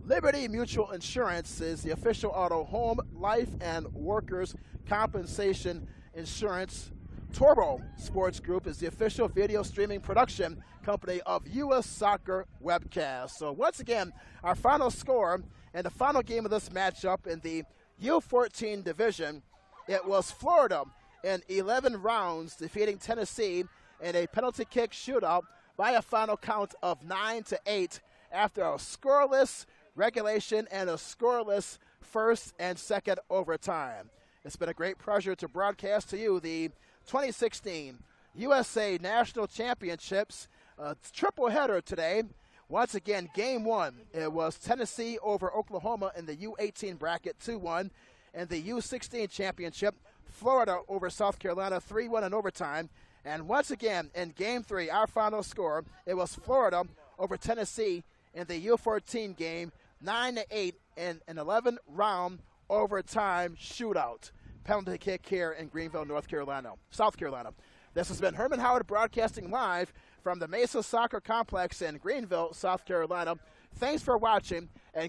Liberty Mutual Insurance is the official auto, home, life, and workers' compensation insurance. Torbo Sports Group is the official video streaming production company of U.S. Soccer Webcast. So once again, our final score and the final game of this matchup in the U14 division, it was Florida in 11 rounds defeating Tennessee in a penalty kick shootout by a final count of 9-8 after a scoreless regulation and a scoreless first and second overtime. It's been a great pleasure to broadcast to you the 2016 USA National Championships triple header today. Once again, Game 1, it was Tennessee over Oklahoma in the U18 bracket 2-1. And the U16 championship, Florida over South Carolina 3-1 in overtime. And once again, in Game 3, our final score, it was Florida over Tennessee in the U14 game, 9-8 in an 11-round overtime shootout. Penalty kick here in Greenville, South Carolina. This has been Herman Howard broadcasting live from the Mesa Soccer Complex in Greenville, South Carolina. Thanks for watching, and